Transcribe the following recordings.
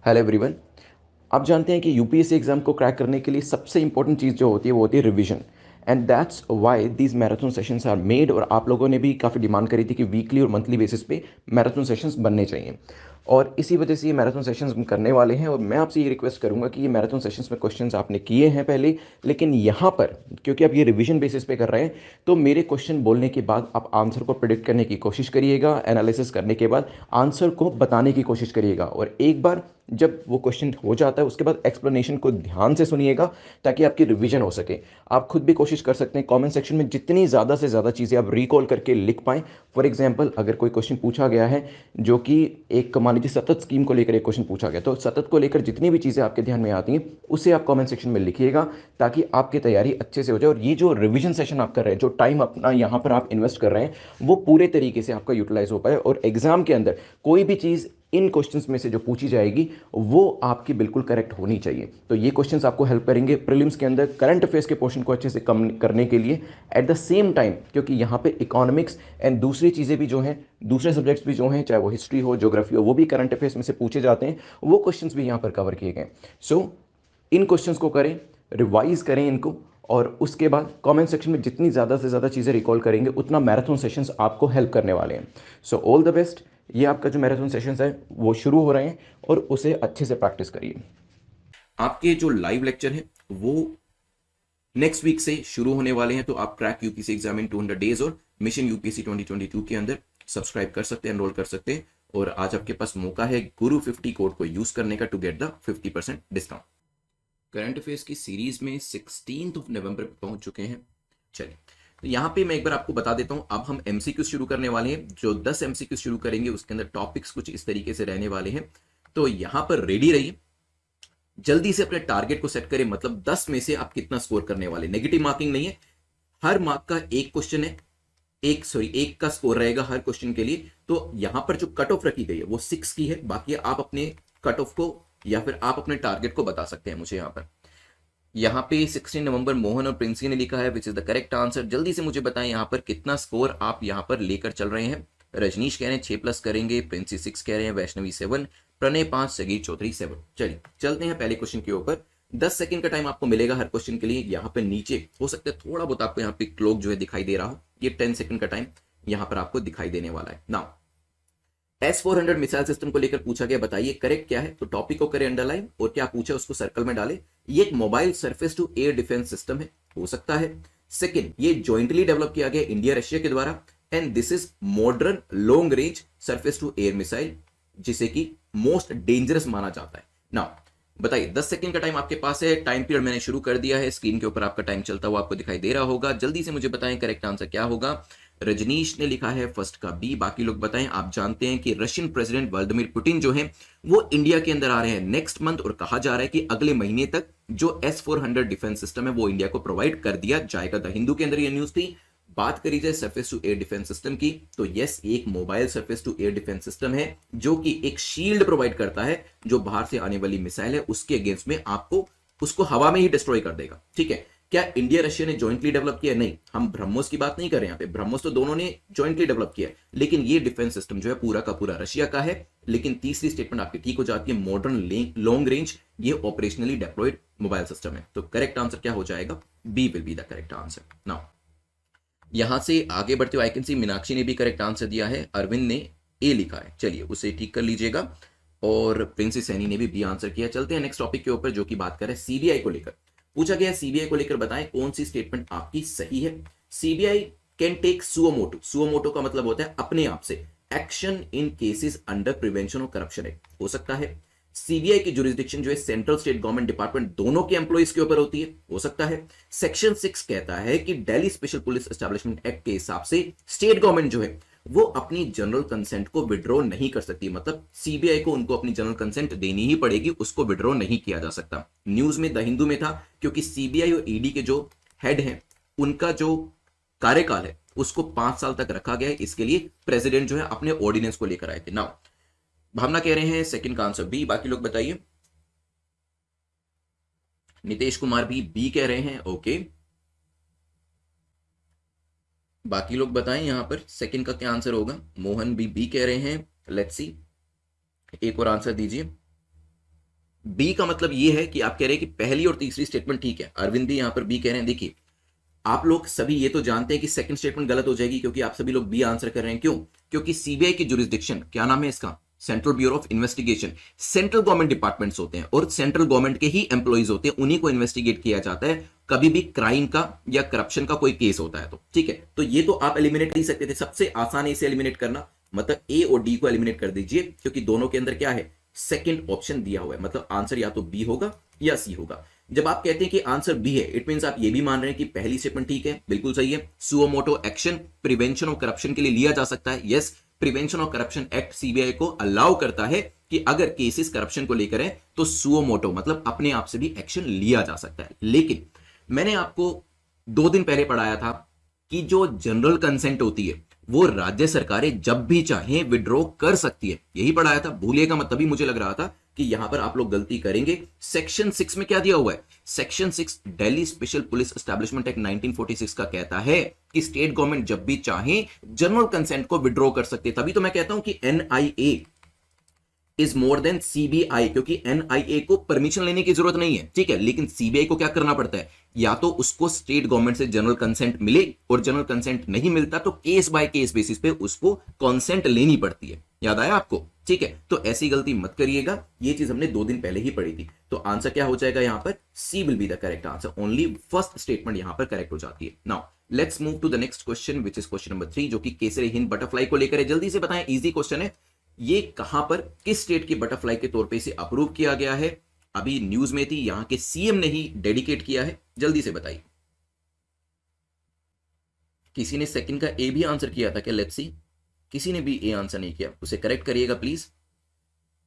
Hello everyone. आप जानते हैं कि यूपीएससी एग्जाम को क्रैक करने के लिए सबसे इंपॉर्टेंट चीज़ जो होती है वो होती है revision. And that's why these marathon sessions are made. और आप लोगों ने भी काफ़ी डिमांड करी थी कि वीकली और मंथली बेसिस पे मैराथन सेशंस बनने चाहिए, और इसी वजह से ये मैराथन सेशंस हम करने वाले हैं। और मैं आपसे ये रिक्वेस्ट करूंगा कि ये मैराथन सेशंस में क्वेश्चंस आपने किए हैं पहले, लेकिन यहाँ पर क्योंकि आप ये रिवीजन बेसिस पे कर रहे हैं, तो मेरे क्वेश्चन बोलने के बाद आप आंसर को प्रिडिक्ट करने की कोशिश करिएगा, एनालिसिस करने के बाद आंसर को बताने की कोशिश करिएगा। और एक बार जब वो क्वेश्चन हो जाता है उसके बाद एक्सप्लेनेशन को ध्यान से सुनिएगा, ताकि आपकी रिवीजन हो सके। आप खुद भी कोशिश कर सकते हैं कमेंट सेक्शन में जितनी ज़्यादा से ज़्यादा चीज़ें आप रिकॉल करके लिख पाएँ। फॉर एग्जांपल, अगर कोई क्वेश्चन पूछा गया है जो कि एक मान लीजिए सतत स्कीम को लेकर एक क्वेश्चन पूछा गया, तो सतत को लेकर जितनी भी चीज़ें आपके ध्यान में आती हैं उसे आप कमेंट सेक्शन में लिखिएगा, ताकि आपकी तैयारी अच्छे से हो जाए। और ये जो रिवीजन सेशन आप कर रहे हैं, जो टाइम अपना यहाँ पर आप इन्वेस्ट कर रहे हैं, वो पूरे तरीके से आपका यूटिलाइज हो पाए, और एग्जाम के अंदर कोई भी चीज़ इन क्वेश्चंस में से जो पूछी जाएगी वो आपकी बिल्कुल करेक्ट होनी चाहिए। तो ये क्वेश्चंस आपको हेल्प करेंगे प्रीलिम्स के अंदर करंट अफेयर्स के पोर्शन को अच्छे से कम करने के लिए। एट द सेम टाइम, क्योंकि यहाँ पे इकोनॉमिक्स एंड दूसरी चीज़ें भी जो हैं, दूसरे सब्जेक्ट्स भी जो हैं, चाहे वो हिस्ट्री हो, ज्योग्राफी हो, वो भी करंट अफेयर्स में से पूछे जाते हैं, वो क्वेश्चंस भी यहाँ पर कवर किए गए। सो इन क्वेश्चंस को करें, रिवाइज करें इनको, और उसके बाद कमेंट सेक्शन में जितनी ज़्यादा से ज़्यादा चीज़ें रिकॉल करेंगे उतना मैराथन सेशंस आपको हेल्प करने वाले हैं। So all the best. ये आपका जो मैराथन सेशंस है वो शुरू हो रहे हैं, और उसे अच्छे से प्रैक्टिस करिए। आपके जो लाइव लेक्चर है वो नेक्स्ट वीक से शुरू होने वाले हैं, तो आप crack UPSC exam in 200 days और मिशन यूपीएससी 2022 के अंदर सब्सक्राइब कर सकते हैं, एनरोल कर सकते हैं। और आज आपके पास मौका है गुरु 50 कोड को यूज करने का to get the 50% discount. Current affairs की सीरीज में 16 नवंबर पे पहुंच चुके हैं। चलिए, तो यहाँ पे मैं एक बार आपको बता देता हूँ, अब हम एमसीक्यू शुरू करने वाले हैं। जो 10 एमसीक्यू शुरू करेंगे उसके अंदर टॉपिक्स कुछ इस तरीके से रहने वाले हैं, तो यहाँ पर रेडी रहिए, जल्दी से अपने टारगेट को सेट करें। मतलब 10 में से आप कितना स्कोर करने वाले, नेगेटिव मार्किंग नहीं है। हर मार्क का एक क्वेश्चन है, एक का स्कोर रहेगा हर क्वेश्चन के लिए। तो यहां पर जो कट ऑफ रखी गई है वो 6 की है, बाकी आप अपने कट ऑफ को या फिर आप अपने टारगेट को बता सकते हैं मुझे। यहाँ पे 16 नवंबर मोहन और प्रिंसी ने लिखा है विच इज द करेक्ट आंसर। जल्दी से मुझे बताएं यहाँ पर कितना स्कोर आप यहाँ पर लेकर चल रहे हैं। रजनीश कह रहे हैं 6+ करेंगे, प्रिंसी 6 कह रहे हैं, वैष्णवी 7, प्रणय 5, सगीर चौधरी 7। चलिए चलते हैं पहले क्वेश्चन के ऊपर। 10 सेकंड का टाइम आपको मिलेगा हर क्वेश्चन के लिए। यहाँ पे नीचे हो सकता है थोड़ा बहुत आपको यहाँ पे क्लॉक जो है दिखाई दे रहा हो, ये 10 सेकंड का टाइम यहाँ पर आपको दिखाई देने वाला है। नाउ S-400 मिसाइल सिस्टम को लेकर पूछा गया, बताइए करेक्ट क्या है। तो टॉपिक को करें अंडरलाइन, और क्या पूछा उसको सर्कल में डाले। ये एक mobile surface to air defence system है, हो सकता है। सेकंड, ये जॉइंटली डेवलप किया गया इंडिया रशिया के द्वारा, and this is modern long range surface to air missile, जिसे कि मोस्ट डेंजरस माना जाता है। नाउ बताइए, 10 सेकंड का टाइम आपके पास है। टाइम पीरियड मैंने शुरू कर दिया है, स्क्रीन के ऊपर आपका टाइम चलता हुआ आपको दिखाई दे रहा होगा। जल्दी से मुझे बताएं करेक्ट आंसर क्या होगा। रजनीश ने लिखा है फर्स्ट का बी, बाकी लोग बताएं। आप जानते हैं कि रशियन प्रेसिडेंट व्लादिमीर पुतिन जो है वो इंडिया के अंदर आ रहे हैं नेक्स्ट मंथ, और कहा जा रहा है कि अगले महीने तक जो S-400 डिफेंस सिस्टम है वो इंडिया को प्रोवाइड कर दिया जाएगा। द हिंदू के अंदर ये न्यूज थी। बात करी जाए surface to air defence system की, तो यस, एक mobile surface to air defence system है जो कि एक शील्ड प्रोवाइड करता है, जो बाहर से आने वाली मिसाइल है उसके अगेंस्ट में आपको उसको हवा में ही डिस्ट्रॉय कर देगा। ठीक है, क्या इंडिया रशिया ने जॉइंटली डेवलप किया? नहीं, हम ब्रह्मोस की बात नहीं कर रहे हैं यहाँ पे। ब्रह्मोस तो दोनों ने जॉइंटली डेवलप किया है, लेकिन ये डिफेंस सिस्टम जो है पूरा का पूरा रशिया का है। लेकिन तीसरी स्टेटमेंट आपकी ठीक हो जाती है, मॉडर्न लॉन्ग रेंज, ये ऑपरेशनली डिप्लॉयड मोबाइल सिस्टम है। तो करेक्ट आंसर क्या हो जाएगा? B will be the correct answer. Now यहां से आगे बढ़ते हुए आई कैन सी मीनाक्षी ने भी करेक्ट आंसर दिया है, अरविंद ने ए लिखा है। चलिए उसे ठीक कर लीजिएगा, और प्रिंसी सैनी ने भी बी आंसर किया। चलते हैं नेक्स्ट टॉपिक के ऊपर, जो कि बात करें सीबीआई को लेकर। पूछा गया सीबीआई को लेकर बताएं कौन सी स्टेटमेंट आपकी सही है। CBI can take suo motu, suo motu का मतलब होता है अपने आप से, action in cases under prevention of corruption act, हो सकता है। सीबीआई की जुरिस्डिक्शन जो है सेंट्रल स्टेट गवर्नमेंट डिपार्टमेंट दोनों के एम्प्लॉइज के ऊपर होती है, हो सकता है। सेक्शन 6 कहता है कि Delhi special police establishment act के हिसाब से स्टेट गवर्नमेंट जो है वो अपनी जनरल कंसेंट को विड्रॉ नहीं कर सकती, मतलब सीबीआई को उनको अपनी जनरल कंसेंट देनी ही पड़ेगी, उसको विड्रॉ नहीं किया जा सकता। न्यूज में द हिंदू में था, क्योंकि सीबीआई और ईडी के जो हेड हैं उनका जो कार्यकाल है उसको 5 साल तक रखा गया है, इसके लिए प्रेसिडेंट जो है अपने ऑर्डिनेंस को लेकर आए थे। नाउ भावना कह रहे हैं सेकंड का आंसर बी, बाकी लोग बताइए। नितेश कुमार भी बी कह रहे हैं, ओके। बाकी लोग बताएं यहां पर सेकंड का क्या आंसर होगा। मोहन भी बी कह रहे हैं, लेट्स सी, एक और आंसर दीजिए। बी का मतलब ये है कि आप कह रहे हैं कि पहली और तीसरी स्टेटमेंट ठीक है, अरविंद भी यहां पर बी कह रहे हैं। देखिए आप लोग सभी ये तो जानते हैं कि सेकंड स्टेटमेंट गलत हो जाएगी, क्योंकि आप सभी लोग बी आंसर कर रहे हैं। क्यों? क्योंकि सीबीआई की जुरिस्डिक्शन, क्या नाम है इसका, central bureau of investigation, central government departments होते हैं और सेंट्रल गवर्नमेंट के ही एम्प्लॉइज होते हैं, उन्हीं को इन्वेस्टिगेट किया जाता है कभी भी क्राइम का या करप्शन का कोई केस होता है तो। ठीक है, तो ये तो आप एलिमिनेट नहीं सकते थे, सबसे आसान इसे एलिमिनेट करना, मतलब ए और डी को एलिमिनेट कर दीजिए, क्योंकि दोनों के अंदर क्या है, सेकंड ऑप्शन दिया हुआ है, मतलब आंसर या तो बी होगा या सी होगा। जब आप कहते हैं कि आंसर बी है, इट मींस आप ये भी मान रहे हैं कि पहली स्टेटमेंट ठीक है, बिल्कुल सही है। Suo motu action prevention of corruption के लिए लिया जा सकता है, yes. Prevention of corruption act CBI को अलाउ करता है कि अगर केसेस करप्शन को लेकर है तो सुओमोटो मतलब अपने आप से भी एक्शन लिया जा सकता है। लेकिन मैंने आपको 2 दिन पहले पढ़ाया था कि जो जनरल कंसेंट होती है वो राज्य सरकारें जब भी चाहें विड्रॉ कर सकती है, यही पढ़ाया था, भूलिएगा मत। तभी मुझे लग रहा था कि यहां पर आप लोग गलती करेंगे। सेक्शन 6 में क्या दिया हुआ है, section 6 Delhi special police establishment act 1946 का कहता है कि स्टेट गवर्नमेंट जब भी चाहे जनरल कंसेंट को विड्रॉ कर सकते हैं। तभी तो मैं कहता हूं कि NIA is more than CBI, क्योंकि एनआईए को परमिशन लेने की जरूरत नहीं है, ठीक है, लेकिन सीबीआई को क्या करना पड़ता है, या तो उसको स्टेट गवर्नमेंट से जनरल कंसेंट मिले, और जनरल कंसेंट नहीं मिलता तो केस बाय केस बेसिस पे उसको कंसेंट लेनी पड़ती है। याद आया आपको? ठीक है, तो ऐसी गलती मत करिएगा, ये चीज हमने 2 दिन पहले ही पढ़ी थी। तो आंसर क्या हो जाएगा यहां पर, C will be the correct answer, only first statement यहां पर करेक्ट हो जाती है। Now let's move to the next question which is question number 3, जो कि केसरी हिंद बटरफ्लाई को लेकर है। जल्दी से बताएं, इजी क्वेश्चन है। ये कहां पर, किस स्टेट की बटरफ्लाई के तौर पे इसे अप्रूव किया गया है? अभी न्यूज में थी, यहां के सीएम ने ही डेडिकेट किया है। जल्दी से बताइए। किसी ने सेकंड का ए भी आंसर किया था क्या? लेट्स सी, किसी ने भी ए आंसर नहीं किया, उसे करेक्ट करिएगा प्लीज।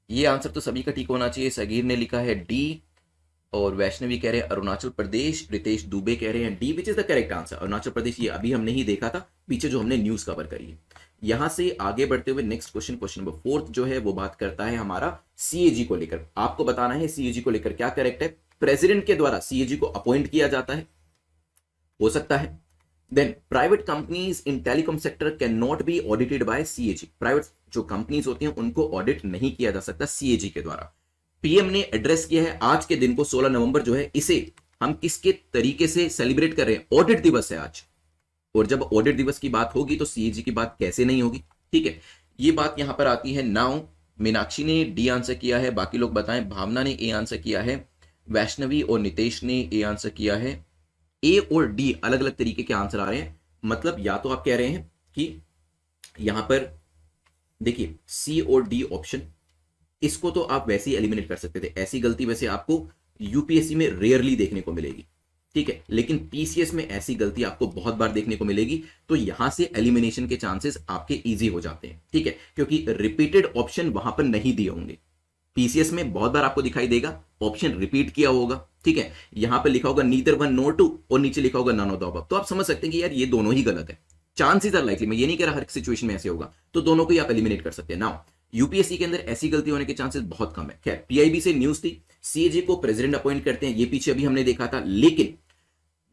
ये आंसर तो सभी का ठीक होना चाहिए। सगीर ने लिखा है डी, और वैष्णवी कह रहे हैं अरुणाचल प्रदेश, रितेश दुबे कह रहे हैं D, which is the correct answer. Arunachal Pradesh ये अभी हमने ही देखा था पीछे जो हमने न्यूज कवर करी है। यहां से आगे बढ़ते हुए नेक्स्ट क्वेश्चन, क्वेश्चन नंबर 4 जो है वो बात करता है हमारा सीएजी को लेकर। आपको बताना है सीएजी को लेकर क्या करेक्ट है। प्रेसिडेंट के द्वारा सीएजी को अपॉइंट किया जाता है, हो सकता है। Then private companies in telecom sector can not be audited by CAG, private जो कंपनीज होती हैं उनको ऑडिट नहीं किया जा सकता सीएजी के द्वारा। पीएम ने एड्रेस किया है आज के दिन को, 16 नवंबर जो है, इसे हम किसके तरीके से सेलिब्रेट कर रहे हैं? ऑडिट दिवस है आज, और जब ऑडिट दिवस की बात होगी तो सीएजी की बात कैसे नहीं होगी? ठीक है, ये बात यहां पर आती है। नाउ मीनाक्षी ने डी आंसर किया है, बाकी लोग बताएं। भावना ने ए आंसर किया है, वैष्णवी और नितेश ने ए आंसर किया है। ए और डी अलग अलग तरीके के आंसर आ रहे हैं, मतलब या तो आप कह रहे हैं कि यहां पर देखिए सी और डी ऑप्शन, इसको तो आप वैसे ही एलिमिनेट कर सकते थे। ऐसी गलती वैसे आपको यूपीएससी में रेयरली देखने को मिलेगी, ठीक है, लेकिन पीसीएस में ऐसी गलती आपको बहुत बार देखने को मिलेगी। तो यहां से एलिमिनेशन के चांसेस आपके इजी हो जाते हैं, ठीक है, क्योंकि रिपीटेड ऑप्शन वहां पर नहीं दिए होंगे। पीसीएस में बहुत बार आपको दिखाई देगा ऑप्शन रिपीट किया होगा, ठीक है, यहां पर लिखा होगा नीदर वन नोर टू, और नीचे लिखा होगा नन ऑफ द अबव, तो आप समझ सकते हैं कि यार ये दोनों ही गलत है। चांसेस आर लाइकली, मैं ये नहीं कह रहा हर सिचुएशन में ऐसे होगा, तो दोनों को ही आप एलिमिनेट कर सकते हैं। नाउ यूपीएससी के अंदर ऐसी गलती होने के चांसेस बहुत कम है। खैर, पीआईबी से न्यूज थी, सीएजी को प्रेसिडेंट अपॉइंट करते हैं, ये पीछे अभी हमने देखा था, लेकिन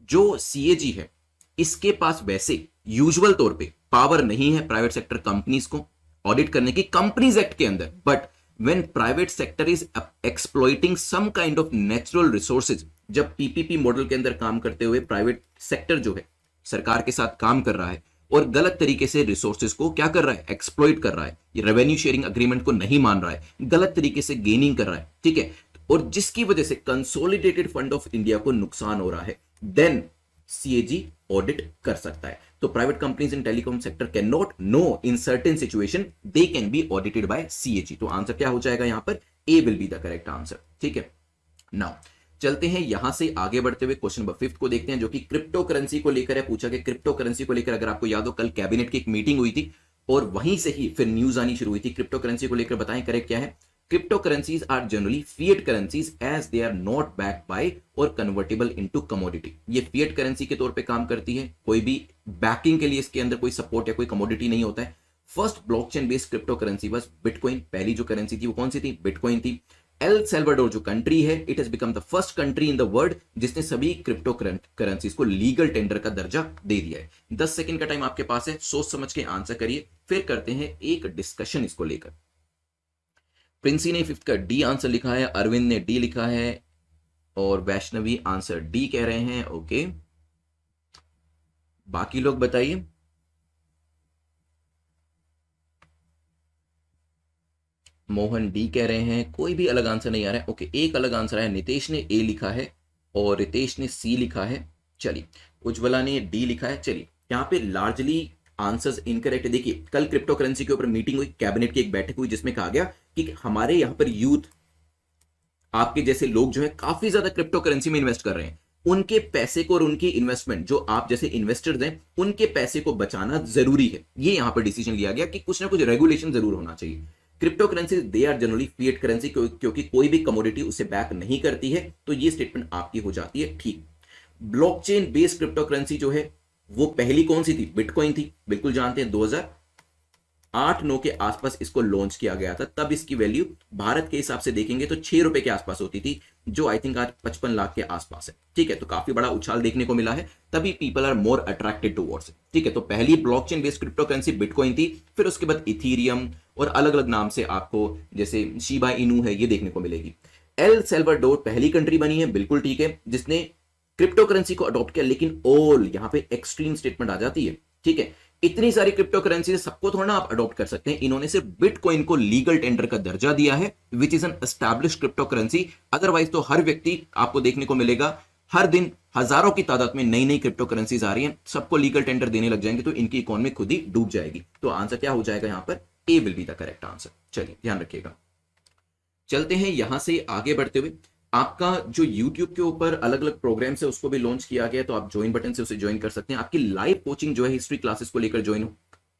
जो सीएजी है इसके पास वैसे यूजुअल तौर पे पावर नहीं है प्राइवेट सेक्टर कंपनीज को ऑडिट करने की कंपनीज एक्ट के अंदर। But when private sector is exploiting some kind of natural resources, जब पीपीपी मॉडल के अंदर काम करते हुए प्राइवेट सेक्टर जो है सरकार के साथ काम कर रहा है और गलत तरीके से रिसोर्सेज को क्या कर रहा है, एक्सप्लॉइट कर रहा है, ये रेवेन्यू शेयरिंग अग्रीमेंट को नहीं मान रहा है, गलत तरीके से गेनिंग कर रहा है, ठीक है, और जिसकी वजह से कंसोलिडेटेड फंड ऑफ इंडिया को नुकसान हो रहा है, देन सीएजी ऑडिट कर सकता है। तो private companies in telecom sector can not, no, in certain situation they can be audited by CAG. तो आंसर क्या हो जाएगा यहां पर, A will be the correct answer, ठीक है। नाउ चलते हैं यहां से आगे बढ़ते हुए क्वेश्चन नंबर 5 को देखते हैं, जो कि क्रिप्टो करेंसी को लेकर है। पूछा कि क्रिप्टो करेंसी को लेकर, अगर आपको याद हो कल कैबिनेट की एक मीटिंग हुई थी और वहीं से ही फिर न्यूज आनी शुरू हुई थी क्रिप्टो करेंसी को लेकर। बताएं करेक्ट क्या है। Cryptocurrencies are generally fiat currencies as they are not backed by or convertible into commodity। ये fiat currency के तौर पे काम करती है, कोई भी बैकिंग के लिए इसके अंदर कोई सपोर्ट या कोई कमोडिटी नहीं होता है। First blockchain based crypto currency was bitcoin, पहली जो करेंसी थी वो कौन सी थी, बिटकॉइन थी। एल सल्वाडोर जो कंट्री है, it has become the first country in the world जिसने सभी क्रिप्टो करेंसीज को लीगल टेंडर का दर्जा दे दिया है। 10 सेकंड का टाइम आपके पास है, सोच समझ के आंसर करिए, फिर करते हैं एक डिस्कशन इसको लेकर। प्रिंसी ने फिफ्थ का डी आंसर लिखा है, अरविंद ने डी लिखा है और वैष्णवी आंसर डी कह रहे हैं। ओके, बाकी लोग बताइए। मोहन डी कह रहे हैं, कोई भी अलग आंसर नहीं आ रहा है। ओके, एक अलग आंसर आया, नितेश ने ए लिखा है और रितेश ने सी लिखा है। चलिए, उज्ज्वला ने डी लिखा है। चलिए, यहाँ पे लार्जली आंसर्स इनकरेक्ट है। देखिए, कल क्रिप्टो करेंसी के ऊपर मीटिंग हुई, कैबिनेट की एक बैठक हुई जिसमें कहा गया कि हमारे यहाँ पर यूथ, आपके जैसे लोग जो है काफी ज्यादा क्रिप्टो करेंसी में इन्वेस्ट कर रहे हैं, उनके पैसे को और उनकी इन्वेस्टमेंट, जो आप जैसे इन्वेस्टर्स हैं उनके पैसे को बचाना जरूरी है। ये यहां पर डिसीजन लिया गया कि कुछ ना कुछ रेगुलेशन जरूर होना चाहिए। Crypto currency they are generally fiat currency, क्योंकि कोई भी कमोडिटी उसे बैक नहीं करती है, तो ये स्टेटमेंट आपकी हो जाती है ठीक। ब्लॉकचेन बेस्ड क्रिप्टो करेंसी जो है वो पहली कौन सी थी? बिटकॉइन थी, बिल्कुल जानते हैं। 2008-9 के आसपास इसको लॉन्च किया गया था। तब इसकी वैल्यू भारत के हिसाब से देखेंगे तो 6 रुपए के आसपास होती थी, जो आई थिंक आज 55 लाख के आसपास है। ठीक है, तो काफी बड़ा उछाल देखने को मिला है, तभी people are more attracted towards it. ठीक है, तो पहली blockchain based crypto currency bitcoin थी, फिर उसके बाद इथीरियम और अलग अलग नाम से आपको जैसे शिबा इनू है ये देखने को मिलेगी। एल सल्वाडोर पहली कंट्री बनी है, बिल्कुल ठीक है, जिसने क्रिप्टो करेंसी को अडॉप्ट किया, लेकिन ऑल यहां पे एक्सट्रीम स्टेटमेंट आ जाती है। ठीक है, इतनी सारी क्रिप्टो करेंसी सबको थोड़ा ना आप अडॉप्ट कर सकते हैं। इन्होंने सिर्फ बिटकॉइन को लीगल टेंडर का दर्जा दिया है, which is an established crypto currency. Otherwise तो हर व्यक्ति आपको देखने को मिलेगा, हर दिन हजारों की तादाद में नई नई क्रिप्टो करेंसीज आ रही हैं, सबको लीगल टेंडर देने लग जाएंगे तो इनकी इकोनॉमी खुद ही डूब जाएगी। तो आंसर क्या हो जाएगा? यहां पर A will be the correct answer. चलिए, ध्यान रखिएगा। चलते हैं यहां से आगे बढ़ते हुए। आपका जो YouTube के ऊपर अलग अलग प्रोग्राम्स है उसको भी लॉन्च किया गया है, तो आप ज्वाइन बटन से उसे ज्वाइन कर सकते हैं। आपकी लाइव कोचिंग जो है हिस्ट्री क्लासेस को लेकर ज्वाइन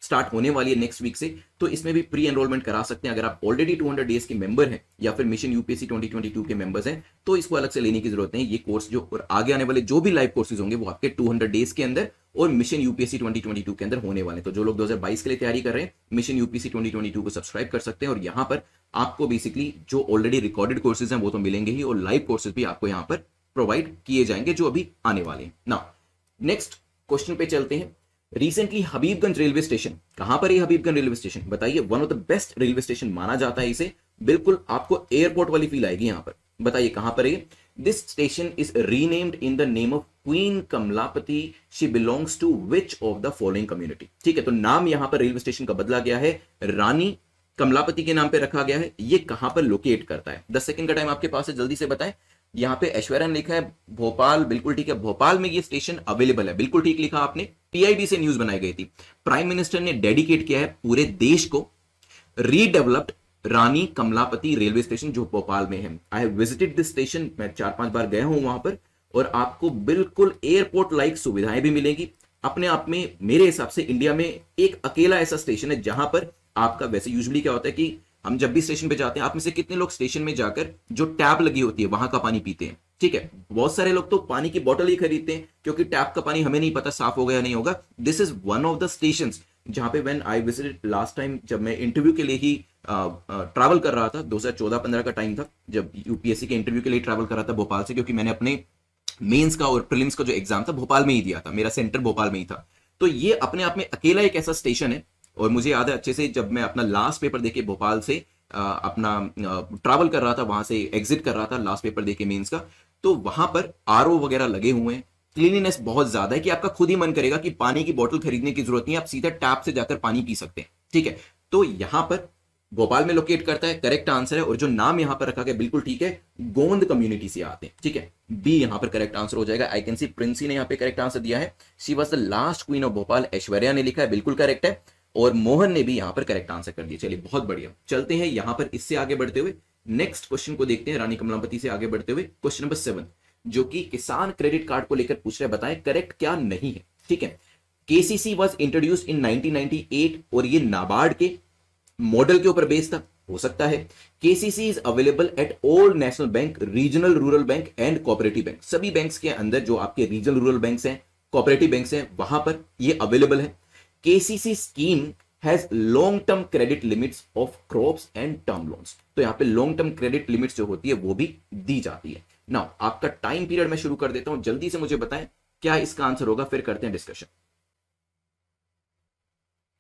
स्टार्ट होने वाली है नेक्स्ट वीक से, तो इसमें भी प्री एनरोलमेंट करा सकते हैं। अगर आप ऑलरेडी 200 डेज के मेंबर हैं या फिर मिशन यूपीएससी 2022 के मेंबर्स हैं तो इसको अलग से लेने की जरूरत नहीं। ये कोर्स जो और आगे आने वाले जो भी लाइव कोर्सेज होंगे वो आपके 200 डेज के अंदर और मिशन यूपीएससी 2022 के अंदर होने वाले। तो जो लोग 2022 के लिए तैयारी कर रहे हैं, मिशन यूपीएससी 2022 को सब्सक्राइब कर सकते हैं और यहां पर आपको बेसिकली जो ऑलरेडी रिकॉर्डेड कोर्सेज हैं वो तो मिलेंगे ही, और लाइव कोर्सेज भी आपको यहां पर प्रोवाइड किए जाएंगे जो अभी आने वाले हैं। नाउ नेक्स्ट क्वेश्चन पे चलते हैं। रिसेंटली हबीबगंज रेलवे स्टेशन, कहां पर है हबीबगंज रेलवे स्टेशन? बताइए, one of the best railway station माना जाता है इसे, बिल्कुल आपको एयरपोर्ट वाली फील आएगी यहां पर। बताइए कहां पर है? This station is renamed in the name of queen Kamlapati, she belongs to which of the following community? ठीक है, तो नाम यहां पर रेलवे स्टेशन का बदला गया है, रानी कमलापति के नाम पे रखा गया है। ये कहां पर लोकेट करता है? 10 सेकंड का टाइम आपके पास है, जल्दी से बताएं। यहाँ पे ऐश्वर्या ने लिखा है भोपाल, बिल्कुल ठीक है, भोपाल में ये स्टेशन अवेलेबल है, बिल्कुल ठीक लिखा आपने। पीआईबी से न्यूज बनाई गई थी। प्राइम मिनिस्टर ने डेडिकेट किया है पूरे देश को रीडेवलप्ड रानी कमलापति रेलवे स्टेशन जो भोपाल में है। I have visited this station, मैं 4-5 बार गया हूं वहां पर, और आपको बिल्कुल एयरपोर्ट लाइक सुविधाएं भी मिलेंगी। अपने आप में मेरे हिसाब से इंडिया में एक अकेला ऐसा स्टेशन है जहां पर आपका, वैसे यूजुअली क्या होता है कि हम जब भी स्टेशन पे जाते हैं, आप में से कितने लोग स्टेशन में जाकर जो टैप लगी होती है वहां का पानी पीते हैं? ठीक है, बहुत सारे लोग तो पानी की बोतल ही खरीदते हैं क्योंकि टैप का पानी हमें नहीं पता साफ होगा या नहीं होगा। This is one of the station जहां पे when I visited last time, जब मैं इंटरव्यू के लिए ही ट्रैवल कर रहा था, 2014-15 का टाइम था जब यूपीएससी के इंटरव्यू के लिए ट्रैवल कर रहा था भोपाल से, क्योंकि मैंने अपने मेंस का और प्रीलिम्स का जो एग्जाम था भोपाल में ही दिया था, मेरा सेंटर भोपाल में ही था। तो ये अपने आप में अकेला एक ऐसा स्टेशन है। और मुझे याद है अच्छे से, जब मैं अपना लास्ट पेपर देके भोपाल से अपना ट्रैवल कर रहा था, वहां से एग्जिट कर रहा था लास्ट पेपर देके मेंस का, तो वहां पर आरओ वगैरह लगे हुए हैं, क्लीनिनेस बहुत ज्यादा है कि आपका खुद ही मन करेगा कि पानी की बोतल खरीदने की जरूरत नहीं है, आप सीधा टैप से जाकर पानी पी सकते हैं। ठीक है, तो यहां पर भोपाल में लोकेट करता है, करेक्ट आंसर है। और जो नाम यहां पर रखा गया बिल्कुल ठीक है, गोंद कम्युनिटी से आते हैं। ठीक है, बी यहां पर करेक्ट आंसर हो जाएगा। आई कैन सी प्रिंसी ने यहां पे करेक्ट आंसर दिया है। She was the last queen of Bhopal, Aishwarya ने लिखा है, बिल्कुल करेक्ट है। और मोहन ने भी यहां पर करेक्ट आंसर कर दिया। चलिए, बहुत बढ़िया। चलते हैं यहां पर इससे आगे बढ़ते हुए नेक्स्ट क्वेश्चन को देखते हैं। रानी कमलापति से आगे बढ़ते हुए क्वेश्चन नंबर 7, जो कि किसान क्रेडिट कार्ड को लेकर पूछ रहे, बताएं करेक्ट क्या नहीं है। ठीक है, केसीसी वाज इंट्रोड्यूस्ड इन 1998 और ये नाबार्ड के मॉडल के ऊपर बेस्ड था, हो सकता है। KCC is available at all national bank, regional rural bank and cooperative bank. सभी बैंक्स के अंदर जो आपके रीजनल रूरल बैंक्स हैं, कोऑपरेटिव बैंक्स हैं, वहां पर ये अवेलेबल है। KCC scheme has long term credit limits of crops and term loans. तो यहां पे लॉन्ग टर्म क्रेडिट लिमिट्स जो होती है वो भी दी जाती है। नाउ आपका टाइम पीरियड मैं शुरू कर देता हूं, जल्दी से मुझे बताएं क्या इसका आंसर होगा, फिर करते हैं डिस्कशन।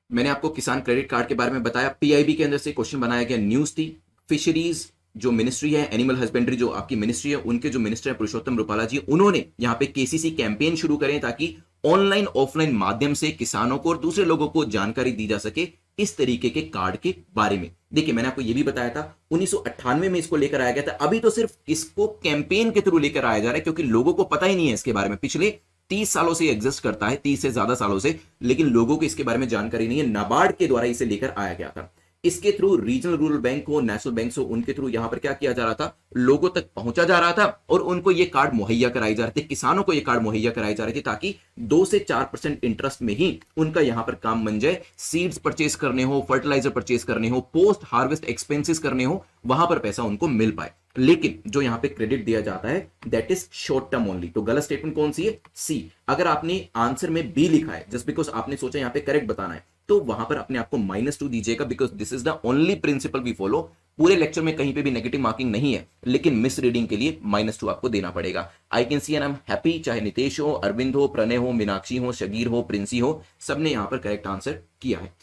मैंने आपको किसान क्रेडिट कार्ड के बारे में बताया, पीआईबी के अंदर से क्वेश्चन बनाया गया, न्यूज थी, फिशरीज जो मिनिस्ट्री है, एनिमल हस्बेंड्री जो आपकी मिनिस्ट्री है, उनके जो मिनिस्टर है पुरुषोत्तम रुपाला जी, उन्होंने यहाँ पे केसीसी कैंपेन शुरू करें ताकि ऑनलाइन ऑफलाइन माध्यम से किसानों को और दूसरे लोगों को जानकारी दी जा सके इस तरीके के कार्ड के बारे में। देखिए मैंने आपको यह भी बताया था 1998 में इसको लेकर आया गया था, अभी तो सिर्फ इसको कैंपेन के थ्रू लेकर आया जा रहा है क्योंकि लोगों को पता ही नहीं है इसके बारे में। पिछले 30 सालों से एग्जिस्ट करता है, 30 से ज्यादा सालों से, लेकिन लोगों को इसके बारे में जानकारी नहीं है। नाबार्ड के द्वारा इसे लेकर आया गया था। इसके थ्रू रीजनल रूरल बैंक हो, नेशनल बैंक हो, उनके थ्रू यहां पर क्या किया जा रहा था, लोगों तक पहुंचा जा रहा था और उनको ये कार्ड मुहैया कराए जा रहे थे, किसानों को ये कार्ड मुहैया कराए जा रहे थे ताकि 2 से 4% इंटरेस्ट में ही उनका यहां पर काम बन जाए। सीड्स परचेस करने हो, फर्टिलाइजर परचेस करने हो, पोस्ट हार्वेस्ट एक्सपेंसेस करने हो, वहां पर पैसा उनको मिल पाए। लेकिन जो यहां पे क्रेडिट दिया जाता है that is short term only. तो गलत स्टेटमेंट कौन सी है, सी। अगर आपने आंसर में बी लिखा है जस्ट बिकॉज आपने सोचा यहां पे करेक्ट बताना है, तो वहां पर अपने आपको -2 दीजिएगा because this is the only principle we follow. पूरे लेक्चर में कहीं पे भी नेगेटिव मार्किंग नहीं है, लेकिन मिस रीडिंग के लिए -2 आपको देना पड़ेगा। I can see and I am happy, चाहे नितेश हो, अरविंद हो, प्रणय हो, मीनाक्षी हो, शगीर हो, प्रिंसी हो, सबने यहां पर करेक्ट आंसर किया है।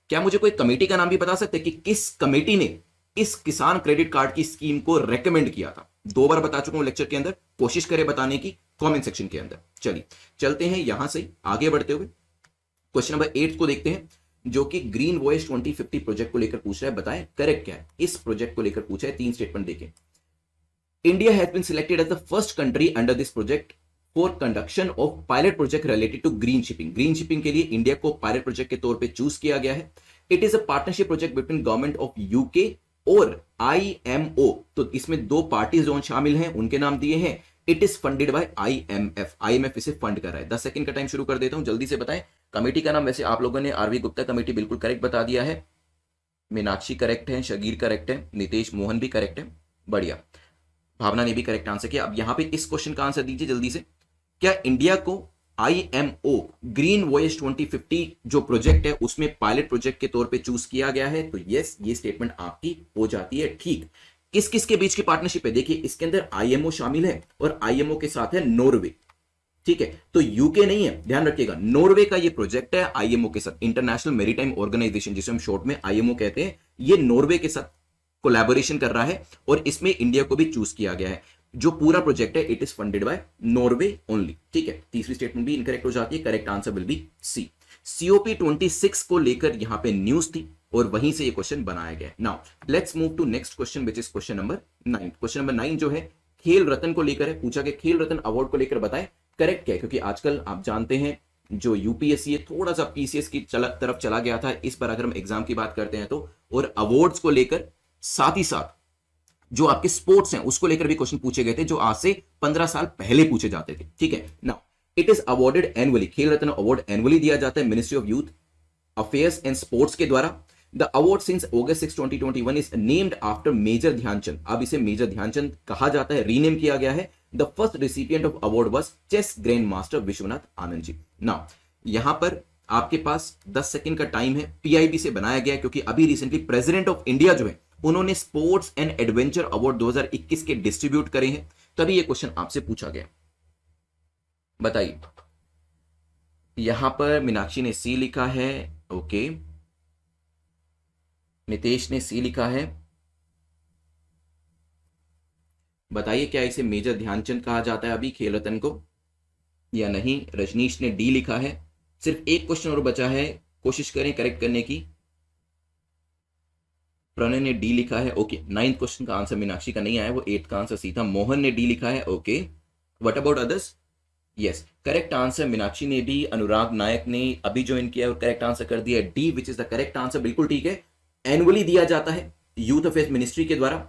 क्या मुझे कोई कमेटी का नाम भी बता सकते हैं कि किस कमेटी ने इस किसान क्रेडिट कार्ड की स्कीम को रेकमेंड किया था? 2 बार बता चुका हूं लेक्चर के अंदर, कोशिश करें बताने की कमेंट सेक्शन के अंदर। चलिए चलते हैं यहां से आगे बढ़ते हुए क्वेश्चन नंबर 8 को देखते हैं, जो कि ग्रीन वॉइस 2050 प्रोजेक्ट को लेकर पूछ रहा है। बताएं करेक्ट क्या है। इस प्रोजेक्ट को लेकर पूछा है, 3 स्टेटमेंट देखें। India has been selected as the first country under this project for conduction of pilot project related to green shipping. Green shipping के लिए इंडिया को पायलट प्रोजेक्ट के तौर पे चूज किया गया है। It is a partnership project between government of UK और आईएमओ। तो इसमें 2 पार्टीज जो शामिल हैं उनके नाम दिए हैं। It is funded by IMF. IMF इसे फंड कर रहा है। 10 सेकंड का टाइम शुरू कर देता हूं, जल्दी से बताएं। कमेटी का नाम वैसे आप लोगों ने आरवी गुप्ता कमेटी बिल्कुल करेक्ट बता दिया है। मीनाक्षी करेक्ट है, शगीर करेक्ट है, नितेश मोहन भी करेक्ट है, बढ़िया। भावना ने भी करेक्ट आंसर किया। अब यहां पे इस क्वेश्चन का आंसर दीजिए जल्दी से। क्या इंडिया को आईएमओ ग्रीन वॉइस 2050 जो प्रोजेक्ट है उसमें पायलट प्रोजेक्ट के तौर पे चूज किया गया है? तो यस, ये स्टेटमेंट आपकी हो जाती है ठीक। किस किस के बीच की पार्टनरशिप है? देखिए इसके अंदर आईएमओ शामिल है और आईएमओ के साथ है नॉर्वे। ठीक है, तो यूके नहीं है, ध्यान रखिएगा। नॉर्वे का ये प्रोजेक्ट है आईएमओ के साथ, इंटरनेशनल मैरीटाइम ऑर्गेनाइजेशन जिसे हम शॉर्ट में आईएमओ कहते हैं। ये नॉर्वे के साथ कोलैबोरेशन कर रहा है और इसमें इंडिया को भी चूज किया गया है। जो पूरा प्रोजेक्ट है it is funded by Norway only. ठीक है, तीसरी स्टेटमेंट भी इनकरेक्ट हो जाती है। Correct answer will be C. COP 26 को लेकर यहां पे न्यूज थी और वहीं से ये क्वेश्चन बनाया गया। Now let's move to next question which is question number 9। Question number 9 जो है खेल रत्न को लेकर है। पूछा कि खेल रत्न अवार्ड को लेकर बताएं करेक्ट क्या है, क्योंकि आजकल आप जानते हैं जो यूपीएससी है थोड़ा सा पीसीएस की तरफ चला गया था। इस बार अगर हम एग्जाम की बात करते हैं तो, और अवार्ड्स को लेकर साथ ही साथ जो आपके स्पोर्ट्स हैं उसको लेकर भी क्वेश्चन पूछे गए थे जो आज से 15 साल पहले पूछे जाते थे। ठीक है, now it is awarded annually. Khel Ratna award annually दिया जाता है ministry of youth affairs and sports के द्वारा। The award since August 6, 2021 is named after major Dhyanchand. अब इसे मेजर ध्यानचंद कहा जाता है, रीनेम किया गया है। The first recipient of award was chess grand master Vishwanath Anand ji. Now यहां पर आपके पास 10 सेकंड का टाइम है। पीआईबी से बनाया गया क्योंकि अभी रिसेंटली प्रेसिडेंट ऑफ इंडिया जो है उन्होंने स्पोर्ट्स एंड एडवेंचर अवार्ड 2021 के डिस्ट्रीब्यूट करे हैं, तभी ये क्वेश्चन आपसे पूछा गया। बताइए। यहां पर मीनाक्षी ने सी लिखा है, ओके। नितेश ने सी लिखा है। बताइए क्या इसे मेजर ध्यानचंद कहा जाता है अभी खेल रत्न को या नहीं? रजनीश ने डी लिखा है। सिर्फ एक क्वेश्चन और बचा है, कोशिश करें करेक्ट करने की। प्रणय ने डी लिखा है, ओके। 9th क्वेश्चन का आंसर मीनाक्षी का नहीं आया, वो 8th का आंसर सी था। मोहन ने डी लिखा है, okay. What about others? Yes, correct answer Meenakshi ने भी, अनुराग नायक ने अभी ज्वाइन किया और करेक्ट आंसर कर दिया D which is the correct answer. बिल्कुल ठीक है, एनुअली दिया जाता है यूथ अफेयर्स मिनिस्ट्री के द्वारा।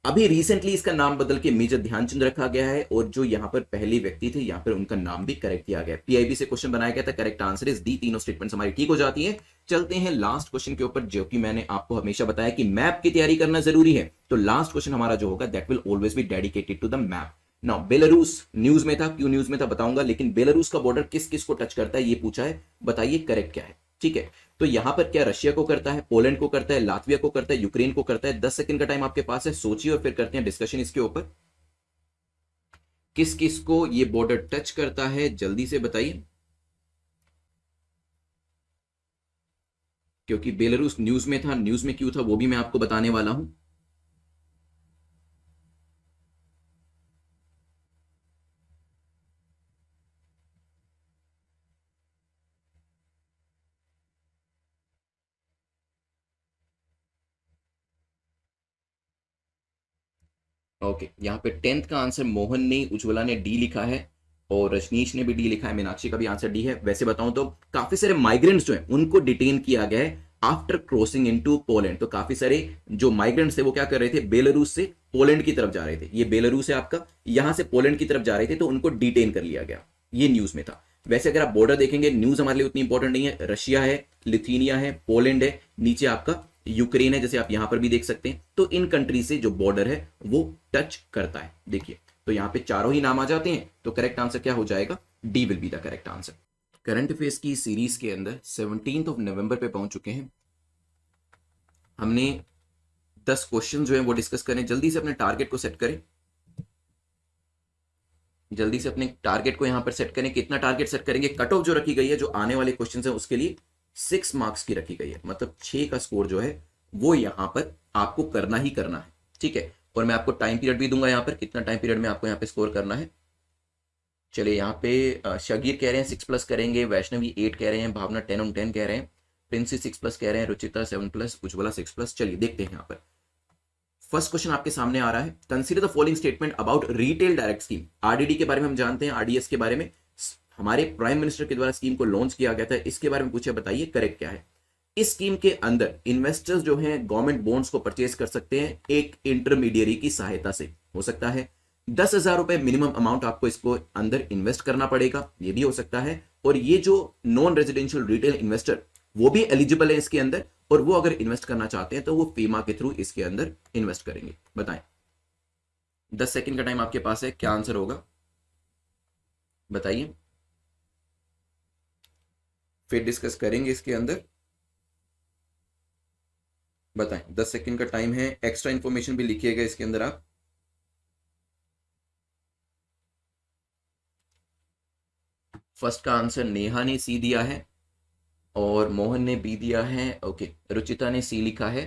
अभी रिसेंटली इसका नाम बदल के मेजर ध्यानचंद रखा गया है और जो यहां पर पहले व्यक्ति थे यहां पर उनका नाम भी करेक्ट किया गया। पीआईबी से क्वेश्चन बनाया गया था, करेक्ट आंसर इज डी। तीनों स्टेटमेंट्स हमारी ठीक हो जाती है। चलते हैं लास्ट क्वेश्चन के ऊपर, जो कि मैंने आपको हमेशा बताया कि मैप की तैयारी करना जरूरी है। तो लास्ट क्वेश्चन हमारा जो होगा that will always be dedicated to the map. Now Belarus news में था, क्यों न्यूज में था बताऊंगा, लेकिन बेलारूस का बॉर्डर किस किस को टच करता है ये पूछा है। बताइए करेक्ट क्या है। ठीक है, तो यहां पर क्या रशिया को करता है, पोलैंड को करता है, लातविया को करता है, यूक्रेन को करता है। 10 सेकंड का टाइम आपके पास है, सोचिए और फिर करते हैं डिस्कशन इसके ऊपर। किस किस को ये बॉर्डर टच करता है जल्दी से बताइए, क्योंकि बेलारूस न्यूज में था। न्यूज में क्यों था वो भी मैं आपको बताने वाला हूं। ओके, यहाँ पे 10th का आंसर मोहन ने, उज्ज्वला ने डी लिखा है और रजनीश ने भी डी लिखा है, मीनाक्षी का भी आंसर डी है। वैसे बताऊं तो काफी सारे माइग्रेंट्स जो हैं उनको डिटेन किया गया है आफ्टर क्रॉसिंग इनटू पोलैंड। तो काफी सारे जो माइग्रेंट्स थे वो क्या कर रहे थे, बेलारूस से पोलैंड की तरफ जा रहे थे। ये बेलारूस है आपका, यहां से पोलैंड की तरफ जा रहे थे, तो उनको डिटेन कर लिया गया, ये न्यूज में था। वैसे अगर आप बॉर्डर देखेंगे, न्यूज हमारे लिए उतनी इंपॉर्टेंट नहीं है। रशिया है, लिथुनिया है, पोलैंड है, नीचे आपका यूक्रेन है, जैसे आप यहां पर भी देख सकते हैं। तो इन कंट्री से जो बॉर्डर है वो टच करता है। देखिए, तो यहां पे चारों ही नाम आ जाते हैं, तो करेक्ट आंसर क्या हो जाएगा, D will be the correct answer. Current affairs की सीरीज के अंदर 17 नवंबर पे पहुंच चुके हैं। हमने 10 क्वेश्चन जो है वो डिस्कस करें। जल्दी से अपने टारगेट को सेट करें, जल्दी से अपने टारगेट को यहां पर सेट करें। कितना टारगेट सेट करेंगे, कट ऑफ जो रखी गई है जो आने वाले क्वेश्चन है उसके लिए 6 मार्क्स की रखी गई है, मतलब 6 का स्कोर जो है वो यहां पर आपको करना ही करना है, ठीक है। और मैं आपको टाइम पीरियड भी दूंगा, यहां पर कितना टाइम पीरियड में आपको यहां पे स्कोर करना है। चलिए, यहाँ पे शगीर कह रहे हैं 6+ करेंगे, वैष्णवी 8 कह रहे हैं, भावना 10/10 कह रहे हैं, प्रिंसी 6+ कह रहे हैं, रुचिता 7+, उज्ज्वला 6+। चलिए देखते हैं यहाँ पर। फर्स्ट क्वेश्चन आपके सामने आ रहा है, consider the following statement about retail direct scheme. RDD के बारे में हम जानते हैं, आरडीएस के बारे में हमारे प्राइम मिनिस्टर के द्वारा स्कीम को लॉन्च किया गया था, इसके बारे में पूछे, बताइए करेक्ट क्या है। इस स्कीम के अंदर इन्वेस्टर्स जो हैं गवर्नमेंट बॉन्ड्स को परचेज कर सकते हैं एक इंटरमीडियरी की सहायता से, हो सकता है 10,000 रुपए मिनिमम अमाउंट आपको इसको अंदर इन्वेस्ट करना पड़ेगा, ये भी हो सकता है। और ये जो नॉन रेजिडेंशियल रिटेल इन्वेस्टर वो भी एलिजिबल है इसके अंदर, और वो अगर इन्वेस्ट करना चाहते हैं तो वो फीमा के थ्रू इसके अंदर इन्वेस्ट करेंगे। बताएं, 10 सेकंड का टाइम आपके पास है, क्या आंसर होगा बताइए, फिर डिस्कस करेंगे इसके अंदर। बताएं, 10 सेकंड का टाइम है, एक्स्ट्रा इंफॉर्मेशन भी लिखिएगा इसके अंदर आप। फर्स्ट का आंसर नेहा ने सी दिया है और मोहन ने बी दिया है। ओके, रुचिता ने सी लिखा है,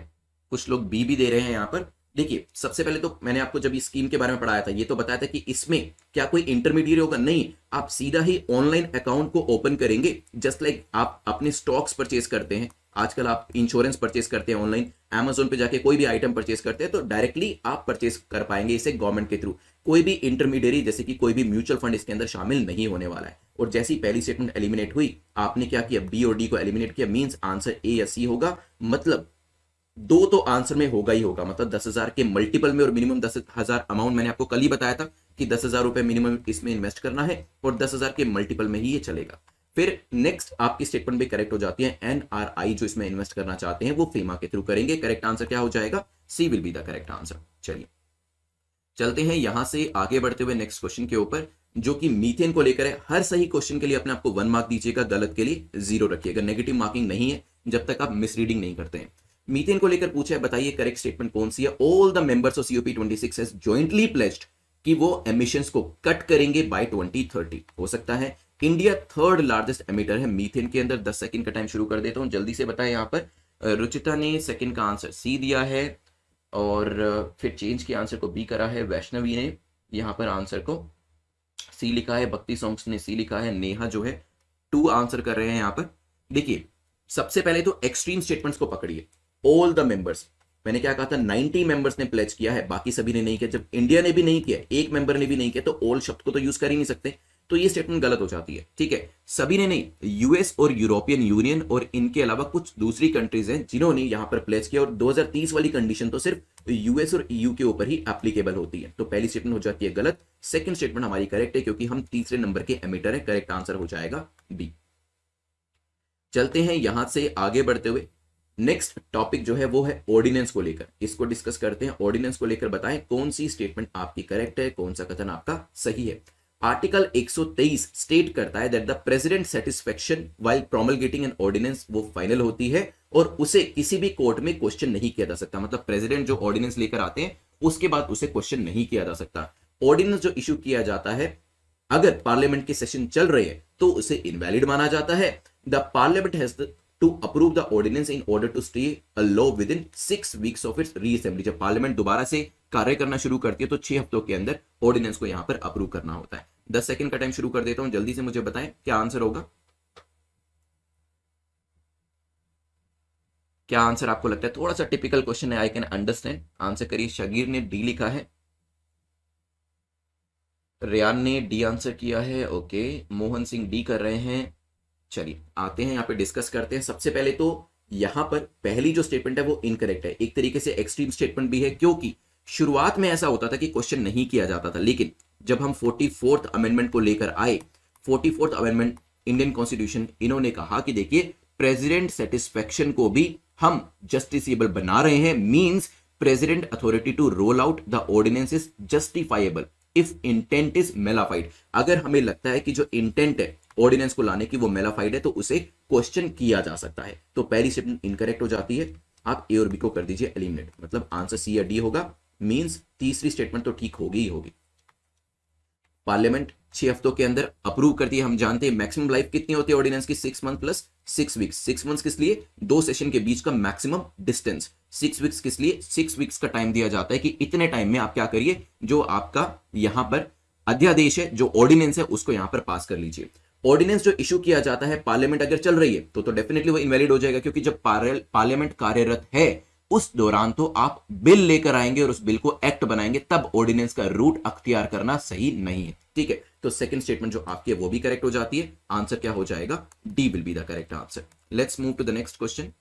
कुछ लोग बी भी दे रहे हैं यहाँ पर। देखिए, सबसे पहले तो मैंने आपको जब इस स्कीम के बारे में पढ़ाया था, ये तो बताया था कि इसमें क्या कोई इंटरमीडिएट होगा, नहीं, आप सीधा ही ऑनलाइन अकाउंट को ओपन करेंगे। जस्ट लाइक आप अपने स्टॉक्स परचेज करते हैं, आजकल आप इंश्योरेंस परचेज करते हैं ऑनलाइन, Amazon पे जाके कोई भी आइटम परचेज करते हैं, तो डायरेक्टली आप परचेज कर पाएंगे इसे गवर्नमेंट के थ्रू। कोई भी इंटरमीडिएरी जैसे कि कोई भी म्यूचुअल फंड इसके अंदर शामिल नहीं होने वाला है। और जैसी पहली स्टेटमेंट एलिमिनेट हुई, आपने क्या किया, बी और डी को एलिमिनेट किया, मींस आंसर ए या सी होगा। मतलब दो तो आंसर में होगा ही होगा, मतलब 10,000 के मल्टीपल में, और मिनिमम 10,000 अमाउंट मैंने आपको कल ही बताया था कि 10,000 रुपए मिनिमम इसमें इन्वेस्ट करना है, और 10,000 के मल्टीपल में ही ये चलेगा। फिर नेक्स्ट आपकी स्टेटमेंट भी करेक्ट हो जाती है, एनआरआई जो इसमें इन्वेस्ट करना चाहते हैं वो फीमा के थ्रू करेंगे। करेक्ट आंसर क्या हो जाएगा, C will be the correct answer. चलिए चलते हैं यहां से आगे बढ़ते हुए नेक्स्ट क्वेश्चन के ऊपर, जो कि मीथेन को लेकर है। हर सही क्वेश्चन के लिए अपने आपको 1 मार्क दीजिएगा, गलत के लिए 0 रखिएगा। नेगेटिव मार्किंग नहीं है जब तक आप मिसरीडिंग नहीं करते हैं। मीथेन को लेकर पूछा है, बताइए करेक्ट स्टेटमेंट कौन सी है। All the members of COP26 has jointly pledged कि वो एमिशंस को कट करेंगे बाय 2030। हो सकता है इंडिया थर्ड लार्जेस्ट एमिटर है मीथेन के अंदर। 10 सेकंड का टाइम शुरू कर देता हूं, जल्दी से बताएं। यहां पर रुचिता ने सेकंड का आंसर सी दिया है, और फिर चेंज के आंसर को बी करा है। वैष्णवी ने यहां पर आंसर को सी लिखा है, भक्ति सॉन्ग्स ने सी लिखा है, नेहा जो है 2 आंसर कर रहे हैं यहां पर। देखिए, सबसे पहले तो एक्सट्रीम स्टेटमेंट्स को पकड़िए। ऑल द मेंबर्स, मैंने क्या कहा था, 90 मेंबर्स ने प्लेज किया है, बाकी सभी ने नहीं किया। जब इंडिया ने भी नहीं किया, एक मेंबर ने भी नहीं किया, तो ऑल शब्द को तो यूज कर ही नहीं सकते, तो ये स्टेटमेंट गलत हो जाती है, ठीक है। सभी ने नहीं, यूएस और यूरोपियन यूनियन और इनके अलावा कुछ दूसरी कंट्रीज हैं जिन्होंने यहां पर प्लेज किया, और 2030 वाली कंडीशन तो सिर्फ यूएस और ईयू के ऊपर ही एप्लीकेबल होती है। तो पहली स्टेटमेंट हो जाती है गलत, सेकंड स्टेटमेंट हमारी करेक्ट है क्योंकि हम तीसरे नंबर के एमिटर है। करेक्ट आंसर हो जाएगा बी। चलते हैं यहां से आगे बढ़ते हुए, नेक्स्ट टॉपिक जो है वो है ऑर्डिनेंस को लेकर, इसको डिस्कस करते हैं। ऑर्डिनेंस को लेकर बताएं कौन सी स्टेटमेंट आपकी करेक्ट है, कौन सा कथन आपका सही है। आर्टिकल 123 स्टेट करता है that the president satisfaction while promulgating an ordinance वो फाइनल होती है, और उसे किसी भी कोर्ट में क्वेश्चन नहीं किया जा सकता। मतलब प्रेसिडेंट जो ऑर्डिनेंस लेकर आते हैं उसके बाद उसे क्वेश्चन नहीं किया जा सकता। ऑर्डिनेंस जो इशू किया जाता है, अगर पार्लियामेंट के सेशन चल रहे हैं तो उसे इनवैलिड माना जाता है। The parliament has to approve the ordinance in order to stay a law within 6 weeks of its reassembly. जब पार्लियामेंट दोबारा से कार्य करना शुरू करती है तो 6 हफ्तों के अंदर ऑर्डिनेंस को यहां पर अप्रूव करना होता है। 10 सेकंड का टाइम शुरू कर देता हूं, जल्दी से मुझे बताएं क्या आंसर होगा, क्या आंसर आपको लगता है। थोड़ा सा टिपिकल क्वेश्चन है, आई कैन अंडरस्टैंड। आंसर करिए। शगीर ने डी लिखा है, रेयान ने डी आंसर किया है, ओके। मोहन सिंह डी कर रहे हैं। चलिए आते हैं यहाँ पे, डिस्कस करते हैं। सबसे पहले तो यहाँ पर पहली जो स्टेटमेंट है वो इनकरेक्ट है, एक तरीके से एक्सट्रीम स्टेटमेंट भी है, क्योंकि शुरुआत में ऐसा होता था कि क्वेश्चन नहीं किया जाता था, लेकिन जब हम 44th अमेंडमेंट को लेकर आए, 44th अमेंडमेंट इंडियन कॉन्स्टिट्यूशन, इन्होंने कहा कि देखिए प्रेसिडेंट सेटिस्फेक्शन को भी हम जस्टिसेबल बना रहे हैं, means president authority to roll out the ordinance is justifiable if intent is malafide. अगर हमें लगता है कि जो इंटेंट है ऑर्डिनेंस को लाने की वो मेलाफाइड है, तो उसे क्वेश्चन किया जा सकता है। तो पहली स्टेटमेंट इनकरेक्ट हो जाती है, आप ए और बी को कर दीजिए एलिमिनेट, मतलब आंसर सी या डी होगा। मींस तीसरी स्टेटमेंट तो ठीक होगी ही होगी। पार्लियामेंट 6 हफ्तों के अंदर अप्रूव करती है। हम जानते हैं मैक्सिमम लाइफ कितनी होती है ऑर्डिनेंस की, 6 मंथ प्लस 6 वीक्स। 6 मंथ्स किस लिए, 2 सेशन के बीच का मैक्सिमम डिस्टेंस। 6 वीक्स किस लिए, 6 वीक्स का टाइम दिया जाता है कि इतने टाइम में आप क्या करिए, जो आपका यहां पर अध्यादेश है, जो ऑर्डिनेंस है, उसको यहां पर पास कर लीजिए। ऑर्डिनेंस जो इशू किया जाता है, पार्लियामेंट अगर चल रही है तो डेफिनेटली वो इनवैलिड हो जाएगा, क्योंकि जब पार्लियामेंट कार्यरत है उस दौरान तो आप बिल लेकर आएंगे और उस बिल को एक्ट बनाएंगे, तब ऑर्डिनेंस का रूट अख्तियार करना सही नहीं है। ठीक है, तो सेकंड स्टेटमेंट जो आपकी है वो भी करेक्ट हो जाती है। आंसर क्या हो जाएगा, D will be the correct answer. Let's move to the next question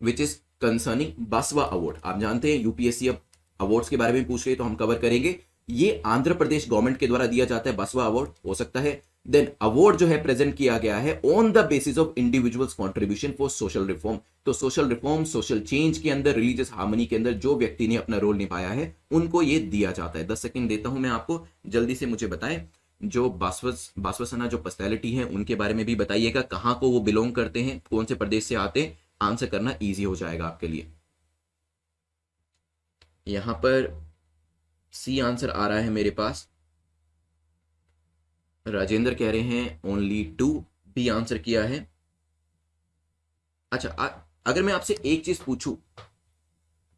which is concerning Basava award. आप जानते हैं यूपीएससी अब अवार्ड्स के बारे में पूछ रही है, तो हम कवर करेंगे। ये आंध्र प्रदेश गवर्नमेंट के द्वारा दिया जाता है बासवा अवार्ड, हो सकता है। देन अवार्ड जो है प्रेजेंट किया गया है on the basis of individuals contribution for social reform. तो सोशल रिफॉर्म, सोशल चेंज के अंदर, रिलीजियस हार्मनी के अंदर जो व्यक्ति ने अपना रोल निभाया है उनको ये दिया जाता है। 10 सेकंड देता हूं मैं आपको, जल्दी से मुझे बताएं जो बासवसना जो पर्सनैलिटी है उनके बारे में भी बताइएगा, कहां को वो बिलोंग करते हैं, कौन से प्रदेश से आते हैं। आंसर करना ईजी हो जाएगा आपके लिए। यहां पर सी आंसर आ रहा है मेरे पास, राजेंद्र कह रहे हैं ओनली 2, बी आंसर किया है। अच्छा, अगर मैं आपसे एक चीज पूछूं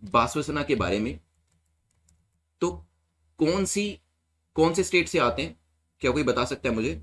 बासवसना के बारे में, तो कौन से स्टेट से आते हैं, क्या कोई बता सकता है मुझे?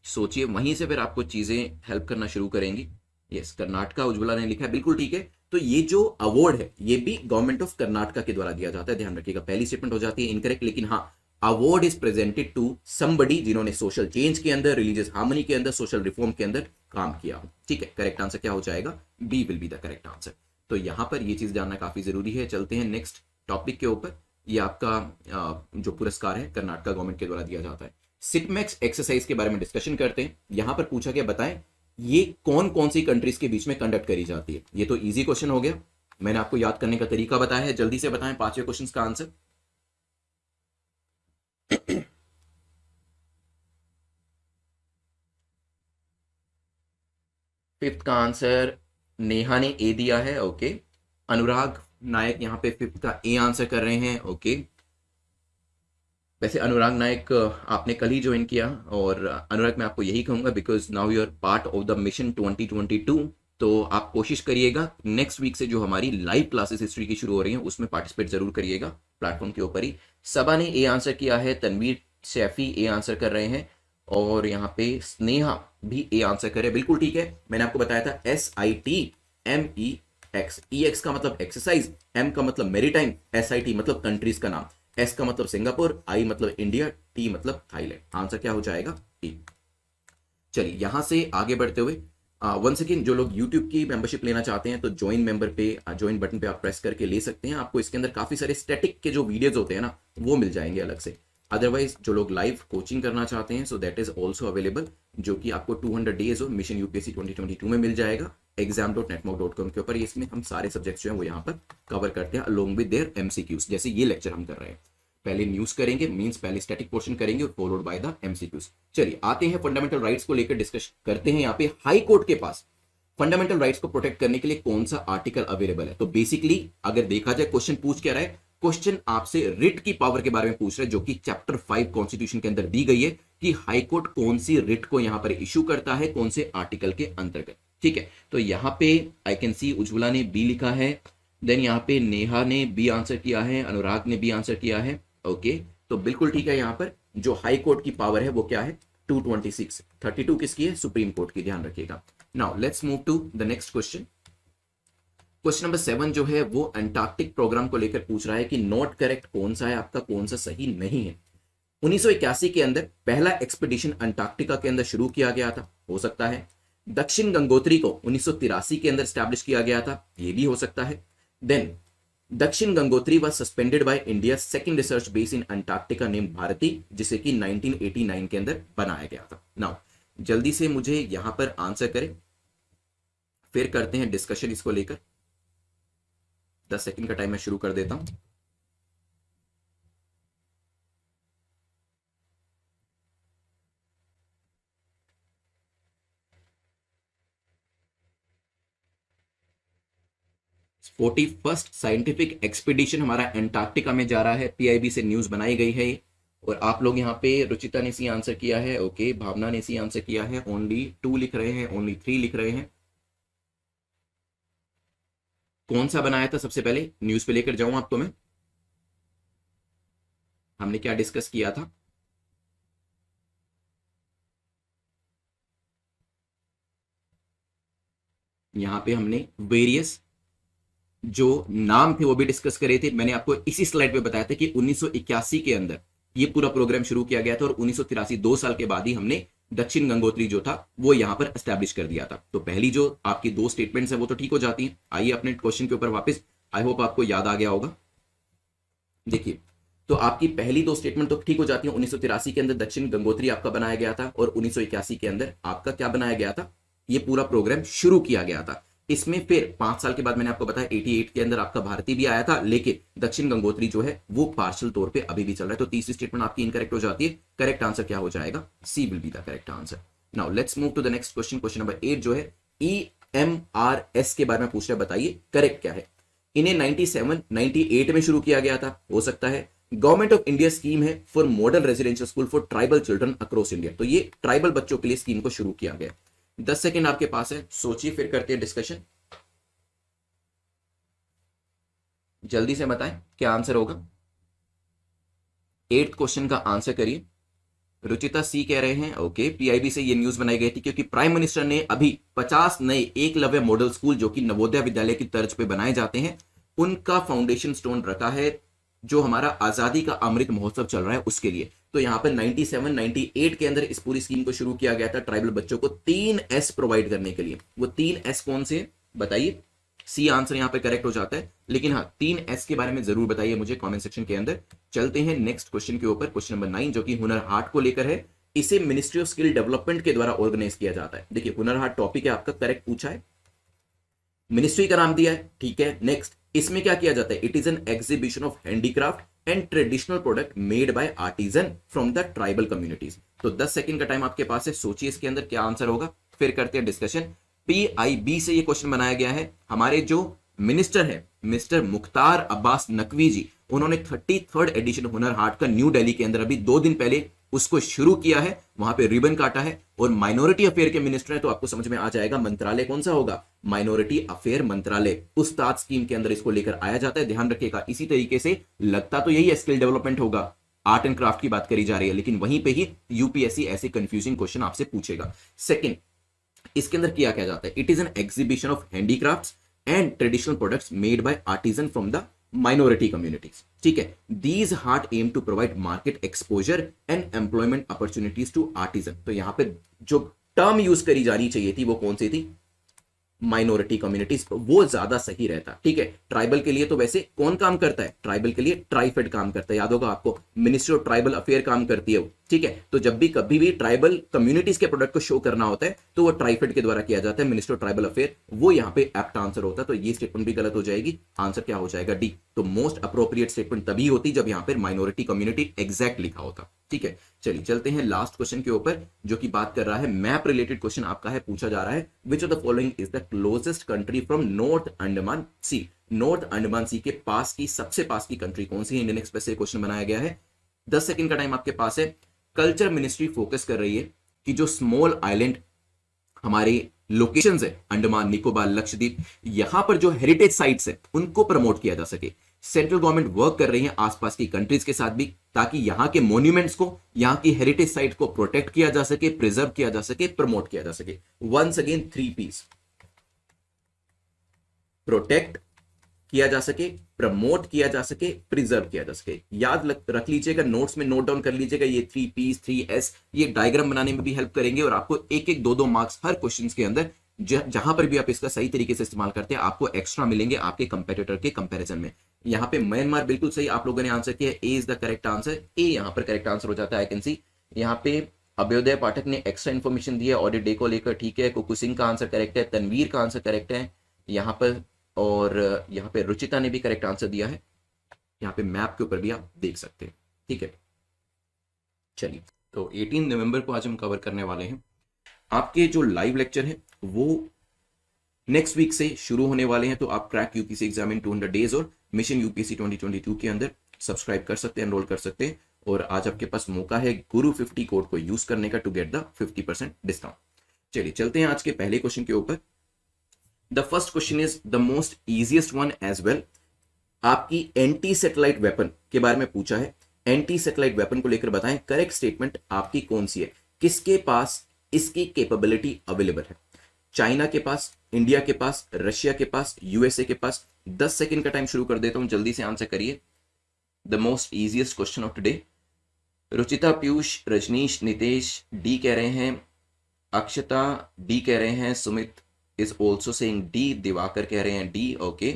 सोचिए, वहीं से फिर आपको चीजें हेल्प करना शुरू करेंगी। यस, कर्नाटका उज्ज्वला ने लिखा है, बिल्कुल ठीक है। तो ये जो अवार्ड है ये भी गवर्नमेंट ऑफ कर्नाटका के द्वारा दिया जाता है, ध्यान रखिएगा। पहली स्टेटमेंट हो जाती है इनकरेक्ट, लेकिन हाँ, award is presented to somebody जिन्होंने सोशल चेंज के अंदर, रिलीजियस हार्मनी के अंदर, सोशल रिफॉर्म के अंदर काम किया। ठीक है, करेक्ट आंसर क्या हो जाएगा, B will be the correct answer. तो यहां पर ये चीज जानना काफी जरूरी है। चलते हैं नेक्स्ट टॉपिक के ऊपर। ये आपका जो पुरस्कार है कर्नाटका गवर्नमेंट के द्वारा दिया जाता है। सिटमैक्स एक्सरसाइज के बारे में डिस्कशन करते हैं। यहां पर पूछा गया, बताएं ये कौन कौन सी कंट्रीज के बीच में कंडक्ट करी जाती है। ये तो इजी क्वेश्चन हो गया, मैंने आपको याद करने का तरीका बताया है। जल्दी से बताएं 5वें क्वेश्चन का आंसर। फिफ्थ का आंसर नेहा ने ए दिया है, ओके। अनुराग नायक यहां पे फिफ्थ का ए आंसर कर रहे हैं, ओके। वैसे अनुराग नायक आपने कल ही ज्वाइन किया, और अनुराग मैं आपको यही कहूंगा, because now you are part of the mission 2022, तो आप कोशिश करिएगा नेक्स्ट वीक से जो हमारी लाइव क्लासेस हिस्ट्री की शुरू हो रही हैं उसमें पार्टिसिपेट जरूर करिएगा, प्लेटफॉर्म के ऊपर ही। सबा ने ए आंसर किया है, तनवीर सैफी ए आंसर कर रहे हैं, और यहाँ पे स्नेहा भी ए आंसर करे, बिल्कुल ठीक है। मैंने आपको बताया था SITMEX, EX का मतलब एक्सरसाइज, M का मतलब मेरीटाइम, SIT मतलब कंट्रीज का नाम, S का मतलब सिंगापुर, I मतलब इंडिया, T मतलब थाईलैंड। आंसर क्या हो जाएगा, टी। चलिए यहां से आगे बढ़ते हुए वंस अगेन, जो लोग YouTube की मेंबरशिप लेना चाहते हैं तो ज्वाइन मेंबर पे, ज्वाइन बटन पे आप प्रेस करके ले सकते हैं। आपको इसके अंदर काफी सारे स्टैटिक के जो वीडियोस होते हैं ना वो मिल जाएंगे अलग से। अदरवाइज जो लोग लाइव कोचिंग करना चाहते हैं, so that is also available, जो कि आपको 200 डेज ऑफ मिशन यूपीएससी 2022 में मिल जाएगा exam.netmoc.com के ऊपर। इसमें हम सारे सब्जेक्ट्स जो हैं वो यहाँ पर कवर करते हैं अलोंग विद देयर MCQs, जैसे ये लेक्चर हम कर रहे हैं। पहले न्यूज करेंगे, मींस पहले स्टैटिक पोर्शन करेंगे और फॉलोड बाय द MCQs। चलिए आते हैं फंडामेंटल राइट्स को लेकर डिस्कस करते हैं। यहाँ पे हाई कोर्ट के पास फंडामेंटल राइट्स को प्रोटेक्ट करने के लिए कौन सा आर्टिकल अवेलेबल है। तो बेसिकली अगर देखा जाए, क्वेश्चन पूछ क्या रहा है, क्वेश्चन आपसे रिट की पावर के बारे में पूछ रहे हैं, जो कि चैप्टर 5 कॉन्स्टिट्यूशन के अंदर दी गई है कि हाई कोर्ट कौन सी रिट को यहां पर इशू करता है, कौन से आर्टिकल के अंतर्गत। ठीक है, तो यहां पे आई कैन सी उज्ज्वला ने बी लिखा है, देन यहाँ पे नेहा ने बी आंसर किया है, अनुराग ने बी आंसर किया है, ओके। तो बिल्कुल ठीक है, यहाँ पर जो हाई कोर्ट की पावर है वो क्या है, 226। 32 किसकी है, सुप्रीम कोर्ट की, ध्यान रखिएगा। Now let's move to the next question. Question number 7 जो है वो अंटार्कटिक प्रोग्राम को लेकर पूछ रहा है कि नॉट करेक्ट कौन सा है आपका, कौन सा सही नहीं है। 1981 के अंदर पहला एक्सपीडिशन अंटार्कटिका के अंदर शुरू किया गया था, हो सकता है। दक्षिण गंगोत्री को 1983 के अंदर स्टैब्लिश किया गया था, ये भी हो सकता है। Then Dakshin Gangotri was suspended by India second research base in Antarctica name Bharati, जिसे कि 1989 के अंदर बनाया गया था। नाउ जल्दी से मुझे यहां पर आंसर करें, फिर करते हैं डिस्कशन इसको लेकर। 10 सेकंड का टाइम मैं शुरू कर देता हूं। फोर्टी फर्स्ट साइंटिफिक एक्सपीडिशन हमारा एंटार्क्टिका में जा रहा है, पीआईबी से न्यूज बनाई गई है। और आप लोग यहाँ पे रुचिता ने सी आंसर किया है, ओके। भावना ने सी आंसर किया है, ओनली 2 लिख रहे हैं, ओनली 3 लिख रहे हैं। कौन सा बनाया था सबसे पहले, न्यूज पे लेकर जाऊं आपको मैं, हमने क्या डिस्कस किया था। यहां पे हमने वेरियस जो नाम थे वो भी डिस्कस करे थे। मैंने आपको इसी स्लाइड पे बताया था कि 1981 के अंदर ये पूरा प्रोग्राम शुरू किया गया था और 1983 2 साल के बाद ही हमने दक्षिण गंगोत्री जो था वो यहां पर एस्टैब्लिश कर दिया था। तो पहली जो आपकी 2 स्टेटमेंट्स है वो तो ठीक हो जाती हैं। आइए अपने क्वेश्चन के ऊपर वापस, आई होप आपको याद आ गया होगा। देखिए, तो आपकी पहली 2 स्टेटमेंट तो ठीक हो जाती है। 1983 के अंदर दक्षिण गंगोत्री आपका बनाया गया था और 1981 के अंदर आपका क्या बनाया गया था, ये पूरा प्रोग्राम शुरू किया गया था। इसमें फिर 5 साल के बाद मैंने आपको बताया 88 के अंदर आपका भारती भी आया था, लेकिन दक्षिण गंगोत्री जो है वो पार्शियल तौर पे अभी भी चल रहा है। तो तीसरी स्टेटमेंट आपकी इनकरेक्ट हो जाती है। करेक्ट आंसर क्या हो जाएगा, C will be the correct answer. Now let's move to the next question. Question number 8 जो है EMRS के बारे में पूछ रहा है, बताइए करेक्ट क्या है। इन्हें 97 98 में शुरू किया गया था, हो सकता है। गवर्नमेंट ऑफ इंडिया स्कीम है for model residential school for tribal children across India. तो ये ट्राइबल बच्चों के लिए स्कीम को शुरू किया गया। 10 सेकेंड आपके पास है, सोचिए फिर करते हैं डिस्कशन। जल्दी से बताएं क्या आंसर होगा। 8th क्वेश्चन का आंसर करिए। रुचिता सी कह रहे हैं, ओके। पीआईबी से ये न्यूज बनाई गई थी क्योंकि प्राइम मिनिस्टर ने अभी 50 नए एकलव्य मॉडल स्कूल जो कि नवोदय विद्यालय की तर्ज पे बनाए जाते हैं, उनका फाउंडेशन स्टोन रखा है जो हमारा आजादी का अमृत महोत्सव चल रहा है उसके लिए। तो यहां पर 97 98 के अंदर इस पूरी स्कीम को शुरू किया गया था ट्राइबल बच्चों को 3 एस प्रोवाइड करने के लिए। वो 3 एस कौन से बताइए। सी आंसर यहां पे करेक्ट हो जाता है, लेकिन हाँ 3 एस के बारे में जरूर बताइए मुझे कमेंट सेक्शन के अंदर। चलते हैं नेक्स्ट क्वेश्चन के ऊपर, क्वेश्चन नंबर 9 जो कि हुनर हाट को लेकर है। इसे मिनिस्ट्री ऑफ स्किल डेवलपमेंट के द्वारा ऑर्गेनाइज किया जाता है। देखिए हुनर हाट टॉपिक है आपका, करेक्ट पूछा है, मिनिस्ट्री का नाम दिया है, ठीक है। नेक्स्ट, इसमें क्या किया जाता है, it is an exhibition of handicraft and traditional product made by artisan from the tribal communities. तो 10 सेकंड का टाइम आपके पास है, सोचिए इसके अंदर क्या आंसर होगा, फिर करते हैं डिस्कशन। पीआईबी से ये क्वेश्चन बनाया गया है। हमारे जो मिनिस्टर है मिस्टर मुख्तार अब्बास नकवी जी, उन्होंने 33rd एडिशन हुनर हाट का न्यू दिल्ली के अंदर अभी 2 दिन पहले उसको शुरू किया है, वहां पे रिबन काटा है। और माइनॉरिटी अफेयर के मिनिस्टर है, तो आपको समझ में आ जाएगा मंत्रालय कौन सा होगा, माइनॉरिटी अफेयर मंत्रालय। उस्ताद स्कीम के अंदर इसको लेकर आया जाता है, ध्यान रखिएगा। इसी तरीके से लगता तो यही है स्किल डेवलपमेंट होगा, आर्ट एंड क्राफ्ट की बात करी जा रही है, लेकिन वहीं पे ही यूपीएससी ऐसे कंफ्यूजिंग क्वेश्चन आपसे पूछेगा। सेकंड, इसके अंदर किया क्या जाता है, it is an exhibition of handicrafts and traditional products made by artisan from the minority communities, ठीक है। These haat aim to provide market exposure and employment opportunities to artisan. तो यहां पे जो टर्म यूज करी जानी चाहिए थी वो कौन सी थी, माइनॉरिटी कम्युनिटीज, वो ज्यादा सही रहता, ठीक है। ट्राइबल के लिए तो वैसे कौन काम करता है, ट्राइबल के लिए ट्राइफेड काम करता है, याद होगा आपको, मिनिस्ट्री ऑफ ट्राइबल अफेयर काम करती है वो, ठीक है। तो जब भी कभी भी ट्राइबल कम्युनिटीज के प्रोडक्ट को शो करना होता है तो वो ट्राइफेड के द्वारा किया जाता है, मिनिस्ट्री ऑफ ट्राइबल अफेयर, वो यहाँ पे एप्ट आंसर होता है। तो ये स्टेटमेंट भी गलत हो जाएगी, आंसर क्या हो जाएगा, डी। तो मोस्ट अप्रोप्रिएट स्टेटमेंट तभी होती जब यहाँ पे माइनॉरिटी कम्युनिटी एग्जैक्ट लिखा होता, ठीक है। चलिए चलते हैं लास्ट क्वेश्चन के ऊपर जो कि बात कर रहा है मैप रिलेटेड क्वेश्चन आपका है, पूछा जा रहा है which of the following is the closest country from North Andaman Sea. North Andaman Sea के पास की सबसे पास की कंट्री कौन सी है, इंडियन एक्सप्रेस से क्वेश्चन बनाया गया है। 10 सेकंड का टाइम आपके पास है। कल्चर मिनिस्ट्री फोकस कर रही है कि जो स्मॉल आइलैंड हमारे लोकेशंस है, अंडमान निकोबार लक्षद्वीप, यहां पर जो हेरिटेज साइट्स है उनको प्रमोट किया जा सके। सेंट्रल गवर्नमेंट वर्क कर रही है आसपास की कंट्रीज के साथ भी, ताकि यहां के मॉन्यूमेंट्स को, यहां की हेरिटेज साइट को प्रोटेक्ट किया जा सके, प्रिजर्व किया जा सके, प्रमोट किया जा सके। Once again 3 P's। प्रोटेक्ट किया जा सके, प्रमोट किया जा सके, प्रिजर्व किया जा सके। याद रख लीजिएगा, नोट्स में नोट डाउन कर लीजिएगा, ये 3Ps 3S ये डायग्राम बनाने में भी हेल्प करेंगे और आपको एक एक दो दो मार्क्स हर क्वेश्चन के अंदर जहां पर भी आप इसका सही तरीके से इस्तेमाल करते हैं आपको एक्स्ट्रा मिलेंगे आपके कंपेटिटर के कंपैरिजन में। यहाँ पे म्यांमार बिल्कुल सही आप लोगों ने आंसर किया, ए इज द करेक्ट आंसर, ए यहाँ पर करेक्ट आंसर हो जाता है। आई कैन सी यहाँ पे अभ्योदय पाठक ने एक्स्ट्रा इन्फॉर्मेशन दी है ऑडिट डे को लेकर, ठीक है। कुकु सिंह का आंसर करेक्ट है, तनवीर का आंसर करेक्ट है यहाँ पर, और यहाँ पे रुचिता ने भी करेक्ट आंसर दिया है। यहाँ पे मैप के ऊपर भी आप देख सकते हैं, ठीक है। चलिए, तो 18 नवंबर को आज हम कवर करने वाले हैं। आपके जो लाइव लेक्चर है वो नेक्स्ट वीक से शुरू होने वाले हैं, तो आप crack UPSC exam in 200 days और मिशन यूपीएससी 2022 के अंदर सब्सक्राइब कर सकते हैं, एनरोल कर सकते हैं। और आज आपके पास मौका है गुरु 50 कोड को यूज करने का टू गेट द 50% डिस्काउंट। चलिए चलते हैं आज के पहले क्वेश्चन के ऊपर। The first question is the most easiest one as well. आपकी एंटी सैटेलाइट वेपन के बारे में पूछा है, एंटी सैटेलाइट वेपन को लेकर बताएं करेक्ट स्टेटमेंट आपकी कौन सी है, किसके पास इसकी कैपेबिलिटी अवेलेबल है। चाइना के पास, इंडिया के पास, रशिया के पास, यूएसए के पास। 10 सेकंड का टाइम शुरू कर देता हूं, जल्दी से आंसर करिए। The most easiest question of today. Ruchita, Piyush, Rajneesh, Nitesh D कह रहे हैं, अक्षता डी कह रहे हैं, Sumit is also saying D, Diwakar कह रहे हैं डी, ओके,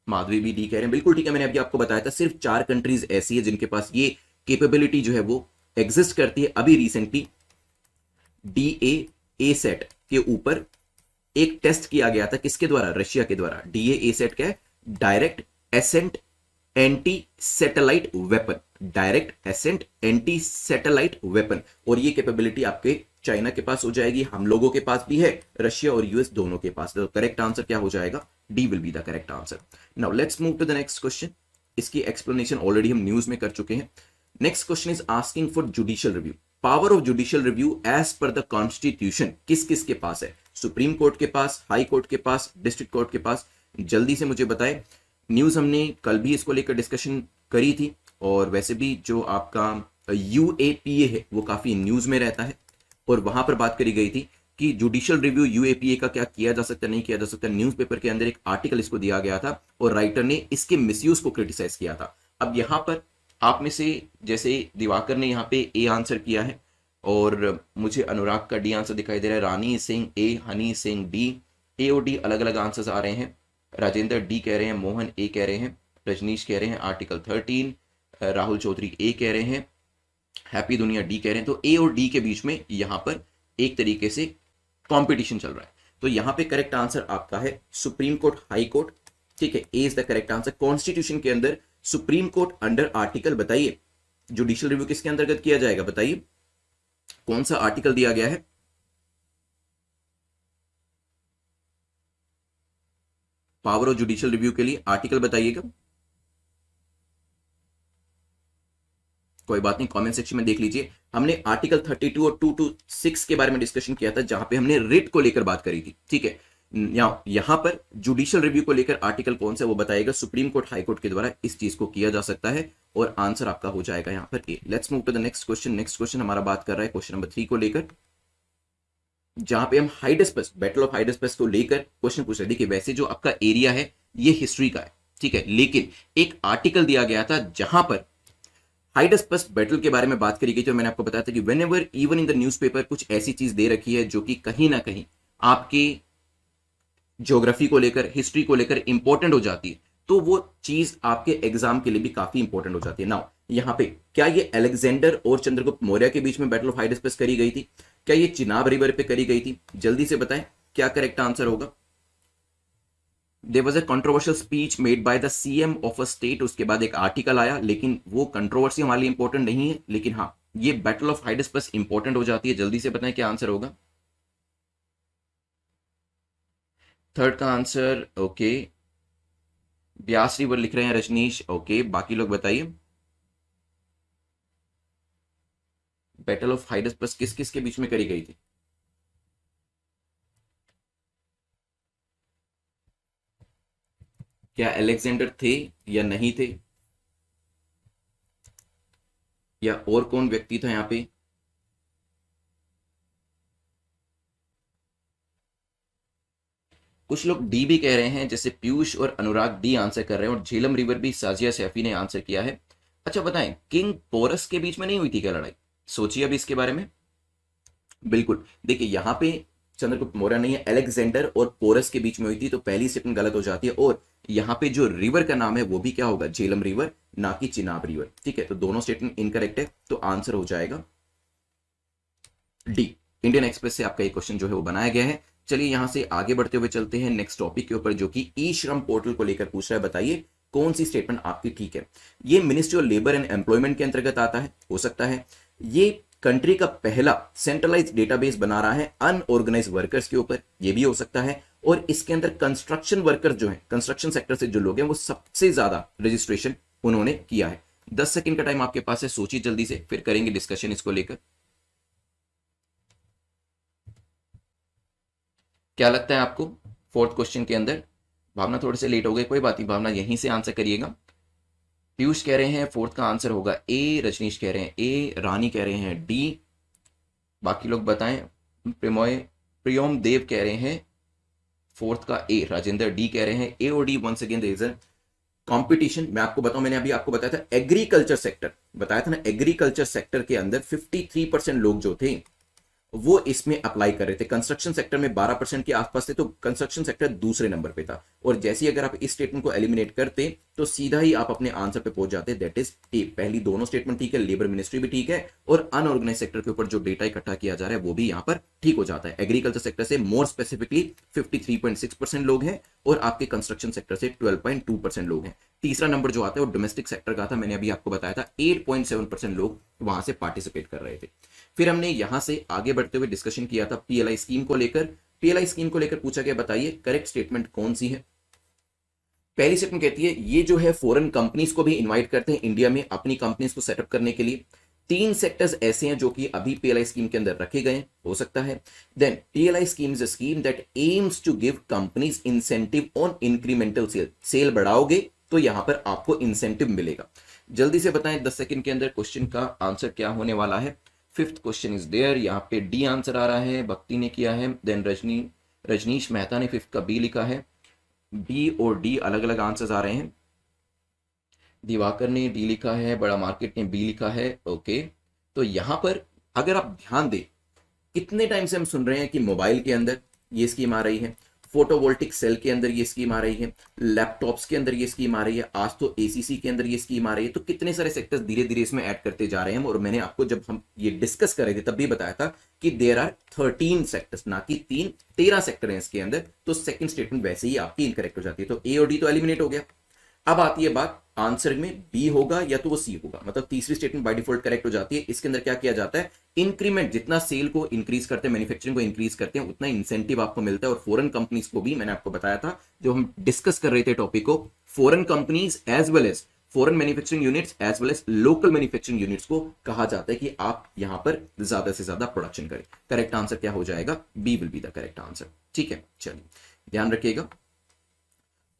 माधवी भी डी कह रहे हैं, बिल्कुल ठीक है। मैंने अभी आपको बताया था सिर्फ 4 कंट्रीज ऐसी है जिनके पास ये कैपेबिलिटी जो है वो एग्जिस्ट करती है। अभी रिसेंटली DA सेट के ऊपर एक टेस्ट किया गया था, किसके द्वारा, रशिया के द्वारा। DA सेट क्या है, direct ascent anti satellite weapon, direct ascent anti satellite weapon. और ये कैपेबिलिटी आपके चाइना के पास हो जाएगी, हम लोगों के पास भी है, रशिया और यूएस दोनों के पास। तो करेक्ट आंसर क्या हो जाएगा, D will be the correct answer. Now let's move to the next question. इसकी एक्सप्लेनेशन ऑलरेडी हम न्यूज में कर चुके हैं। Next question is asking for judicial review. Power of judicial review as per the constitution किस किस के पास है, सुप्रीम कोर्ट के पास, हाई कोर्ट के पास, डिस्ट्रिक्ट कोर्ट के पास। जल्दी से मुझे बताएं। न्यूज हमने कल भी इसको लेकर डिस्कशन करी थी, और वैसे भी जो आपका UAPA है वो काफी न्यूज में रहता है, और वहां पर बात करी गई थी कि जुडिशियल रिव्यू UAPA का क्या किया जा सकता, नहीं किया जा सकता। न्यूज़पेपर के अंदर एक आर्टिकल इसको दिया गया था और राइटर ने इसके मिसयूज को क्रिटिसाइज किया था। अब यहां पर आप में से जैसे दिवाकर ने यहाँ पे ए आंसर किया है, और मुझे अनुराग का डी आंसर दिखाई दे रहा है, रानी सिंह ए, हनी सिंह डी, ए और डी अलग अलग आंसर्स आ रहे हैं। राजेंद्र डी कह रहे हैं, मोहन ए कह रहे हैं, रजनीश कह रहे हैं आर्टिकल 13, राहुल चौधरी ए कह रहे हैं, हैप्पी दुनिया डी कह रहे हैं। तो ए और डी के बीच में यहां पर एक तरीके से कंपटीशन चल रहा है। तो यहां पे करेक्ट आंसर आपका है सुप्रीम कोर्ट, हाई कोर्ट, ठीक है। A is the correct answer. Constitution के अंदर सुप्रीम कोर्ट अंडर आर्टिकल, बताइए जुडिशियल रिव्यू किसके अंतर्गत किया जाएगा, बताइए कौन सा आर्टिकल दिया गया है। पावर ऑफ जुडिशियल रिव्यू के लिए आर्टिकल बताइएगा। कोई बात नहीं, कमेंट सेक्शन में देख लीजिए। हमने आर्टिकल 32 और 226 के बारे में डिस्कशन किया था, जहां पे हमने रिट को लेकर बात करी थी, ठीक है। यहां पर जुडिशियल रिव्यू को लेकर आर्टिकल कौन सा वो बताएगा। सुप्रीम कोर्ट, हाई कोर्ट के द्वारा इस चीज को किया जा सकता है, और आंसर आपका हो जाएगा यहां पर A. Let's move to the next question. Next question हमारा बात कर रहा है क्वेश्चन नंबर 3 को लेकर, जहां पे हम हाइडेस्पस, बैटल ऑफ हाइडेस्पस को लेकर क्वेश्चन पूछ रहे थे। देखिए वैसे जो आपका एरिया है ये हिस्ट्री का है, ठीक है, लेकिन एक आर्टिकल दिया गया था जहां पर हाइडेस्पस बैटल के बारे में बात करी गई थी, और मैंने आपको बताया था कि when ever even in the newspaper कुछ ऐसी चीज दे रखी है जो कि कहीं ना कहीं आपकी ज्योग्राफी को लेकर, हिस्ट्री को लेकर इंपॉर्टेंट हो जाती है, तो वो चीज आपके एग्जाम के लिए भी काफी इंपॉर्टेंट हो जाती है। नाउ यहां पे क्या ये अलेक्जेंडर और चंद्रगुप्त मौर्य के बीच में बैटल ऑफ हाइडेस्पस करी गई थी, क्या ये चिनाब रिवर पे करी गई थी, जल्दी से बताएं क्या करेक्ट आंसर होगा। There was a controversial speech made by the CM of a state, उसके बाद एक आर्टिकल आया, लेकिन वो कंट्रोवर्सी हमारे लिए इंपॉर्टेंट नहीं है, लेकिन हाँ ये बैटल ऑफ हाइडेस्पस इंपॉर्टेंट हो जाती है। जल्दी से बताएं क्या आंसर होगा। थर्ड का आंसर ओके, ब्यास रिवर लिख रहे हैं रजनीश, ओके, बाकी लोग बताइए बैटल ऑफ हाइडेस्पस किस किस के बीच में करी गई थी। क्या अलेक्जेंडर थे या नहीं थे, या और कौन व्यक्ति था यहां पे। कुछ लोग डी भी कह रहे हैं, जैसे पीयूष और अनुराग डी आंसर कर रहे हैं, और झेलम रिवर भी साजिया सैफी ने आंसर किया है। अच्छा बताएं, किंग पोरस के बीच में नहीं हुई थी क्या लड़ाई? सोचिए अभी इसके बारे में। बिल्कुल, देखिए यहाँ पे चंद्रगुप्त मौर्य नहीं है, अलेक्जेंडर और पोरस के बीच में हुई थी, तो पहली स्टेटमेंट गलत हो जाती है। और यहाँ पे जो रिवर का नाम है वो भी क्या होगा, झेलम रिवर, ना कि चिनाब रिवर। ठीक है, तो दोनों स्टेटमेंट इनकरेक्ट है, तो आंसर हो जाएगा डी। इंडियन एक्सप्रेस से आपका ये क्वेश्चन जो है वो बनाया गया है। चलिए यहां से आगे बढ़ते हुए चलते हैं नेक्स्ट टॉपिक के ऊपर, जो कि ई श्रम पोर्टल को लेकर पूछ रहा है। बताइए कौन सी स्टेटमेंट आपकी ठीक है। ये ministry of labour and employment के अंतर्गत आता है, हो सकता है। ये कंट्री का पहला सेंट्रलाइज डेटाबेस बना रहा है अनऑर्गेनाइज वर्कर्स के ऊपर, ये भी हो सकता है। और इसके अंदर कंस्ट्रक्शन वर्कर्स जो है, कंस्ट्रक्शन सेक्टर से जो लोग हैं, वो सबसे ज्यादा रजिस्ट्रेशन उन्होंने किया है। 10 सेकंड का टाइम आपके पास है, सोचिए जल्दी से, फिर करेंगे डिस्कशन इसको लेकर। क्या लगता है आपको फोर्थ क्वेश्चन के अंदर? भावना थोड़े से लेट हो गए, कोई बात नहीं, भावना यहीं से आंसर करिएगा। पीयूष कह रहे हैं फोर्थ का आंसर होगा ए, रजनीश कह रहे हैं ए, रानी कह रहे हैं डी, बाकी लोग बताएं। प्रियोम देव कह रहे हैं फोर्थ का ए, राजेंद्र डी कह रहे हैं ए और D. Once again there is a competition. मैं आपको बताऊं, मैंने अभी आपको बताया था एग्रीकल्चर सेक्टर, बताया था ना, एग्रीकल्चर सेक्टर के अंदर 53% लोग जो थे वो इसमें अप्लाई कर रहे थे। कंस्ट्रक्शन सेक्टर में 12% के आसपास थे, तो कंस्ट्रक्शन सेक्टर दूसरे नंबर पे था। और जैसे ही अगर आप इस स्टेटमेंट को एलिमिनेट करते तो सीधा ही आप अपने आंसर पे पहुंच जाते, दैट इज ए। पहली दोनों स्टेटमेंट ठीक है, लेबर मिनिस्ट्री भी ठीक है, और अनऑर्गेनाइज सेक्टर के ऊपर जो डेटा इकट्ठा किया जा रहा है वो भी यहां पर ठीक हो जाता है। एग्रीकल्चर सेक्टर से मोर स्पेसिफिकली 53.6% लोग हैं, और आपके कंस्ट्रक्शन सेक्टर से 12.2% लोग हैं। तीसरा नंबर जो आता है वो डोमेस्टिक सेक्टर का था, मैंने अभी आपको बताया था 8.7% लोग वहां से पार्टिसिपेट कर रहे थे। फिर हमने यहां से आगे बढ़ते हुए डिस्कशन किया था पीएलआई स्कीम को लेकर। पीएलआई स्कीम को लेकर पूछा गया, बताइए करेक्ट स्टेटमेंट कौन सी है। पहली स्टेटमेंट कहती है ये जो है फॉरेन कंपनीज को भी इनवाइट करते हैं इंडिया में अपनी कंपनीज को सेटअप करने के लिए। 3 सेक्टर्स ऐसे हैं जो कि अभी पीएलआई स्कीम के अंदर रखे गए, हो सकता है। Then PLI scheme is a scheme that aims to give companies incentive on incremental sale. Sale बढ़ाओगे तो यहां पर आपको इंसेंटिव मिलेगा। जल्दी से बताएं 10 सेकंड के अंदर क्वेश्चन का आंसर क्या होने वाला है। फिफ्थ क्वेश्चन इज देयर, यहाँ पे डी आंसर आ रहा है, भक्ति ने किया है। देन रजनीश मेहता ने फिफ्थ का बी लिखा है। बी और डी अलग अलग आंसर्स आ रहे हैं। दिवाकर ने डी लिखा है, बड़ा मार्केट ने बी लिखा है। ओके, तो यहां पर अगर आप ध्यान दें, कितने टाइम से हम सुन रहे हैं कि मोबाइल के अंदर ये स्कीम आ रही है, फोटोवोल्टिक सेल के अंदर ये स्कीम आ रही है, लैपटॉप्स के अंदर ये स्कीम आ रही है, आज तो एसीसी के अंदर ये स्कीम आ रही है। तो कितने सारे सेक्टर्स धीरे धीरे इसमें ऐड करते जा रहे हैं। और मैंने आपको जब हम ये डिस्कस कर रहे थे तब भी बताया था कि देयर आर 13 सेक्टर्स, ना कि 3, 13 सेक्टर हैं इसके अंदर। तो सेकंड स्टेटमेंट वैसे ही आपकी इनकरेक्ट हो जाती है, तो ए और डी तो एलिमिनेट हो गया। अब आती है बात, आंसर में बी होगा या तो वो सी होगा, मतलब तीसरी स्टेटमेंट बाय डिफॉल्ट करेक्ट हो जाती है। इसके अंदर क्या किया जाता है, इंक्रीमेंट, जितना सेल को इंक्रीज करते हैं, मैन्युफैक्चरिंग को इंक्रीज करते हैं, उतना इंसेंटिव आपको मिलता है। और फॉरेन कंपनीज को भी, मैंने आपको बताया था जो हम डिस्कस कर रहे थे टॉपिक को, foreign companies as well as foreign manufacturing units as well as local manufacturing units को कहा जाता है कि आप यहां पर ज्यादा से ज्यादा प्रोडक्शन करें। करेक्ट आंसर क्या हो जाएगा, B will be the correct answer. ठीक है, चलिए ध्यान रखिएगा।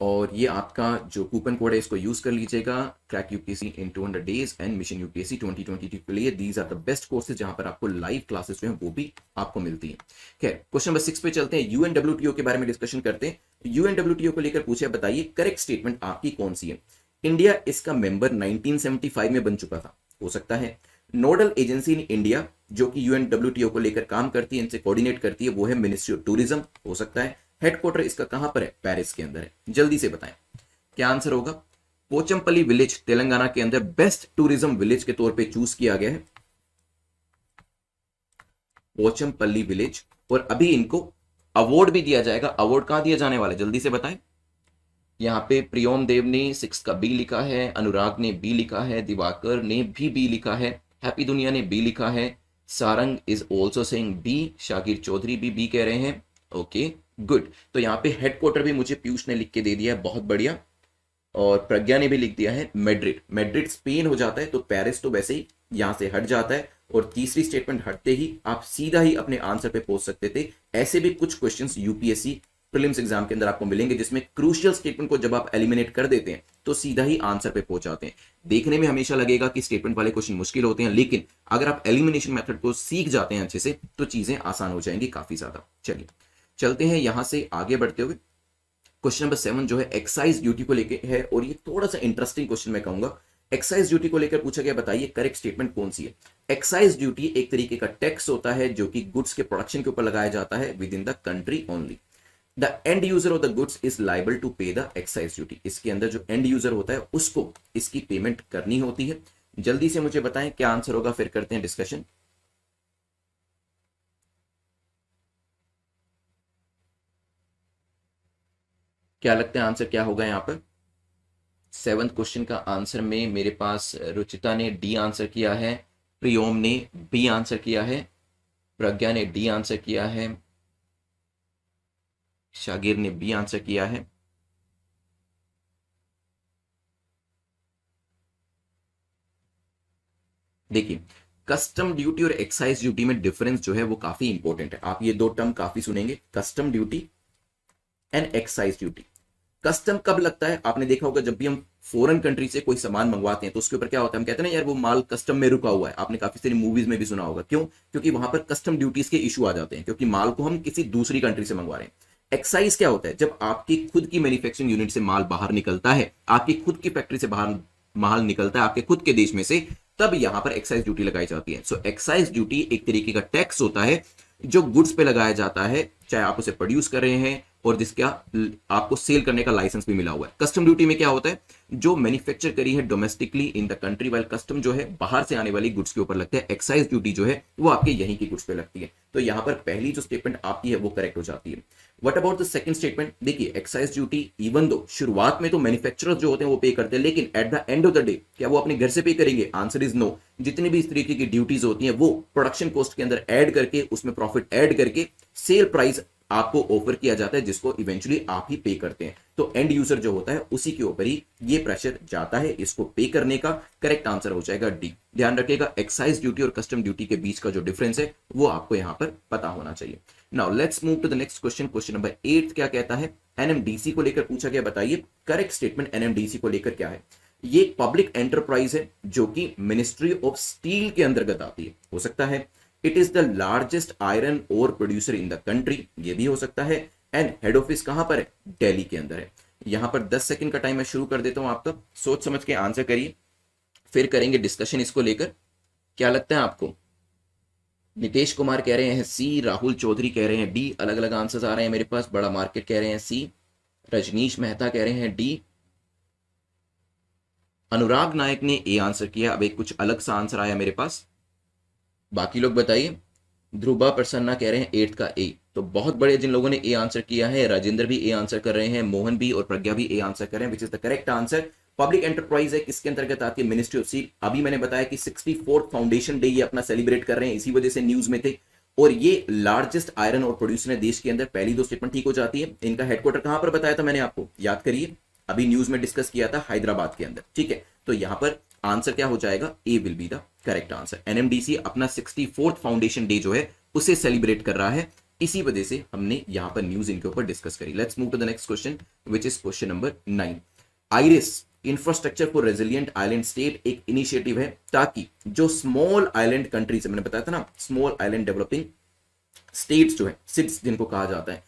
और ये आपका जो कूपन कोड है इसको यूज कर लीजिएगा, crack UPSC in 200 days and mission UPSC 2022 के लिए। These are the best courses जहां पर आपको लाइव क्लासेस जो है वो भी आपको मिलती है। खैर, क्वेश्चन नंबर 6 पे चलते हैं, यूएनडब्ल्यूटीओ के बारे में डिस्कशन करते हैं। यूएनडब्ल्यूटीओ को लेकर पूछे, बताइए करेक्ट स्टेटमेंट आपकी कौन सी है। इंडिया इसका मेंबर 1975 में बन चुका था, हो सकता है। नोडल एजेंसी इन इंडिया जो कि यूएनडब्ल्यूटीओ को लेकर काम करती है, इनसे कोऑर्डिनेट करती है, वो है मिनिस्ट्री ऑफ टूरिज्म, हो सकता है। हेडक्वार्टर इसका कहां पर है, पेरिस के अंदर है। जल्दी से बताएं क्या आंसर होगा। पोचमपल्ली विलेज तेलंगाना के अंदर बेस्ट टूरिज्म विलेज के तौर पे चूज किया गया है, पोचमपल्ली विलेज। और अभी इनको अवार्ड भी दिया जाएगा। अवार्ड कहां दिया जाने वाला है, जल्दी से बताएं। यहां पे प्रियोम देव ने 6 का बी लिखा है, अनुराग ने बी लिखा है, दिवाकर ने भी बी लिखा है, हैप्पी दुनिया ने बी लिखा है, Sarang is also saying B, Shakir Chaudhary भी बी कह रहे हैं। ओके गुड, तो यहाँ पे हेडक्वार्टर भी मुझे पीयूष ने लिख के दे दिया है, बहुत बढ़िया। और प्रज्ञा ने भी लिख दिया है मैड्रिड। मैड्रिड स्पेन हो जाता है, तो पेरिस तो वैसे ही यहां से हट जाता है। और तीसरी स्टेटमेंट हटते ही आप सीधा ही अपने आंसर पे पहुंच सकते थे। ऐसे भी कुछ क्वेश्चंस यूपीएससी प्रीलिम्स एग्जाम के अंदर आपको मिलेंगे जिसमें क्रूशियल स्टेटमेंट को जब आप एलिमिनेट कर देते हैं तो सीधा ही आंसर पे पहुंच जाते हैं। देखने में हमेशा लगेगा कि स्टेटमेंट वाले क्वेश्चन मुश्किल होते हैं, लेकिन अगर आप एलिमिनेशन मेथड को सीख जाते हैं अच्छे से तो चीजें आसान हो जाएंगी काफी ज्यादा। चलिए चलते हैं यहां से आगे बढ़ते हुए। क्वेश्चन नंबर 7 जो है एक्साइज ड्यूटी को लेकर है, और ये थोड़ा सा इंटरेस्टिंग क्वेश्चन मैं कहूंगा। एक्साइज ड्यूटी को लेकर पूछा गया, बताइए करेक्ट स्टेटमेंट कौन सी है। एक्साइज ड्यूटी एक तरीके का टैक्स होता है जो कि गुड्स के प्रोडक्शन के ऊपर लगाया जाता है within the country only. The end user of the goods is liable to pay the excise duty. इसके अंदर जो एंड यूजर होता है उसको इसकी पेमेंट करनी होती है। जल्दी से मुझे बताएं क्या आंसर होगा, फिर करते हैं डिस्कशन। क्या लगता है आंसर क्या होगा यहां पर। 7th क्वेश्चन का आंसर में मेरे पास रुचिता ने डी आंसर किया है, प्रियोम ने बी आंसर किया है, प्रज्ञा ने डी आंसर किया है, शागिर ने बी आंसर किया है। देखिए, कस्टम ड्यूटी और एक्साइज ड्यूटी में डिफरेंस जो है वो काफी इंपॉर्टेंट है। आप ये दो टर्म काफी सुनेंगे, custom duty and excise duty. Custom कब लगता है, आपने देखा होगा जब भी हम फॉरेन कंट्री से कोई सामान मंगवाते हैं तो उसके ऊपर क्या होता है, हम कहते हैं ना यार वो माल कस्टम में रुका हुआ है। आपने काफी सारी मूवीज में भी सुना होगा, क्यों, क्योंकि वहां पर कस्टम ड्यूटीज के इशू आ जाते हैं, क्योंकि माल को हम किसी दूसरी कंट्री से मंगवा रहे हैं। एक्साइज क्या होता है, जब आपकी खुद की मैन्युफैक्चरिंग यूनिट से माल बाहर निकलता है, आपकी खुद की फैक्ट्री से बाहर माल निकलता है आपके खुद के देश में से, तब यहां पर एक्साइज ड्यूटी लगाई जाती है। सो एक्साइज ड्यूटी एक तरीके का टैक्स होता है जो गुड्स पे लगाया जाता है, चाहे आप उसे प्रोड्यूस कर रहे हैं और जिसका आपको सेल करने का लाइसेंस भी मिला हुआ है। कस्टम ड्यूटी में क्या होता है, जो मैन्युफैक्चर करी है domestically in the country, while custom जो है बाहर से आने वाली गुड्स के ऊपर लगता है। एक्साइज ड्यूटी जो है वो आपके यहीं की गुड्स पे लगती है। तो यहां पर पहली जो स्टेटमेंट आपकी है वो करेक्ट हो जाती है। What about the second statement, देखिए एक्साइज ड्यूटी इवन दो शुरुआत में तो मैन्युफैक्चरर्स जो होते हैं वो पे करते हैं, लेकिन at the end of the day क्या वो अपने घर से पे करेंगे, आंसर इज नो। जितनी भी इस तरीके की ड्यूटीज होती हैं वो प्रोडक्शन कॉस्ट के अंदर ऐड करके, उसमें प्रॉफिट ऐड करके सेल प्राइस आपको ऑफर किया जाता है, जिसको इवेंचुअली आप ही पे करते हैं। तो एंड यूजर जो होता है उसी के ऊपर ही ये प्रेशर जाता है, इसको पे करने का। करेक्ट आंसर हो जाएगा डी। ध्यान रखिएगा, एक्साइज ड्यूटी और कस्टम ड्यूटी के बीच का जो डिफरेंस है वो आपको यहां पर पता होना चाहिए। Now let's move to the next question. Question number 8 क्या कहता है, एनएमडीसी को लेकर पूछा गया, बताइए करेक्ट स्टेटमेंट एनएमडीसी को लेकर क्या है। ये एक पब्लिक एंटरप्राइज है जो कि मिनिस्ट्री ऑफ स्टील के अंतर्गत आती है, हो सकता है it is the largest iron ore producer in the country, ये भी हो सकता है। एंड हेड ऑफिस कहां पर है, दिल्ली के अंदर है। यहां पर 10 सेकंड का टाइम मैं शुरू कर देता हूं, आपका सोच समझ के आंसर करिए, फिर करेंगे डिस्कशन इसको लेकर। क्या लगता है आपको। नितेश कुमार कह रहे हैं सी, राहुल चौधरी कह रहे हैं डी, अलग अलग आंसर्स आ रहे हैं मेरे पास। बड़ा मार्केट कह रहे हैं सी, रजनीश मेहता कह रहे हैं डी, अनुराग नायक ने ए आंसर किया। अब एक कुछ अलग सा आंसर आया मेरे पास, बाकी लोग बताइए। ध्रुवा प्रसन्ना कह रहे हैं 8th का ए, तो बहुत बड़े जिन लोगों ने ए आंसर किया है, राजेंद्र भी ए आंसर कर रहे हैं, मोहन भी और प्रज्ञा भी ए आंसर कर रहे हैं, which is the correct answer. Public enterprise है, किसके अंतर्गत आती है, मिनिस्ट्री ऑफ स्टील। अभी मैंने बताया कि 64th फाउंडेशन डे ये अपना सेलिब्रेट कर रहे हैं, इसी वजह से न्यूज में थे। और ये लार्जेस्ट आयरन और प्रोड्यूसर है देश के अंदर। पहली दो स्टेटमेंट ठीक हो जाती है। इनका हेडक्वार्टर कहां पर बताया था मैंने आपको, याद करिए, अभी न्यूज में डिस्कस किया था, हैदराबाद के अंदर, ठीक है। तो यहां पर आंसर क्या हो जाएगा, A will be the correct answer. NMDC अपना 64th फाउंडेशन डे जो है उसे सेलिब्रेट कर रहा है, इसी वजह से हमने यहां पर न्यूज इनके ऊपर डिस्कस करी। Let's move to the next question which is question number 9। IRIS infrastructure for resilient island state एक इनिशिएटिव है ताकि जो स्मॉल आइलैंड कंट्रीज, मैंने बताया था ना, स्मॉल आइलैंड डेवलपिंग स्टेट्स जो है, सिट्स जिनको कहा जाता है,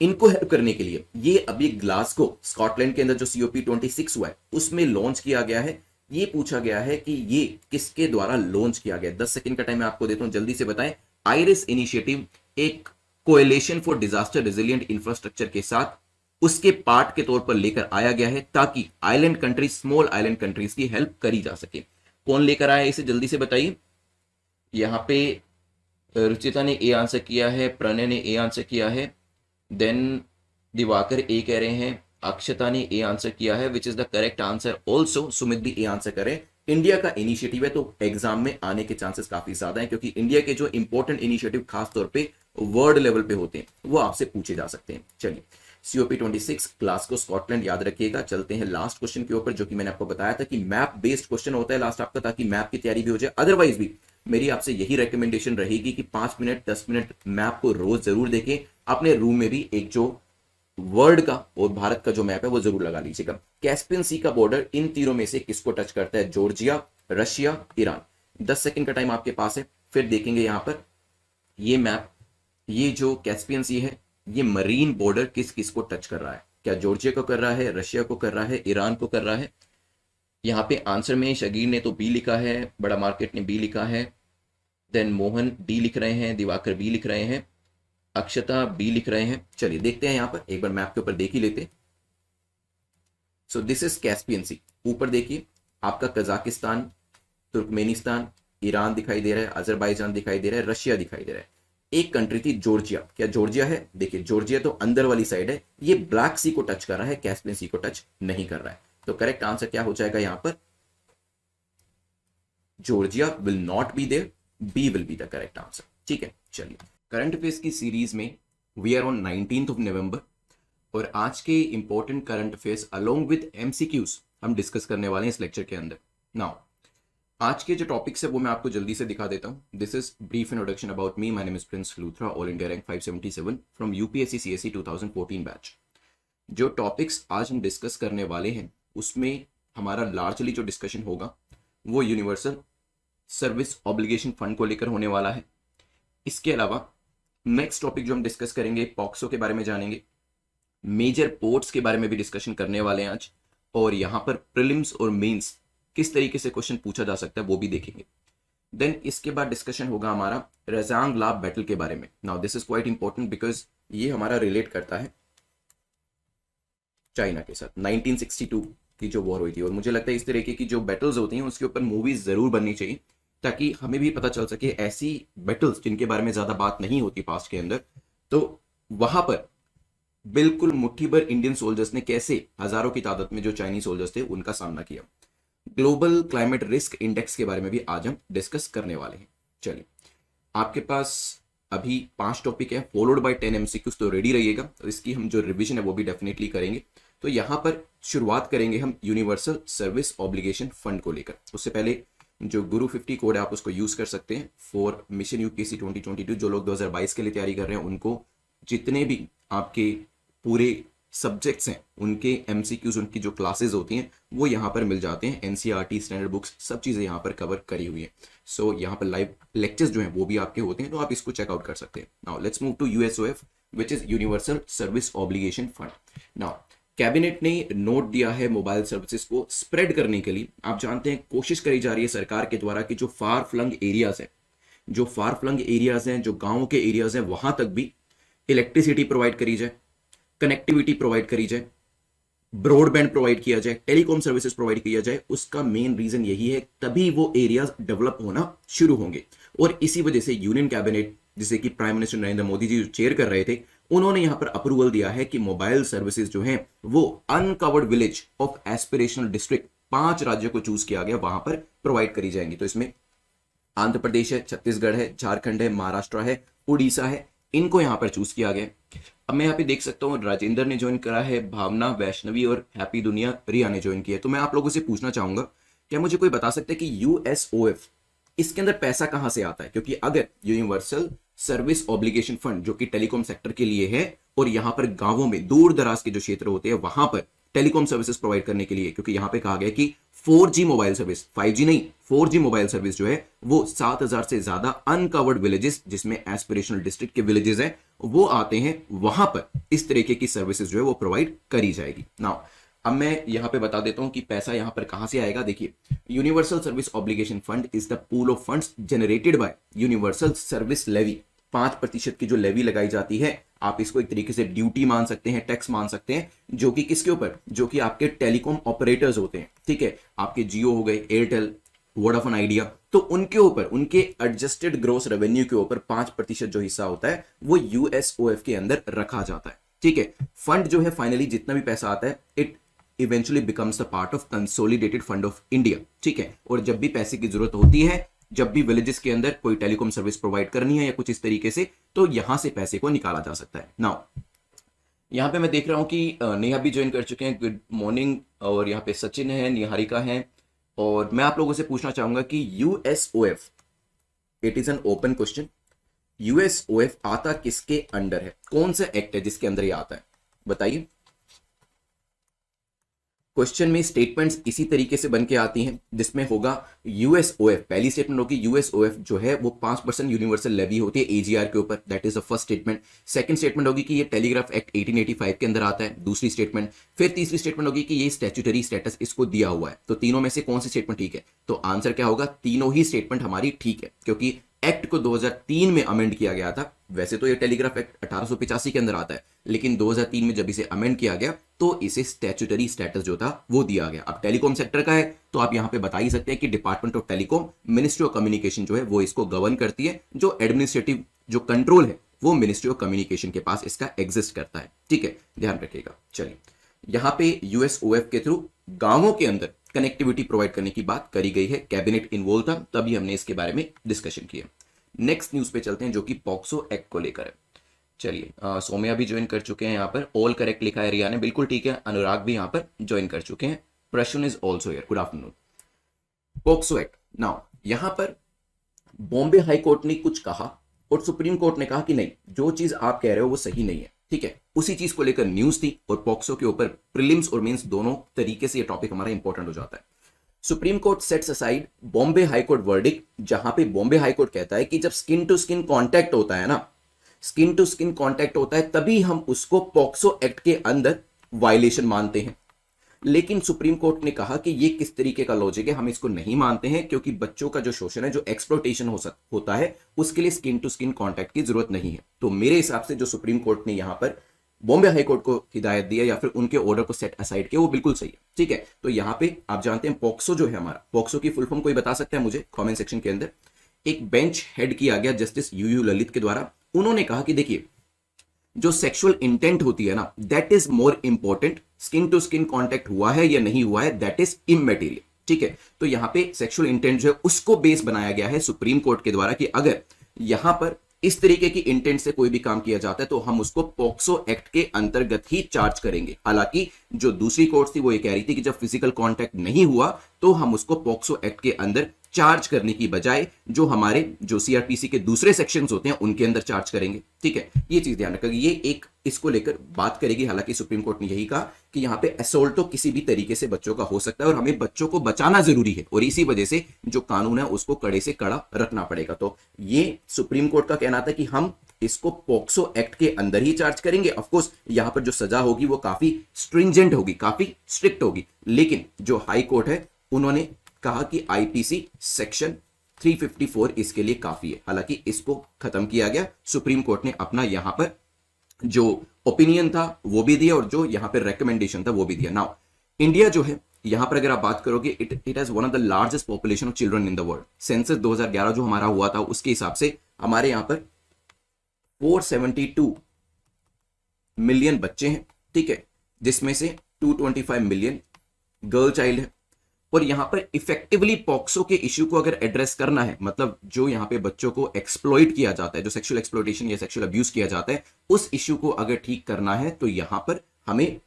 इनको हेल्प करने के लिए ये अभी ग्लासगो स्कॉटलैंड के अंदर जो COP26 हुआ है उसमें लॉन्च किया गया है। ये पूछा गया है कि ये किसके द्वारा लॉन्च किया गया। 10 सेकंड का टाइम मैं आपको देता हूं, जल्दी से बताएं। आइरिस इनिशिएटिव एक coalition for disaster resilient infrastructure के साथ उसके पार्ट के तौर पर लेकर आया गया है ताकि island countries, small island countries की हेल्प करी जा सके। कौन लेकर आया इसे, जल्दी से बताइए। यहां पे रुचिता ने ए आंसर किया है, प्रणय ने ए आंसर किया है, देन दिवाकर ए कह रहे हैं, अक्षता ने ए आंसर किया है, विच is the correct answer also. Sumit भी ए आंसर करें। इंडिया का इनिशिएटिव है तो एग्जाम में आने के चांसेस काफी ज्यादा हैं, क्योंकि इंडिया के जो इंपॉर्टेंट इनिशिएटिव खास तौर पे वर्ल्ड लेवल पे होते हैं वो आपसे पूछे जा सकते हैं। चलिए, COP26 ग्लासगो स्कॉटलैंड याद रखिएगा। चलते हैं लास्ट क्वेश्चन के ऊपर, जो कि मैंने आपको बताया था कि मैप बेस्ड क्वेश्चन होता है लास्ट आपका, ताकि मैप की तैयारी भी हो जाए। अदरवाइज भी मेरी आपसे यही रिकमेंडेशन रहेगी कि 5 मिनट 10 मिनट मैप को रोज जरूर देखें। अपने रूम में भी एक जो वर्ल्ड का और भारत का जो मैप है वो जरूर लगा लीजिएगा। कैस्पियन सी का बॉर्डर इन तीनों में से किसको टच करता है, जॉर्जिया, रशिया, ईरान। 10 सेकंड का टाइम आपके पास है, फिर देखेंगे यहां पर ये मैप। ये जो कैस्पियन सी है ये मरीन बॉर्डर किस किस को टच कर रहा है, क्या जॉर्जिया को कर रहा है, रशिया को कर रहा है, ईरान को कर रहा है? यहाँ पे आंसर में शगीर ने तो बी लिखा है, बड़ा मार्केट ने बी लिखा है, देन मोहन डी लिख रहे हैं, दिवाकर बी लिख रहे हैं, अक्षता बी लिख रहे हैं। चलिए देखते हैं यहाँ पर, एक बार मैप के ऊपर देख ही लेते। सो दिस इज कैस्पियन सी। ऊपर देखिए आपका कजाकिस्तान, तुर्कमेनिस्तान, ईरान दिखाई दे रहा है, अजरबैजान दिखाई दे रहा है, रशिया दिखाई दे रहा है। एक कंट्री थी जॉर्जिया। क्या जॉर्जिया है? देखिए जॉर्जिया तो अंदर वाली साइड है, ये ब्लैक सी को टच कर रहा है, कैस्पियन सी को टच नहीं कर रहा है। तो करेक्ट आंसर क्या हो जाएगा यहाँ पर? Georgia will not be there, B will be the correct answer. ठीक है, चलिए करंट अफेयर्स की सीरीज में we are on 19th of November और आज के important current affairs along with MCQs हम डिस्कस करने वाले हैं इस लेक्चर के अंदर। नाउ आज के जो टॉपिक्स है वो मैं आपको जल्दी से दिखा देता हूं। This is brief introduction about me. My name is Prince Luthra, all India rank 577 from UPSC CSE 2014 batch. जो टॉपिक्स आज हम डिस्कस करने वाले हैं उसमें हमारा लार्जली जो डिस्कशन होगा वो यूनिवर्सल सर्विस ऑब्लिगेशन फंड को लेकर होने वाला है। इसके अलावा नेक्स्ट टॉपिक जो हम डिस्कस करेंगे, पॉक्सो के बारे में जानेंगे, मेजर पोर्ट्स के बारे में भी डिस्कशन करने वाले हैं आज, और यहां पर प्रीलिम्स और मेंस किस तरीके से क्वेश्चन पूछा जा सकता है वो भी देखेंगे। देन इसके बाद डिस्कशन होगा हमारा रेजांग लाब बैटल के बारे में। Now this is quite important because ये हमारा रिलेट करता है चाइना के साथ 1962 की जो वॉर हुई थी, और मुझे लगता है इस तरीके की जो बैटल्स होती हैं उसके ऊपर मूवीज जरूर बननी चाहिए ताकि हमें भी पता चल सके ऐसी बैटल्स जिनके बारे में ज्यादा बात नहीं होती पास्ट के अंदर, तो वहां पर बिल्कुल मुट्ठी भर इंडियन सोल्जर्स ने कैसे हजारों की तादाद में जो चाइनीज सोल्जर्स थे उनका सामना किया। ग्लोबल क्लाइमेट रिस्क इंडेक्स के बारे में भी आज हम डिस्कस करने वाले हैं। चलिए आपके पास अभी 5 टॉपिक है फॉलोड बाय 10 एमसीक्यूज, तो रेडी रहिएगा। तो इसकी हम जो रिवीजन है वो भी डेफिनेटली करेंगे। तो यहां पर शुरुआत करेंगे हम यूनिवर्सल सर्विस ऑब्लिगेशन फंड को लेकर। उससे पहले जो गुरु 50 कोड है आप उसको यूज कर सकते हैं फॉर मिशन यूपीएससी 2022। जो लोग 2022 के लिए तैयारी कर रहे हैं उनको जितने भी आपके पूरे सब्जेक्ट्स हैं उनके एमसीक्यूज, उनकी जो क्लासेस होती हैं वो यहाँ पर मिल जाते हैं। एनसीईआरटी स्टैंडर्ड बुक्स सब चीज़ें यहाँ पर कवर करी हुई है। सो यहाँ पर लाइव लेक्चर्स जो हैं वो भी आपके होते हैं, तो आप इसको चेकआउट कर सकते हैं। Now let's move to USOF which is universal service obligation fund. Now cabinet ने नोट दिया है मोबाइल सर्विसेज को स्प्रेड करने के लिए। आप जानते हैं कोशिश करी जा रही है सरकार के द्वारा कि जो फार फ्लंग एरियाज है, जो फार फ्लंग एरियाज हैं, जो गाँव के एरियाज हैं, वहां तक भी इलेक्ट्रिसिटी प्रोवाइड करी जाए, कनेक्टिविटी प्रोवाइड करी जाए, ब्रॉडबैंड प्रोवाइड किया जाए, टेलीकॉम सर्विसेज प्रोवाइड किया जाए। उसका मेन रीजन यही है तभी वो एरियाज डेवलप होना शुरू होंगे। और इसी वजह से यूनियन कैबिनेट, जिसे कि prime minister Narendra Modi ji chair कर रहे थे, उन्होंने यहां पर अप्रूवल दिया है कि मोबाइल सर्विसेज जो हैं वो uncovered village of aspirational district 5 राज्यों को चूज किया गया, वहां पर प्रोवाइड करी जाएंगी। तो इसमें आंध्र प्रदेश है, छत्तीसगढ़ है, झारखंड है, महाराष्ट्र है, उड़ीसा है, इनको यहां पर चूज किया गया। अब मैं यहाँ पे देख सकता हूँ राजेंद्र ने ज्वाइन करा है, भावना, वैष्णवी और हैप्पी दुनिया रिया ने ज्वाइन किया है। तो मैं आप लोगों से पूछना चाहूंगा, क्या मुझे कोई बता सकता है कि यूएसओएफ इसके अंदर पैसा कहां से आता है? क्योंकि अगर यूनिवर्सल सर्विस ऑब्लिगेशन फंड जो कि टेलीकॉम सेक्टर के लिए है और यहां पर गांवों में दूर दराज के जो क्षेत्र होते हैं वहां पर टेलीकॉम सर्विसेज प्रोवाइड करने के लिए, क्योंकि यहां पे कहा गया कि 4G मोबाइल सर्विस, 5G नहीं 4G मोबाइल सर्विस जो है वो 7000 से ज्यादा अनकवर्ड विलेजेस जिसमें एस्पिरेशनल डिस्ट्रिक्ट के विलेजेस हैं वो आते हैं, वहां पर इस तरीके की सर्विसेज जो है वो प्रोवाइड करी जाएगी। नाउ अब मैं यहां पे बता देता हूं कि पैसा यहां पर कहां से आएगा। देखिए universal service obligation fund is the pool of funds generated by universal service levy. 5% की जो लेवी लगाई जाती है, आप इसको एक तरीके से ड्यूटी मान सकते हैं, टैक्स मान सकते हैं, जो कि किसके ऊपर, जो कि आपके टेलीकॉम ऑपरेटर्स होते हैं। ठीक है, आपके जियो हो गए, एयरटेल, वोडाफोन आइडिया, तो उनके ऊपर, उनके एडजस्टेड ग्रोस रेवेन्यू के ऊपर 5% जो हिस्सा होता है वो यूएसओएफ के अंदर रखा जाता है। ठीक है, फंड जो है फाइनली जितना भी पैसा आता है it eventually becomes the part of consolidated fund of India. ठीक है, और जब भी पैसे की जरूरत होती है, जब भी विलेजेस के अंदर कोई टेलीकॉम सर्विस प्रोवाइड करनी है या कुछ इस तरीके से, तो यहां से पैसे को निकाला जा सकता है। नाउ यहां पे मैं देख रहा हूं कि नेहा भी ज्वाइन कर चुके हैं, गुड मॉर्निंग। और यहाँ पे सचिन है, निहारिका है, और मैं आप लोगों से पूछना चाहूंगा कि USOF, it is an open question, USOF आता किसके अंडर है? कौन सा एक्ट है जिसके अंदर ये आता है? बताइए। क्वेश्चन में स्टेटमेंट्स इसी तरीके से बन के आती हैं, जिसमें होगा यूएसओएफ, पहली स्टेटमेंट होगी यूएसओएफ जो है वो 5% यूनिवर्सल लेवी होती है एजीआर के ऊपर, that is the first statement. Second statement होगी कि ये टेलीग्राफ एक्ट 1885 के अंदर आता है, दूसरी स्टेटमेंट। फिर तीसरी स्टेटमेंट होगी कि ये स्टैट्यूटरी स्टेटस इसको दिया हुआ है। तो तीनों में से कौन सी स्टेटमेंट ठीक है? तो आंसर क्या होगा? तीनों ही स्टेटमेंट हमारी ठीक है, क्योंकि एक्ट को 2003 में अमेंड किया गया था। वैसे तो ये टेलीग्राफ एक्ट 1885 के अंदर आता है, लेकिन 2003 में जब इसे अमेंड किया गया तो इसे स्टैट्यूटरी स्टेटस जो था वो दिया गया। अब टेलीकॉम सेक्टर का है तो आप यहां पे बता ही सकते हैं कि department of telecom, ministry of communication जो है वो इसको गवर्न करती है। जो एडमिनिस्ट्रेटिव जो कंट्रोल है वो मिनिस्ट्री ऑफ कम्युनिकेशन के पास इसका एग्जिस्ट करता है। ठीक है, ध्यान रखिएगा। चलिए, यहां पे यूएसओएफ के थ्रू गांवों के अंदर कनेक्टिविटी प्रोवाइड करने की बात करी गई है। कैबिनेट इन्वॉल्व था, तभी हमने इसके बारे में डिस्कशन किया। नेक्स्ट न्यूज पे चलते हैं जो कि पॉक्सो एक्ट को लेकर है। चलिए, सौम्या भी ज्वाइन कर चुके हैं यहाँ पर, ऑल करेक्ट लिखा है रिया ने, बिल्कुल ठीक है। अनुराग भी यहाँ पर ज्वाइन कर चुके हैं। प्रश्न is also here, good afternoon. POCSO act, now यहाँ पर बॉम्बे हाई कोर्ट ने कुछ कहा और सुप्रीम कोर्ट ने कहा कि नहीं, जो चीज आप कह रहे हो वो सही नहीं है। ठीक है, उसी चीज को लेकर न्यूज थी और पॉक्सो के ऊपर प्रीलिम्स और मेंस दोनों तरीके से ये टॉपिक हमारा इंपॉर्टेंट हो जाता है। Supreme court sets aside Bombay high court verdict, जहां पे बॉम्बे हाई कोर्ट कहता है कि जब स्किन टू स्किन कांटेक्ट होता है ना, स्किन टू स्किन कांटेक्ट होता है, तभी हम उसको पॉक्सो एक्ट के अंदर वायलेशन मानते हैं। लेकिन सुप्रीम कोर्ट ने कहा कि ये किस तरीके का लॉजिक है, हम इसको नहीं मानते हैं, क्योंकि बच्चों का जो शोषण है, जो एक्सप्लॉयटेशन होता है, उसके लिए स्किन टू स्किन कांटेक्ट की जरूरत नहीं है। तो मेरे हिसाब से जो सुप्रीम कोर्ट ने यहां पर बॉम्बे हाई कोर्ट को हिदायत दिया या फिर उनके ऑर्डर को सेट असाइड किया, वो बिल्कुल सही है। ठीक है, तो यहां पे आप जानते हैं पॉक्सो जो है हमारा, पॉक्सो की फुल फॉर्म कोई बता सकता है मुझे कमेंट सेक्शन के अंदर। एक बेंच हेड किया गया जस्टिस यूयू ललित के द्वारा। उन्होंने कहा कि देखिए, जो सेक्सुअल इंटेंट होती है ना, that is more important. Skin to skin contact हुआ है या नहीं हुआ है, दैट इज इमैटेरियल। ठीक है, तो यहां पे सेक्सुअल इंटेंट जो है उसको बेस बनाया गया है सुप्रीम कोर्ट के द्वारा कि अगर यहां पर इस तरीके की इंटेंट से कोई भी काम किया जाता है तो हम उसको पॉक्सो एक्ट के अंतर्गत ही चार्ज करेंगे। हालांकि जो दूसरी कोर्ट थी वो ये कह रही थी कि जब फिजिकल कांटेक्ट नहीं हुआ तो हम उसको पॉक्सो एक्ट के अंदर चार्ज करने की बजाय जो हमारे जो सीआरपीसी के दूसरे सेक्शंस होते हैं उनके अंदर चार्ज करेंगे। ठीक है, ये चीज ध्यान रखिएगा, ये एक इसको लेकर बात करेगी। हालांकि सुप्रीम कोर्ट ने यही कहा कि यहां पे असोल्ट तो किसी भी तरीके से बच्चों का हो सकता है और हमें बच्चों को बचाना जरूरी है, और इसी वजह से जो कानून है उसको कड़े से कड़ा रखना पड़ेगा। तो ये सुप्रीम कोर्ट का कहना था कि हम इसको पॉक्सो एक्ट के अंदर ही चार्ज करेंगे। ऑफ कोर्स यहां पर जो सजा होगी वो काफी स्ट्रिंजेंट होगी, काफी स्ट्रिक्ट होगी, लेकिन जो हाई कोर्ट है उन्होंने कहा कि आईपीसी सेक्शन 354 इसके लिए काफी है। हालांकि इसको खत्म किया गया, सुप्रीम कोर्ट ने अपना यहां पर जो ओपिनियन था वो भी दिया और जो यहां पर रेकमेंडेशन था वो भी दिया। नाउ इंडिया जो है, यहां पर अगर आप बात करोगे, it has one of the largest population of children in the world. Census 2011 जो हमारा हुआ था उसके हिसाब से हमारे यहां पर 472 मिलियन बच्चे हैं। ठीक है, जिसमें से 225 मिलियन गर्ल चाइल्ड है। और यहां पर इफेक्टिवली पॉक्सो के इश्यू को अगर एड्रेस करना है, मतलब जो यहां पे बच्चों को एक्सप्लॉइट किया जाता है, जो सेक्सुअल एक्सप्लॉइटेशन या सेक्सुअल अब्यूज किया जाता है, उस इश्यू को अगर ठीक करना है तो यहां पर हमें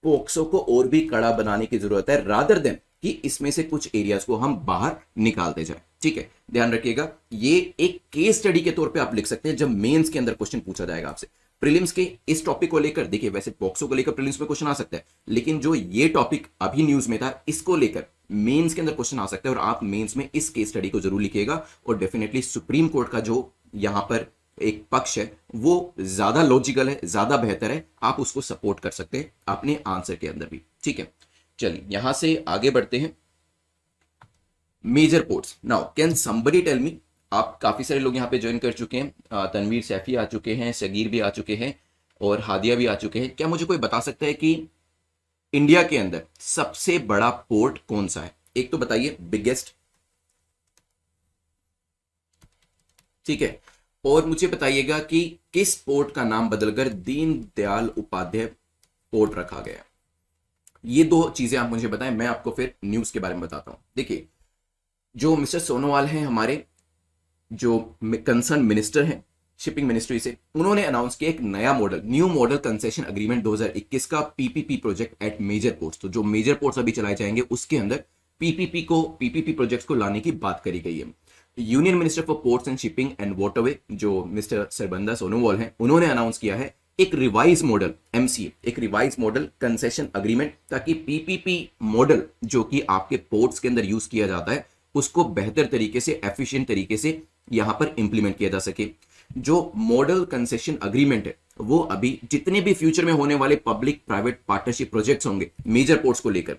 पॉक्सो को और भी कड़ा बनाने की जरूरत है, रादर देन कि इसमें से कुछ एरियाज को हम बाहर निकालते जाए। ठीक है, ध्यान रखिएगा, ये एक केस स्टडी के तौर पे आप लिख सकते हैं जब मेंस के अंदर क्वेश्चन पूछा जाएगा आपसे। प्रीलिम्स के इस टॉपिक को लेकर, देखिए वैसे पॉक्सो को लेकर प्रीलिम्स में क्वेश्चन आ सकता है, लेकिन जो ये टॉपिक अभी न्यूज में था इसको लेकर मेंस के अंदर क्वेश्चन आ सकता है। और आप मेंस में इस केस स्टडी को जरूर लिखिएगा और डेफिनेटली सुप्रीम कोर्ट का जो यहां पर एक पक्ष है वो ज्यादा लॉजिकल है, ज्यादा बेहतर है, आप उसको सपोर्ट कर सकते हैं अपने आंसर के अंदर भी। ठीक है, चलिए यहां से आगे बढ़ते हैं। Major ports, now can somebody tell me, आप काफी सारे लोग यहाँ पे ज्वाइन कर चुके हैं, तनवीर सैफी आ चुके हैं, सगीर भी आ चुके हैं और हादिया भी आ चुके हैं। क्या मुझे कोई बता सकता है कि इंडिया के अंदर सबसे बड़ा पोर्ट कौन सा है? एक तो बताइए बिगेस्ट, ठीक है, और मुझे बताइएगा कि किस पोर्ट का नाम बदलकर दीनदयाल उपाध्याय पोर्ट रखा गया। ये दो चीजें आप मुझे बताएं, मैं आपको फिर न्यूज के बारे में बताता हूं। देखिए, जो मिस्टर सोनोवाल हैं हमारे जो कंसर्न मिनिस्टर हैं शिपिंग मिनिस्ट्री से, उन्होंने अनाउंस किया एक नया model, new model concession agreement 2021 का PPP project at major ports. तो जो मेजर पोर्ट्स अभी चलाए जाएंगे उसके अंदर पीपीपी प्रोजेक्ट्स को लाने की बात करी गई है। Union minister for ports and shipping and waterway जो मिस्टर सरबंदा सोनोवाल हैं, उन्होंने अनाउंस किया है एक रिवाइज मॉडल एमसीए, एक रिवाइज मॉडल कंसेशन अग्रीमेंट, ताकि पीपीपी मॉडल जो कि आपके पोर्ट्स के अंदर यूज किया जाता है उसको बेहतर तरीके से, एफिशिएंट तरीके से यहां पर इंप्लीमेंट किया जा सके। जो मॉडल कंसेशन अग्रीमेंट है वो अभी जितने भी फ्यूचर में होने वाले पब्लिक प्राइवेट पार्टनरशिप प्रोजेक्ट्स होंगे मेजर पोर्ट्स को लेकर,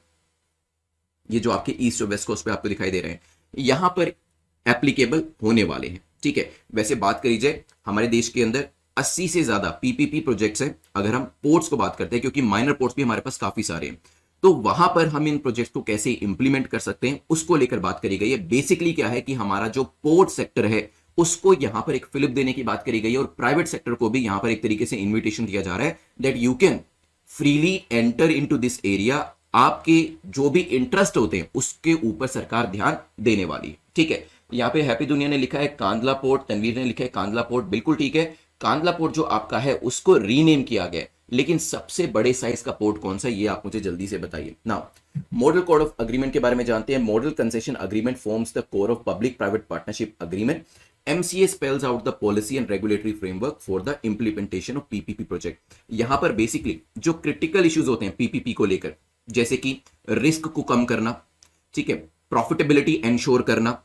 ये जो आपके ईस्ट और वेस्ट कोस्ट पे आपको दिखाई दे रहे हैं, यहां पर एप्लीकेबल होने वाले हैं। ठीक है, वैसे बात करी जाए हमारे देश के अंदर 80 से ज्यादा पीपीपी प्रोजेक्ट्स हैं अगर हम पोर्ट्स को बात करते हैं, क्योंकि माइनर पोर्ट्स भी हमारे पास काफी सारे हैं। तो वहां पर हम इन प्रोजेक्ट्स को कैसे इंप्लीमेंट कर सकते हैं उसको लेकर बात करी गई है। बेसिकली क्या है कि हमारा जो पोर्ट सेक्टर है उसको यहां पर एक फिलिप देने की बात करी गई है, और प्राइवेट सेक्टर को भी यहां पर एक तरीके से इन्विटेशन दिया जा रहा है that you can freely enter into this area. आपके जो भी इंटरेस्ट होते हैं उसके ऊपर सरकार ध्यान देने वाली है। ठीक है, यहाँ पे हैप्पी दुनिया ने लिखा है कांदला पोर्ट, तनवीर ने लिखा है कांदला पोर्ट, बिल्कुल ठीक है। कांदला पोर्ट जो आपका है उसको रीनेम किया गया, लेकिन सबसे बड़े साइज का पोर्ट कौन सा, ये आप मुझे जल्दी से बताइए। Now model code of agreement के बारे में जानते हैं। Model concession agreement forms the core of public private partnership agreement. MCA spells out the policy and regulatory framework for the implementation of PPP project। यहां पर बेसिकली जो critical issues होते हैं PPP को लेकर, जैसे कि रिस्क को कम करना, ठीक है, प्रॉफिटेबिलिटी एंश्योर करना,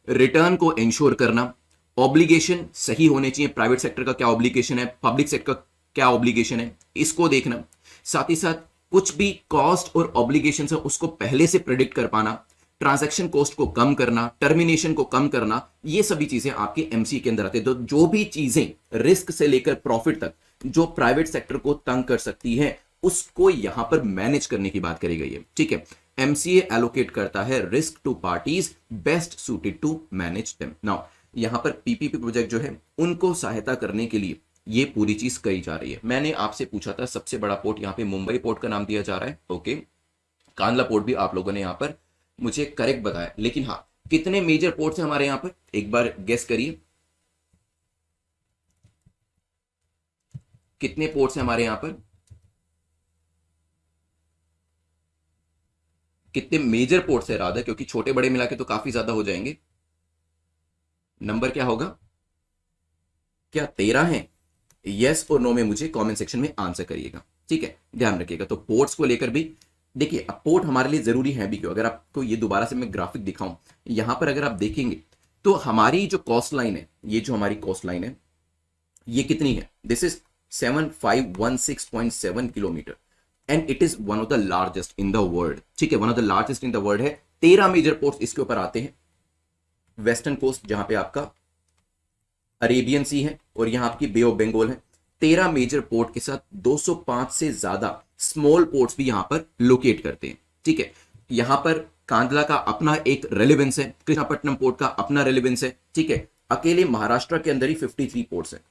रिटर्न को एंश्योर करना, ऑब्लिगेशन सही होने चाहिए, प्राइवेट सेक्टर का क्या ऑब्लिगेशन है, पब्लिक सेक्टर का क्या ऑब्लिगेशन है, इसको देखना। साथ ही साथ कुछ भी कॉस्ट और ऑब्लिगेशन है उसको पहले से प्रेडिक्ट कर पाना, ट्रांजैक्शन कॉस्ट को कम करना, टर्मिनेशन को कम करना, ये सभी चीजें आपके एमसी के अंदर आते हैं। तो जो भी चीजें रिस्क से लेकर प्रॉफिट तक जो प्राइवेट सेक्टर को तंग कर सकती है उसको यहां पर मैनेज करने की बात करी गई है। ठीक है, एमसीए एलोकेट करता है risk to parties best suited to manage them. Now यहां पर पीपीपी प्रोजेक्ट जो है उनको सहायता करने के लिए ये पूरी चीज कही जा रही है। मैंने आपसे पूछा था सबसे बड़ा पोर्ट, यहां पे मुंबई पोर्ट का नाम दिया जा रहा है। ओके, कांदला पोर्ट भी आप लोगों ने यहां पर मुझे करेक्ट बताया, लेकिन हाँ कितने मेजर पोर्ट्स हैं हमारे यहां पर, एक बार गेस करिए कितने पोर्ट्स हैं हमारे यहां पर, कितने मेजर पोर्ट्स है राधा, क्योंकि छोटे बड़े मिला के तो काफी ज्यादा हो जाएंगे। नंबर क्या होगा, क्या 13 है? यस और नो में मुझे कमेंट सेक्शन में आंसर करिएगा। ठीक है, ध्यान रखिएगा। तो पोर्ट्स को लेकर भी देखिए, अब पोर्ट हमारे लिए जरूरी है भी क्यों, अगर आपको ये दोबारा से मैं ग्राफिक दिखाऊं, यहां पर अगर आप देखेंगे तो हमारी जो कॉस्ट लाइन है, ये जो हमारी कॉस्ट लाइन है ये कितनी है, this is 7516.7 kilometre and it is one of the largest in the world. ठीक है, one of the largest in the world है। 13 मेजर पोर्ट्स इसके ऊपर आते हैं। वेस्टर्न कोस्ट जहां पे आपका अरेबियन सी है और यहां आपकी बे ऑफ बंगाल है। 13 मेजर पोर्ट के साथ 205 से ज्यादा स्मॉल पोर्ट्स भी यहां पर लोकेट करते हैं। ठीक है, यहां पर कांदला का अपना एक रेलेवेंस है, कृष्णापट्टनम पोर्ट का अपना रेलेवेंस है। ठीक है, अकेले महाराष्ट्र के अंदर ही 53 पोर्ट्स हैं।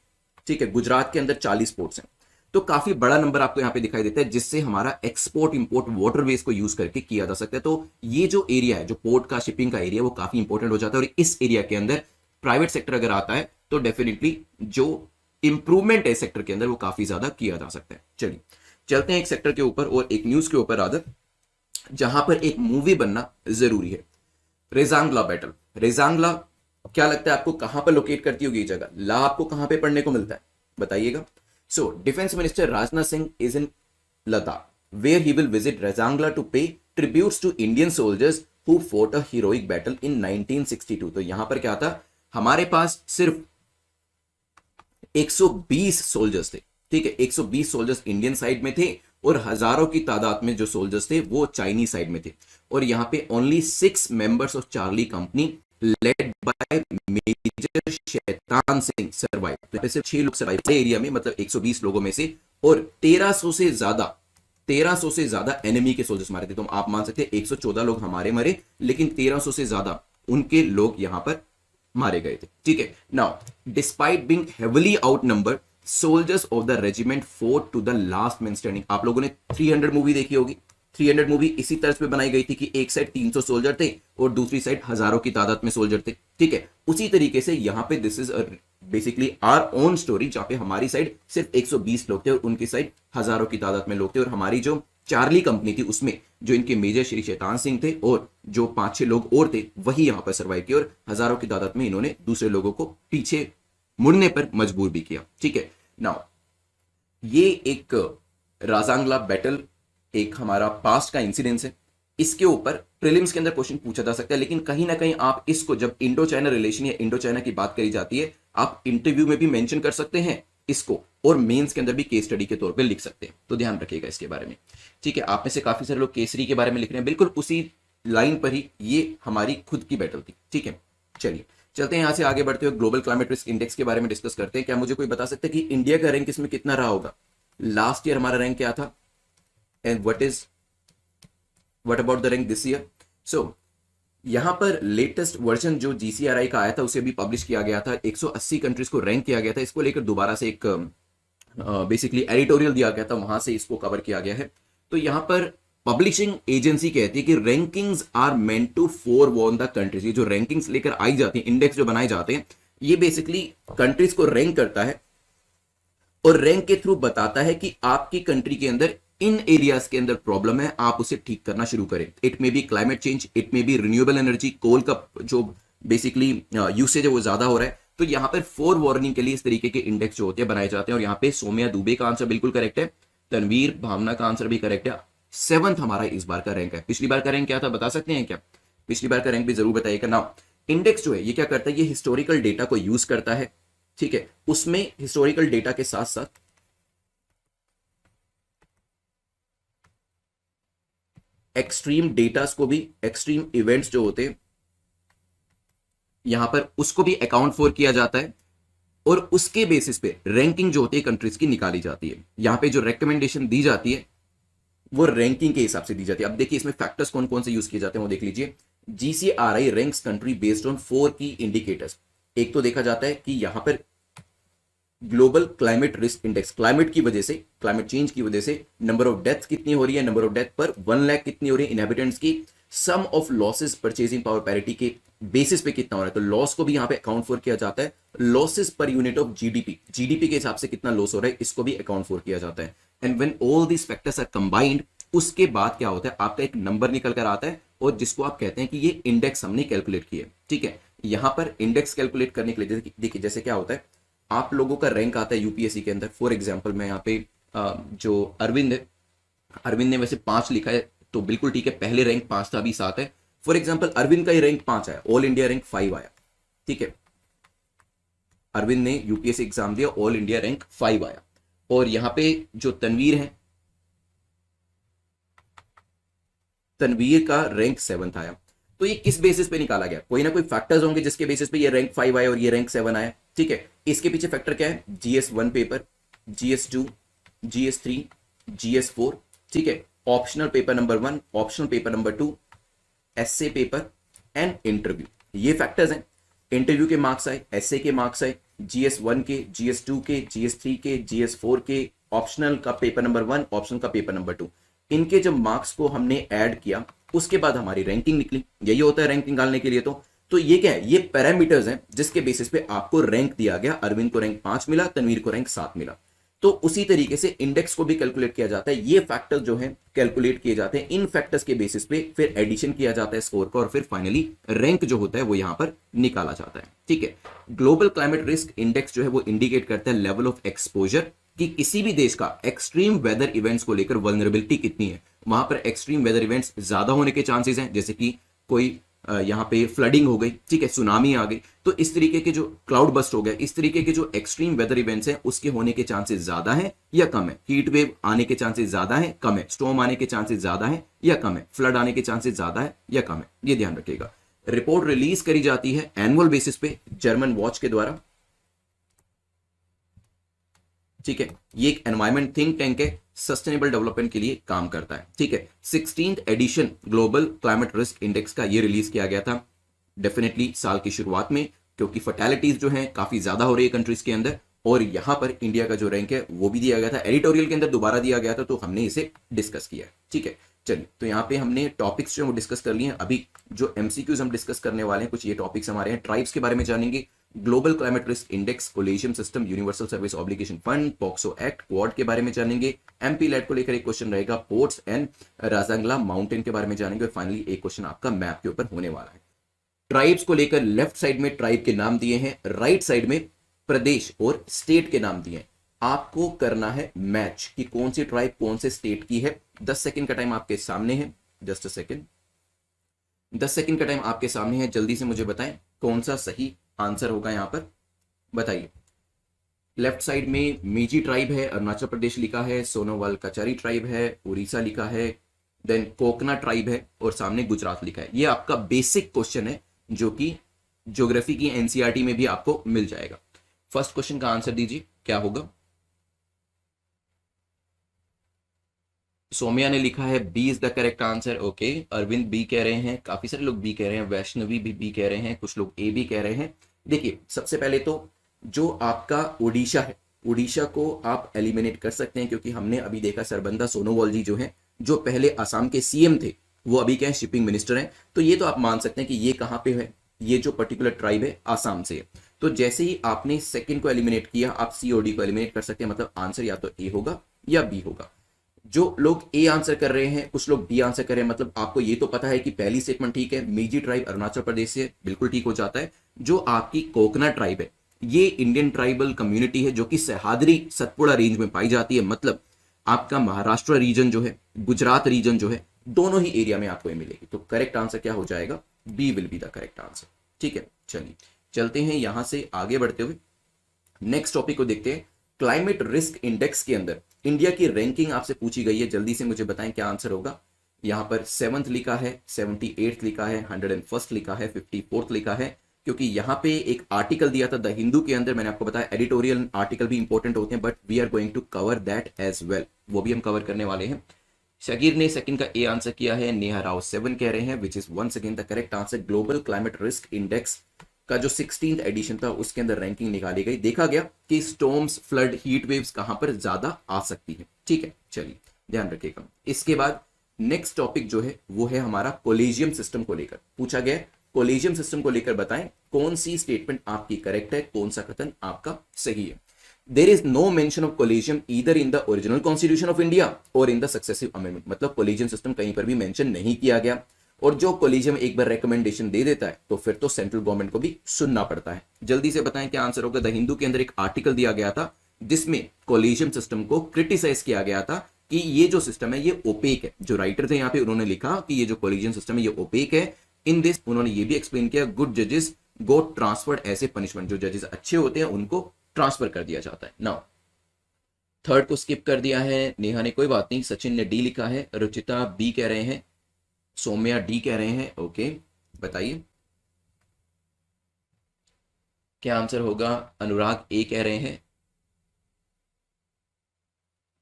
ठीक है, गुजरात के अंदर 40 पोर्ट्स हैं। तो काफी बड़ा नंबर आपको यहां पे दिखाई देता है, जिससे हमारा एक्सपोर्ट इंपोर्ट वाटरवेज को यूज करके किया जा सकता है। तो ये जो एरिया है, जो पोर्ट का शिपिंग का एरिया, वो काफी इंपॉर्टेंट हो जाता है। और इस एरिया के अंदर प्राइवेट सेक्टर अगर आता है तो डेफिनेटली जो इंप्रूवमेंट है सेक्टर के अंदर वो काफी ज्यादा किया जा सकता है। चलिए चलते हैं एक सेक्टर के ऊपर और एक न्यूज के ऊपर आदत, जहां पर एक मूवी बनना जरूरी है। रेजांगला बैटल, रेजांगला क्या लगता है आपको कहां पर लोकेट करती होगी ये जगह, ला आपको कहां पे पढ़ने को मिलता है बताइएगा। So defence minister Rajnath Singh is in Ladakh where he will visit Rezang La to pay tributes to Indian soldiers who fought a heroic battle in 1962। तो यहां पर क्या था, हमारे पास सिर्फ 120 सोल्जर्स थे। ठीक है, 120 सोल्जर्स इंडियन साइड में थे और हजारों की तादाद में जो सोल्जर्स थे वो चाइनीज साइड में थे। और यहां पे only 6 members of Charlie company led by major Shaitan Singh survive. तो सिर्फ 6 लोग सर्वाइव एरिया में, मतलब 120 लोगों में से, और 1300 से ज्यादा एनिमी के सोल्जर्स मारे थे। तो आप मान सकते हैं 114 लोग हमारे मरे, लेकिन 1300 से ज्यादा उनके लोग यहां पर मारे गए थे। ठीक है, now despite being heavily outnumbered soldiers of the regiment fought to the last man standing. आप लोगों ने 300 मूवी देखी होगी। 300 मूवी इसी तरह पे बनाई गई थी कि एक साइड 300 सोल्जर थे और दूसरी साइड हजारों की तादाद में सोल्जर थे। ठीक है, उसी तरीके से यहां पे this is basically our own story, जहां पे हमारी साइड सिर्फ 120 लोग थे और उनकी साइड हजारों की तादाद में लोग थे। और हमारी जो चार्ली कंपनी थी उसमें जो इनके मेजर श्री शैतान सिंह थे और जो 5-6 लोग और थे वही यहां पर सर्वाइव किए, और हजारों की तादाद में इन्होंने दूसरे लोगों को पीछे मुड़ने पर मजबूर भी किया। ठीक है, नाउ ये एक राजांगला बैटल एक हमारा पास्ट का इंसिडेंस है, इसके ऊपर प्रीलिम्स के अंदर क्वेश्चन पूछा जा सकता है, लेकिन कहीं ना कहीं आप इसको जब इंडो चाइना रिलेशन या इंडो चाइना की बात करी जाती है, आप इंटरव्यू में भी मेंशन कर सकते हैं इसको, और मेंस के अंदर भी केस स्टडी के तौर पे लिख सकते हैं, तो ध्यान रखिएगा इसके बारे में। ठीक है, आप में से काफी सारे लोग केसरी के बारे में लिख रहे हैं, बिल्कुल उसी लाइन पर ही ये हमारी खुद की बैटल थी। ठीक है, चलिए चलते हैं यहां से आगे बढ़ते हुए ग्लोबल क्लाइमेट रिस्क इंडेक्स के बारे में डिस्कस करते हैं। क्या मुझे कोई बता सकता है कि इंडिया का रैंक इसमें कितना रहा होगा? लास्ट ईयर हमारा रैंक क्या था, and what about the rank this year? So यहां पर लेटेस्ट वर्जन जो जीसीआरआई का आया था उसे भी पब्लिश किया गया था, 180 कंट्रीज को रैंक किया गया था, इसको लेकर दोबारा से एक बेसिकली एडिटोरियल दिया गया था, वहां से इसको कवर किया गया है। तो यहां पर पब्लिशिंग एजेंसी कहती है कि rankings are meant to forewarn the countries. ये जो रैंकिंग्स लेकर आई जाती है, इंडेक्स जो बनाए जाते हैं, ये बेसिकली कंट्रीज को रैंक करता है और रैंक के थ्रू बताता है कि आपकी कंट्री के अंदर इन एरियाज के अंदर प्रॉब्लम है, आप उसे ठीक करना शुरू करें। It may be climate change, it may be renewable energy, coal का जो बेसिकली यूसेज है वो ज्यादा हो रहा है। तो यहां पर फोर वार्निंग के लिए इस तरीके के इंडेक्स जो होते हैं बनाए जाते हैं, और यहां पे सौम्या दुबे का आंसर बिल्कुल करेक्ट है, तनवीर भावना का आंसर भी करेक्ट है। 7th हमारा इस बार का रैंक है। पिछली बार का रैंक क्या था बता सकते हैं क्या? पिछली बार का रैंक भी जरूर बताइएगा ना। इंडेक्स जो है ये क्या करता है, ये हिस्टोरिकल डेटा को यूज करता है। ठीक है, उसमें हिस्टोरिकल डेटा के साथ साथ एक्सट्रीम डेटास को भी, एक्सट्रीम इवेंट्स जो होते हैं यहां पर उसको भी अकाउंट फॉर किया जाता है, और उसके बेसिस पे रैंकिंग जो होती है कंट्रीज की निकाली जाती है। यहां पे जो रेकमेंडेशन दी जाती है वो रैंकिंग के हिसाब से दी जाती है। अब देखिए इसमें फैक्टर्स कौन कौन से यूज किए जाते हैं वो देख लीजिए। जीसीआरआई रैंक्स कंट्री बेस्ड ऑन 4 की इंडिकेटर्स। एक तो देखा जाता है कि यहां पर global climate risk index, climate की वजह से, क्लाइमेट चेंज की वजह से नंबर ऑफ डेथ कितनी हो रही है, नंबर ऑफ डेथ पर 1 लाख कितनी हो रही है इनहेबिटेंट्स की, some of losses purchasing power parity के बेसिस पे कितना हो रहा है, तो लॉस को भी यहां पे अकाउंट फॉर किया जाता है। Losses per unit of GDP, GDP के हिसाब से कितना लॉस हो रहा है इसको भी अकाउंट फॉर किया जाता है। And when all these factors are combined, उसके बाद क्या होता है, आपका एक नंबर निकल कर आता है, और जिसको आप कहते हैं कि ये इंडेक्स हमने कैलकुलेट किया। ठीक है, यहां पर इंडेक्स कैलकुलेट करने के लिए देखिए जैसे क्या होता है, आप लोगों का रैंक आता है यूपीएससी के अंदर। फॉर एग्जांपल मैं यहाँ पे जो अरविंद है, अरविंद ने वैसे 5 लिखा है तो बिल्कुल ठीक है, पहले रैंक 5 था अभी 7 है। फॉर एग्जांपल अरविंद का ही रैंक 5 आया, ऑल इंडिया रैंक 5 आया। ठीक है, अरविंद ने यूपीएससी एग्जाम दिया, ऑल इंडिया रैंक 5 आया। और यहां पे जो तनवीर है, तनवीर का रैंक 7th आया। तो ये किस बेसिस पे निकाला गया? कोई ना कोई फैक्टर्स होंगे जिसके बेसिस पे ये रैंक 5 आया और ये रैंक 7 आया। ठीक है, इसके पीछे फैक्टर क्या है? GS1 paper, GS2, GS3, GS4। ठीक है, optional paper number 1, optional paper number 2, essay paper and interview, ये फैक्टर्स हैं। इंटरव्यू के मार्क्स आए, एसए के मार्क्स आए, GS1 के, GS2 के, GS3 के, GS4 के, ऑप्शनल का पेपर नंबर 1, ऑप्शनल का पेपर नंबर 2, इनके जब मार्क्स को हमने ऐड किया उसके बाद हमारी रैंकिंग निकली। यही होता है रैंक निकालने के लिए। तो ये क्या है? ये पैरामीटर्स हैं जिसके बेसिस पे आपको रैंक दिया गया। अरविंद को रैंक 5 मिला, तनवीर को रैंक 7 मिला। तो उसी तरीके से इंडेक्स को भी कैलकुलेट किया जाता है। ये फैक्टर्स जो है कैलकुलेट किए जाते हैं, इन फैक्टर्स के बेसिस पे फिर एडिशन किया जाता है स्कोर का, और फिर फाइनली रैंक जो होता है वो यहां पर निकाला जाता है। ठीक है, ग्लोबल क्लाइमेट रिस्क इंडेक्स जो है वो इंडिकेट करता है लेवल ऑफ एक्सपोजर, कि किसी भी देश का एक्सट्रीम वेदर इवेंट्स को लेकर वल्नरेबिलिटी कितनी है। वहां पर एक्सट्रीम वेदर इवेंट्स ज्यादा होने के चांसेस हैं, जैसे कि कोई यहाँ पे फ्लडिंग हो गई, ठीक है, सुनामी आ गई, तो इस तरीके के जो क्लाउड बस्ट हो गया, इस तरीके के जो एक्सट्रीम वेदर इवेंट्स हैं उसके होने के चांसेस ज्यादा हैं या कम है। हीट वेव आने के चांसेस ज्यादा है, कम है। स्टॉर्म आने के चांसेस ज्यादा है या कम है। फ्लड आने के चांसेस ज्यादा है या कम है, ये ध्यान रखिएगा। रिपोर्ट रिलीज करी जाती है एनुअल बेसिस पे जर्मन वॉच के द्वारा। ठीक है, ये एक एनवायरमेंट थिंक टैंक है, सस्टेनेबल डेवलपमेंट के लिए काम करता है। ठीक है, 16th edition global climate risk index का ये रिलीज किया गया था डेफिनेटली साल की शुरुआत में, क्योंकि फर्टैलिटीज जो है काफी ज्यादा हो रही है कंट्रीज के अंदर, और यहां पर इंडिया का जो रैंक है वो भी दिया गया था, एडिटोरियल के अंदर दोबारा दिया गया था, तो हमने इसे डिस्कस किया है। ठीक है, चलिए तो यहाँ पे हमने टॉपिक्स जो डिस्कस कर लिए हैं। अभी जो एमसीक्यूज हम डिस्कस करने वाले हैं, कुछ ये टॉपिक्स हमारे हैं। ट्राइब्स के बारे में जानेंगे, global climate risk index, collegium system, universal service obligation fund, POCSO act, Quad के बारे में जानेंगे। एमपी लैट को लेकर एक क्वेश्चन रहेगा, पोर्ट्स एंड राजांगला माउंटेन के बारे में जानेंगे, और फाइनली एक क्वेश्चन आपका मैप के ऊपर होने वाला है। ट्राइब्स को लेकर लेफ्ट साइड में ट्राइब के नाम दिए हैं, राइट साइड में प्रदेश और स्टेट के नाम दिए हैं। आपको करना है मैच कि कौन सी ट्राइब कौन से स्टेट की है। 10 सेकंड का टाइम आपके सामने है, जस्ट अ सेकंड। 10 सेकंड का टाइम आपके सामने है, जल्दी से मुझे बताएं कौन सा सही आंसर होगा यहां पर, बताइए। लेफ्ट साइड में मीजी ट्राइब है, अरुणाचल प्रदेश लिखा है, सोनोवाल कचारी ट्राइब है, उड़ीसा लिखा है, देन कोकना ट्राइब है, और सामने गुजरात लिखा है। ये आपका बेसिक क्वेश्चन है जो कि ज्योग्राफी की एनसीईआरटी में भी आपको मिल जाएगा। फर्स्ट क्वेश्चन का आंसर दीजिए, क्या होगा। सोम्या ने लिखा है B is the correct answer. Okay, Arvind B कह रहे हैं, काफी सारे लोग बी कह रहे हैं, वैष्णवी भी बी कह रहे हैं, कुछ लोग ए भी कह रहे हैं। देखिए, सबसे पहले तो जो आपका उड़ीसा है, उड़ीसा को आप एलिमिनेट कर सकते हैं, क्योंकि हमने अभी देखा सरबंदा सोनोवाल जी जो हैं, जो पहले असम के सीएम थे, वो अभी क्या है, शिपिंग मिनिस्टर हैं। तो ये तो आप मान सकते हैं कि ये कहाँ पे है, ये जो पर्टिकुलर ट्राइब है आसाम से है। तो जैसे ही आपने सेकंड को एलिमिनेट किया, आप सी और डी को एलिमिनेट कर सकते हैं, मतलब आंसर या तो ए होगा या बी होगा। जो लोग ए आंसर कर रहे हैं, कुछ लोग बी आंसर कर रहे हैं, मतलब आपको ये तो पता है कि पहली स्टेटमेंट ठीक है, मेजी ट्राइब अरुणाचल प्रदेश से, बिल्कुल ठीक हो जाता है। जो आपकी कोकना ट्राइब है, ये इंडियन ट्राइबल कम्युनिटी है जो कि सह्याद्री सतपुड़ा रेंज में पाई जाती है, मतलब आपका महाराष्ट्र रीजन जो है, गुजरात रीजन जो है, दोनों ही एरिया में आपको ये मिलेगी। तो करेक्ट आंसर क्या हो जाएगा, B will be the correct answer. ठीक है, चलिए चलते हैं यहां से आगे बढ़ते हुए नेक्स्ट टॉपिक को देखते हैं। क्लाइमेट रिस्क इंडेक्स के अंदर इंडिया की रैंकिंग आपसे पूछी गई है, जल्दी से मुझे बताएं क्या आंसर होगा। यहां पर 7th लिखा है, 78th लिखा है, 101st लिखा है, 54th लिखा है, क्योंकि यहां पे एक आर्टिकल दिया था द हिंदू के अंदर। मैंने आपको बताया एडिटोरियल आर्टिकल भी इंपॉर्टेंट होते हैं, but we are going to cover that as well, वो भी हम कवर करने वाले हैं। शकीर ने सेकंड का ए आंसर किया है, नेहा राव 7 कह रहे हैं, which is once again the correct answer. Global climate risk index का जो 16th एडिशन था, उसके अंदर रैंकिंग निकाली गई, देखा गया कि स्टॉर्म्स, फ्लड, हीट वेव्स कहां पर ज्यादा आ सकती है। ठीक है, चलिए ध्यान रखिएगा। इसके बाद नेक्स्ट टॉपिक जो है वो है हमारा कोलिजियम सिस्टम को लेकर पूछा गया। कोलिजियम सिस्टम को लेकर बताएं कौन सी स्टेटमेंट आपकी करेक्ट है, कौन सा कथन आपका सही है। There is no mention of collegium either in the original constitution of India और इन द सक्सेसिव अमेंडमेंट, मतलब कोलिजियम सिस्टम कहीं पर भी मेंशन नहीं किया गया। और जो कोलिजियम एक बार रेकमेंडेशन दे देता है तो फिर तो सेंट्रल गवर्नमेंट को भी सुनना पड़ता है। जल्दी से बताएं क्या आंसर होगा। द हिंदू के अंदर एक आर्टिकल दिया गया था जिसमें कोलिजियम सिस्टम को क्रिटिसाइज किया गया था कि ये जो सिस्टम है ये ओपेक है। जो राइटर थे यहाँ पे उन्होंने लिखा कि ये जो कोलिजियम सिस्टम है ये ओपेक है। इन दिस उन्होंने ये भी एक्सप्लेन किया, गुड जजेस गो ट्रांसफर्ड ऐसे पनिशमेंट, जो जजेस अच्छे होते हैं उनको ट्रांसफर कर दिया जाता है। नाउ थर्ड को स्किप कर दिया है नेहा ने, कोई बात नहीं। सचिन ने डी लिखा है, रुचिता बी कह रहे हैं, सौम्या डी कह रहे हैं। ओके, बताइए क्या आंसर होगा। अनुराग ए कह रहे हैं।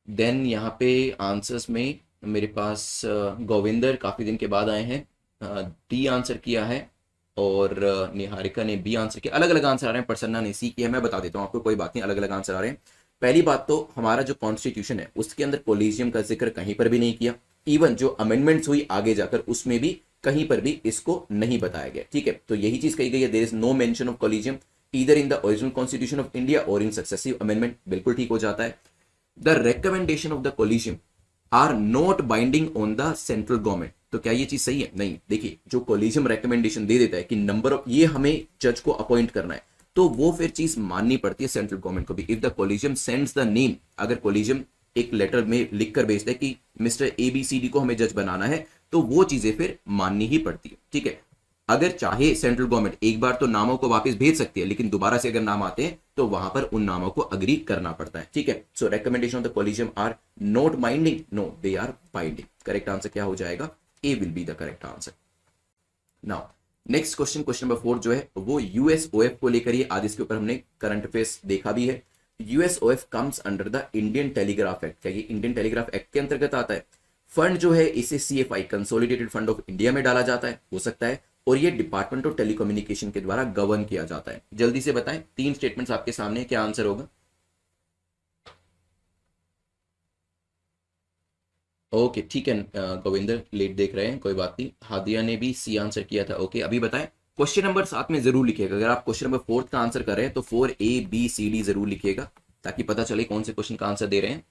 देन यहाँ पे आंसर्स में मेरे पास गोविंदर काफी दिन के बाद आए हैं, डी आंसर किया है, और निहारिका ने बी आंसर किया। अलग अलग आंसर आ रहे हैं, प्रसन्ना ने सी किया, मैं बता देता हूँ आपको, कोई बात नहीं, अलग अलग आंसर आ रहे हैं। पहली बात तो हमारा जो कॉन्स्टिट्यूशन है उसके अंदर कोलिजियम का जिक्र कहीं पर भी नहीं किया। इवन जो अमेंडमेंट्स हुई आगे जाकर उसमें भी कहीं पर भी इसको नहीं बताया गया। ठीक है, तो यही चीज कही गई है, there is no mention of collegium either in the original constitution of India और इन सक्सेसिव अमेंडमेंट, बिल्कुल ठीक हो जाता है। The recommendation of the collegium are not binding on the central government, तो क्या ये चीज सही है? नहीं। देखिए, जो कोलिजियम रिकमेंडेशन दे देता है कि नंबर ऑफ ये हमें जज को अपॉइंट करना है, तो वो फिर चीज माननी पड़ती है सेंट्रल गवर्नमेंट को भी। If the collegium sends the name, अगर कोलिजियम एक लेटर में लिख कर भेजता है कि मिस्टर ABCD को हमें जज बनाना है, तो वो चीजें फिर माननी ही पड़ती है। ठीक है, अगर चाहे सेंट्रल गवर्नमेंट एक बार तो नामों को वापस भेज सकती है, लेकिन दोबारा से अगर नाम आते हैं तो वहां पर उन नामों को अग्री करना पड़ता है। ठीक है, so recommendation of the collegium are not binding, no they are binding. Correct answer क्या हो जाएगा? A will be the correct answer. Now next question, question number 4 जो है वो USOF को लेकर ही, आज इसके ऊपर हमने करंट अफेयर्स देखा भी है। USOF comes under the Indian telegraph act, क्या ये इंडियन टेलीग्राफ एक्ट के अंतर्गत आता है? फंड जो है इसे CFI consolidated fund of India में डाला जाता है, हो सकता है, और ये डिपार्टमेंट ऑफ टेलीकम्युनिकेशन के द्वारा गवर्न किया जाता है। जल्दी से बताएं, 3 स्टेटमेंट्स आपके सामने, क्या आंसर होगा? ओके, ठीक है, गोविंदर लेट देख रहे हैं, कोई बात नहीं। हादिया ने भी सी आंसर किया था। ओके, अभी बताएं। क्वेश्चन नंबर साथ में जरूर लिखिएगा, अगर आप क्वेश्चन नंबर 4 का आंसर कर रहे हैं तो 4A B C D जरूर लिखिएगा, ताकि पता चले कौन से क्वेश्चन का आंसर दे रहे हैं।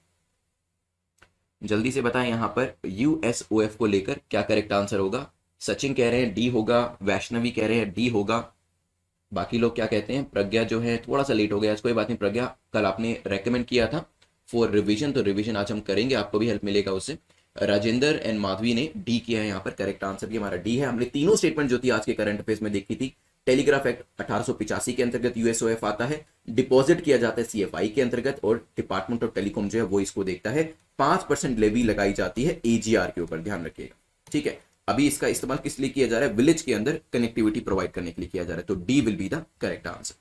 जल्दी से बताएं यहां पर USOF को लेकर क्या करेक्ट आंसर होगा। सचिन कह रहे हैं डी होगा, वैष्णवी कह रहे हैं डी होगा, बाकी लोग क्या कहते हैं, प्रज्ञा जो है थोड़ा सा लेट हो गया, कोई बात नहीं प्रज्ञा, कल आपने रेकमेंड किया था फॉर रिवीजन, तो रिवीजन आज हम करेंगे, आपको भी हेल्प मिलेगा उससे। राजेंद्र एंड माधवी ने डी किया है, यहाँ पर करेक्ट आंसर भी हमारा डी है। हमने तीनों स्टेटमेंट जो थी आज के करंट अफेयर्स में देखी थी। टेलीग्राफ एक्ट 1885 के अंतर्गत यूएसओएफ आता है, डिपॉजिट किया जाता है सीएफआई के अंतर्गत, और डिपार्टमेंट ऑफ टेलीकॉम जो है वो इसको देखता है। 5% लेवी लगाई जाती है एजीआर के ऊपर, ध्यान रखिएगा, ठीक है। अभी इसका इस्तेमाल किस लिए किया जा रहा है, विलेज के अंदर कनेक्टिविटी प्रोवाइड करने के लिए किया जा रहा है, तो D will be the correct answer.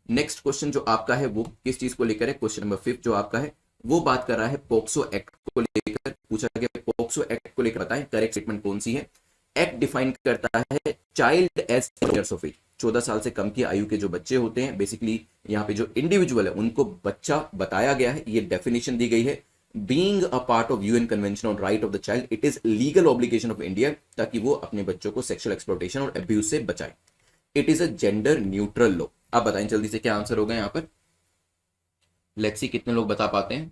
Next question जो आपका है वो किस चीज को लेकर है, क्वेश्चन नंबर 5 जो आपका है वो बात कर रहा है पोक्सो एक्ट को लेकर, पूछा गया पोक्सो एक्ट को लेकर बताएं करेक्ट स्टेटमेंट कौन सी है। एक्ट डिफाइन करता है child as years of age, 14 साल से कम की आयु के जो बच्चे होते हैं, बेसिकली यहाँ पे जो इंडिविजुअल है उनको बच्चा बताया गया है, ये डेफिनेशन दी गई है। Being a part of UN convention on right of the child, it is legal obligation of India, ताकि वो अपने बच्चों को सेक्सुअल एक्सप्लॉयटेशन और अब्यूज से बचाए। It is a gender neutral law. अब बताएं जल्दी से क्या आंसर होगा यहाँ पर, लेट्स सी कितने लोग बता पाते हैं,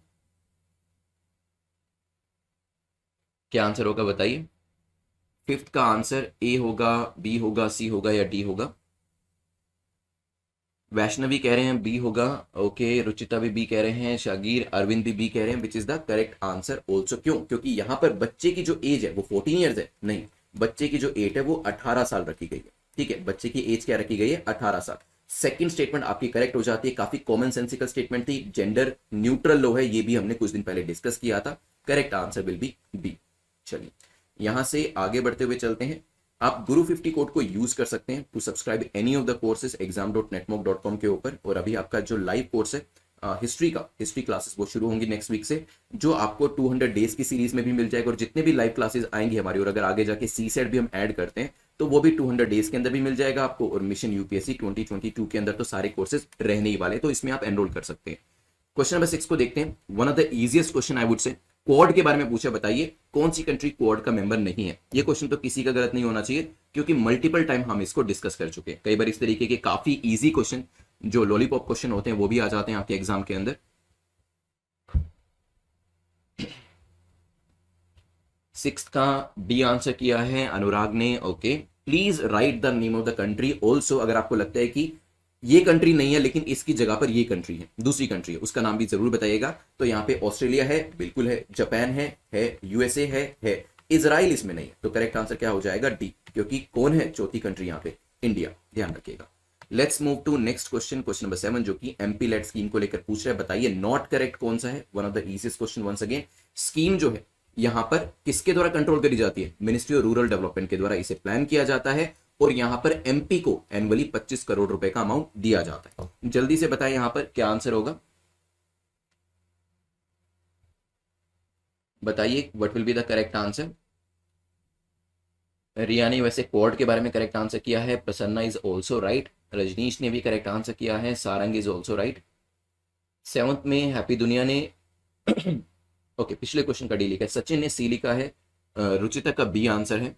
क्या आंसर होगा बताइए। फिफ्थ का आंसर ए होगा, बी होगा, सी होगा या डी होगा। वैष्णवी कह रहे हैं बी होगा, ओके, रुचिता भी बी कह रहे हैं, शागिर अरविंद भी बी कह रहे हैं, which is the correct answer also. क्यों, क्योंकि यहां पर बच्चे की जो एज है वो 14 ईयर्स है, नहीं, बच्चे की जो एज है वो 18 साल रखी गई है, ठीक है, बच्चे की एज क्या रखी गई है, 18 साल। सेकंड स्टेटमेंट आपकी करेक्ट हो जाती है, काफी कॉमन सेंसिकल स्टेटमेंट थी, जेंडर न्यूट्रल लॉ है, ये भी हमने कुछ दिन पहले डिस्कस किया था, correct answer will be B. चलिए यहां से आगे बढ़ते हुए चलते हैं। आप गुरु 50 कोड को यूज कर सकते हैं to subscribe any of the courses exam.netmoc.com के ऊपर, और अभी आपका जो लाइव कोर्स है हिस्ट्री का, हिस्ट्री क्लासेस वो शुरू होंगी नेक्स्ट वीक से, जो आपको 200 डेज की सीरीज में भी मिल जाएगा, और जितने भी लाइव क्लासेस आएंगे हमारी, और अगर आगे जाके सी सेट भी हम ऐड करते हैं तो वो भी 200 डेज के अंदर भी मिल जाएगा आपको, और मिशन यूपीएससी 2022 के अंदर तो सारे कोर्सेज रहने ही वाले, तो इसमें आप एनरोल कर सकते हैं। क्वेश्चन नंबर 6 को देखते हैं, one of the easiest question I would say, quad के बारे में पूछा, बताइए कौन सी कंट्री क्वाड का मेंबर नहीं है। ये क्वेश्चन तो किसी का गलत नहीं होना चाहिए, क्योंकि मल्टीपल टाइम हम इसको डिस्कस कर चुके हैं, कई बार इस तरीके के काफी इजी क्वेश्चन जो लॉलीपॉप क्वेश्चन होते हैं वो भी आ जाते हैं आपके एग्जाम के अंदर। 6 का डी आंसर किया है अनुराग ने, okay. Please right the name of the country also, अगर आपको लगता है कि ये कंट्री नहीं है लेकिन इसकी जगह पर ये कंट्री है, दूसरी कंट्री है, उसका नाम भी जरूर बताइएगा। तो यहाँ पे ऑस्ट्रेलिया है, बिल्कुल है, जापान है यूएसए है, इजराइल इसमें नहीं है, तो करेक्ट आंसर क्या हो जाएगा, डी, क्योंकि कौन है चौथी कंट्री यहाँ पे, इंडिया, ध्यान रखिएगा। Let's move to next question, question number 7 जो कि एमपी लेट स्कीम को लेकर पूछ रहा है, बताइए नॉट करेक्ट कौन सा है, one of the easiest question once again. Scheme जो है यहां पर किसके द्वारा कंट्रोल करी जाती है, मिनिस्ट्री ऑफ रूरल डेवलपमेंट के द्वारा इसे प्लान किया जाता है, और यहां पर एमपी को एनुअली 25 करोड़ रुपए का अमाउंट दिया जाता है। जल्दी से बताएं यहां पर क्या आंसर होगा, बताइए what will be the correct answer. Riya ने वैसे क्वाड के बारे में करेक्ट आंसर किया है, Prasanna is also right, Rajneesh ने भी करेक्ट आंसर किया है, Sarang is also right. 7th में हैप्पी दुनिया ने ओके पिछले क्वेश्चन का डी लिखा है, सचिन ने सी लिखा है, रुचिता का बी आंसर है,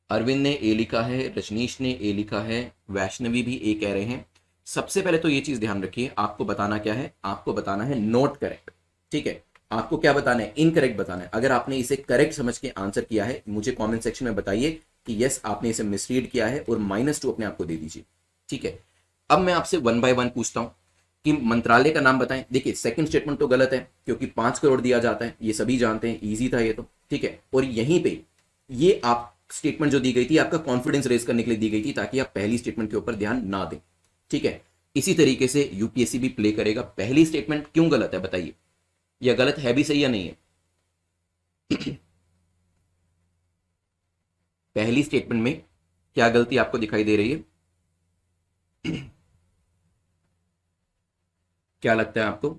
अरविंद ने ए लिखा है, रजनीश ने ए लिखा है, वैष्णवी भी ए कह रहे हैं। सबसे पहले तो ये चीज ध्यान रखिए, आपको बताना क्या है, आपको बताना है नॉट करेक्ट, ठीक है, आपको क्या बताना है, इनकरेक्ट बताना है। अगर आपने इसे करेक्ट समझ के आंसर किया है, मुझे कमेंट सेक्शन में बताइए कि यस आपने इसे मिसरीड किया है, और -2 अपने आपको दे दीजिए, ठीक है। अब मैं आपसे 1 बाय 1 पूछता हूं कि मंत्रालय का नाम बताएं। देखिए सेकंड स्टेटमेंट तो गलत है, क्योंकि 5 करोड़ दिया जाता है, ये सभी जानते हैं, इजी था ये तो, ठीक है। और यहीं पे ये आप स्टेटमेंट जो दी गई थी आपका कॉन्फिडेंस रेज करने के लिए दी गई थी, ताकि आप पहली स्टेटमेंट के ऊपर ध्यान ना दें, ठीक है। इसी तरीके से यूपीएससी भी प्ले करेगा। पहली स्टेटमेंट क्यों गलत है बताइए, या गलत है भी सही या नहीं है पहली स्टेटमेंट में क्या गलती आपको दिखाई दे रही है क्या लगता है आपको,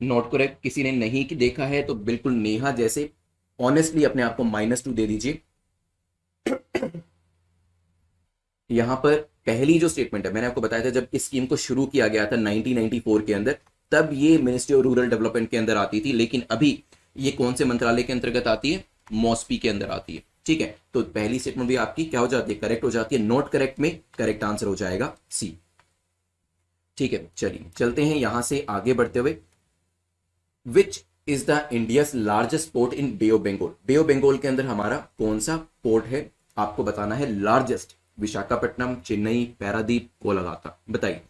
नॉट करेक्ट किसी ने नहीं कि देखा है तो बिल्कुल नेहा जैसे ऑनेस्टली अपने आप को -2 दे दीजिए। यहां पर पहली जो स्टेटमेंट है, मैंने आपको बताया था जब इस स्कीम को शुरू किया गया था 1994 के अंदर, तब ये मिनिस्ट्री ऑफ रूरल डेवलपमेंट के अंदर आती थी, लेकिन अभी ये कौन से मंत्रालय के अंतर्गत आती है, मॉस्पी के अंदर आती है, ठीक है। तो पहली स्टेटमेंट भी आपकी क्या हो जाती है, करेक्ट हो जाती है। नॉट करेक्ट में करेक्ट आंसर हो जाएगा सी, ठीक है। चलिए चलते हैं यहां से आगे बढ़ते हुए, which is the India largest port in Bay of Bengal. Bay of Bengal के अंदर हमारा कौन सा पोर्ट है, आपको बताना है लार्जेस्ट, विशाखापट्टनम, चेन्नई, पैरादीप, कोलकाता। बताइए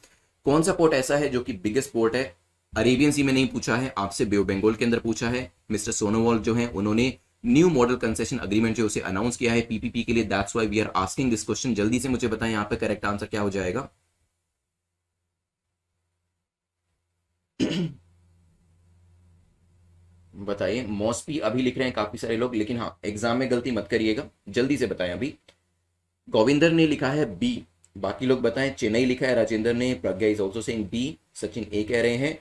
कौन सा पोर्ट ऐसा है जो कि बिगेस्ट पोर्ट है। अरेबियन सी में नहीं पूछा है आपसे, बे ऑफ बंगाल के अंदर पूछा है। मिस्टर सोनोवाल जो है उन्होंने न्यू मॉडल कंसेशन अग्रीमेंट जो उसे अनाउंस किया है पीपीपी के लिए, that's why we are asking this question. जल्दी से मुझे बताएं यहाँ पे करेक्ट आंसर क्या हो जाएगा। बताइए, मॉस्पी अभी लिख रहे हैं काफी सारे लोग, लेकिन हाँ एग्जाम में गलती मत करिएगा, जल्दी से बताएं अभी। गोविंदर ने लिखा है बी, बाकी लोग बताएं। चेन्नई लिखा है राजेंद्र ने, Pragya is also saying B, Sachin A कह रहे हैं,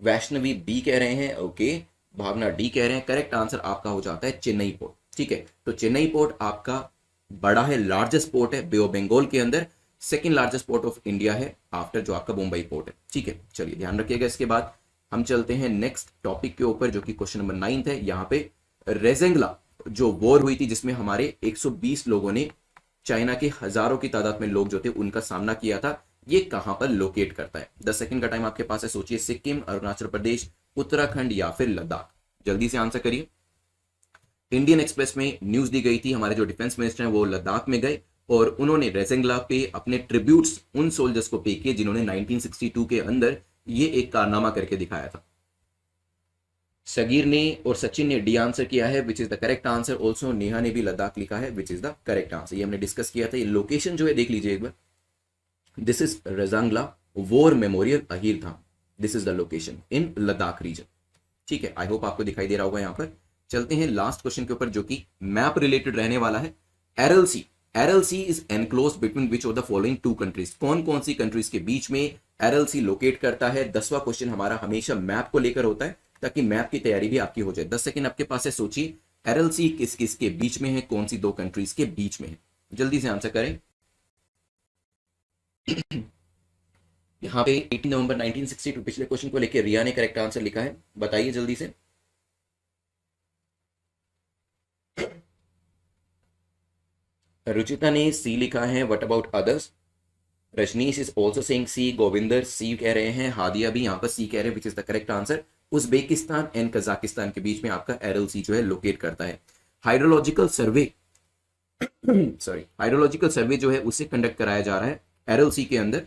वैष्णवी बी कह रहे हैं, ओके, भावना डी कह रहे हैं। करेक्ट आंसर आपका हो जाता है चेन्नई पोर्ट। ठीक है, तो चेन्नई पोर्ट आपका बड़ा है, लार्जेस्ट पोर्ट है बे ऑफ बंगाल के अंदर, second largest port of India है आफ्टर जो आपका मुंबई पोर्ट है। ठीक है, चलिए ध्यान रखिएगा। इसके बाद हम चलते हैं नेक्स्ट टॉपिक के ऊपर जो कि क्वेश्चन नंबर 9 है। यहाँ पे रेजेंगला जो वॉर हुई थी जिसमें हमारे 120 लोगों ने, चाइना के हजारों की तादाद में लोग जो थे उनका सामना किया था, ये कहां पर लोकेट करता है। 10 सेकंड का टाइम आपके पास है, सोचिए। सिक्किम, अरुणाचल प्रदेश, उत्तराखंड या फिर लद्दाख। जल्दी से आंसर करिए। इंडियन एक्सप्रेस में न्यूज दी गई थी, हमारे जो डिफेंस मिनिस्टर हैं वो लद्दाख में गए और उन्होंने रेजेंगला पे अपने ट्रिब्यूट्स उन सोल्जर्स को पे किए जिन्होंने 1962 के अंदर ये एक कारनामा करके दिखाया था। सगीर ने और सचिन ने डी आंसर किया है विच is the correct answer. Also Neha ने भी लद्दाख लिखा है विच इज द करेक्ट आंसर। ये हमने डिस्कस किया था। ये लोकेशन जो है देख लीजिए एक बार, this is Rezang La war memorial Ahir Dham, this is the location in Ladakh region. ठीक है, आई होप आपको दिखाई दे रहा होगा। यहाँ पर चलते हैं लास्ट क्वेश्चन के ऊपर जो कि मैप रिलेटेड रहने वाला है। RLC, RLC is enclosed between which of the following two countries. कौन कौन सी कंट्रीज के बीच में एरएलसी लोकेट करता है। 10वां क्वेश्चन हमारा हमेशा मैप को लेकर होता है ताकि मैप की तैयारी भी आपकी हो जाए। 10 सेकंड आपके पास है, सोचिए एरएलसी किस किस के बीच में है, कौन सी दो कंट्रीज के बीच में है। जल्दी से आंसर करें। यहाँ पे 18 नवंबर 1962 पिछले क्वेश्चन को लेकर रिया ने करेक्ट आंसर लिखा है, बताइए जल्दी से। रुचिता ने सी लिखा है, what about others. Rajneesh is also saying C, Govinder C कह रहे हैं, हादिया भी यहाँ पर सी कह रहे हैं which is the correct answer. Uzbekistan and Kazakhstan के बीच में आपका एरएलसी जो है लोकेट करता है। हाइड्रोलॉजिकल सर्वे सॉरी, हाइड्रोलॉजिकल सर्वे जो है उसे कंडक्ट कराया जा रहा है एरएलसी के अंदर,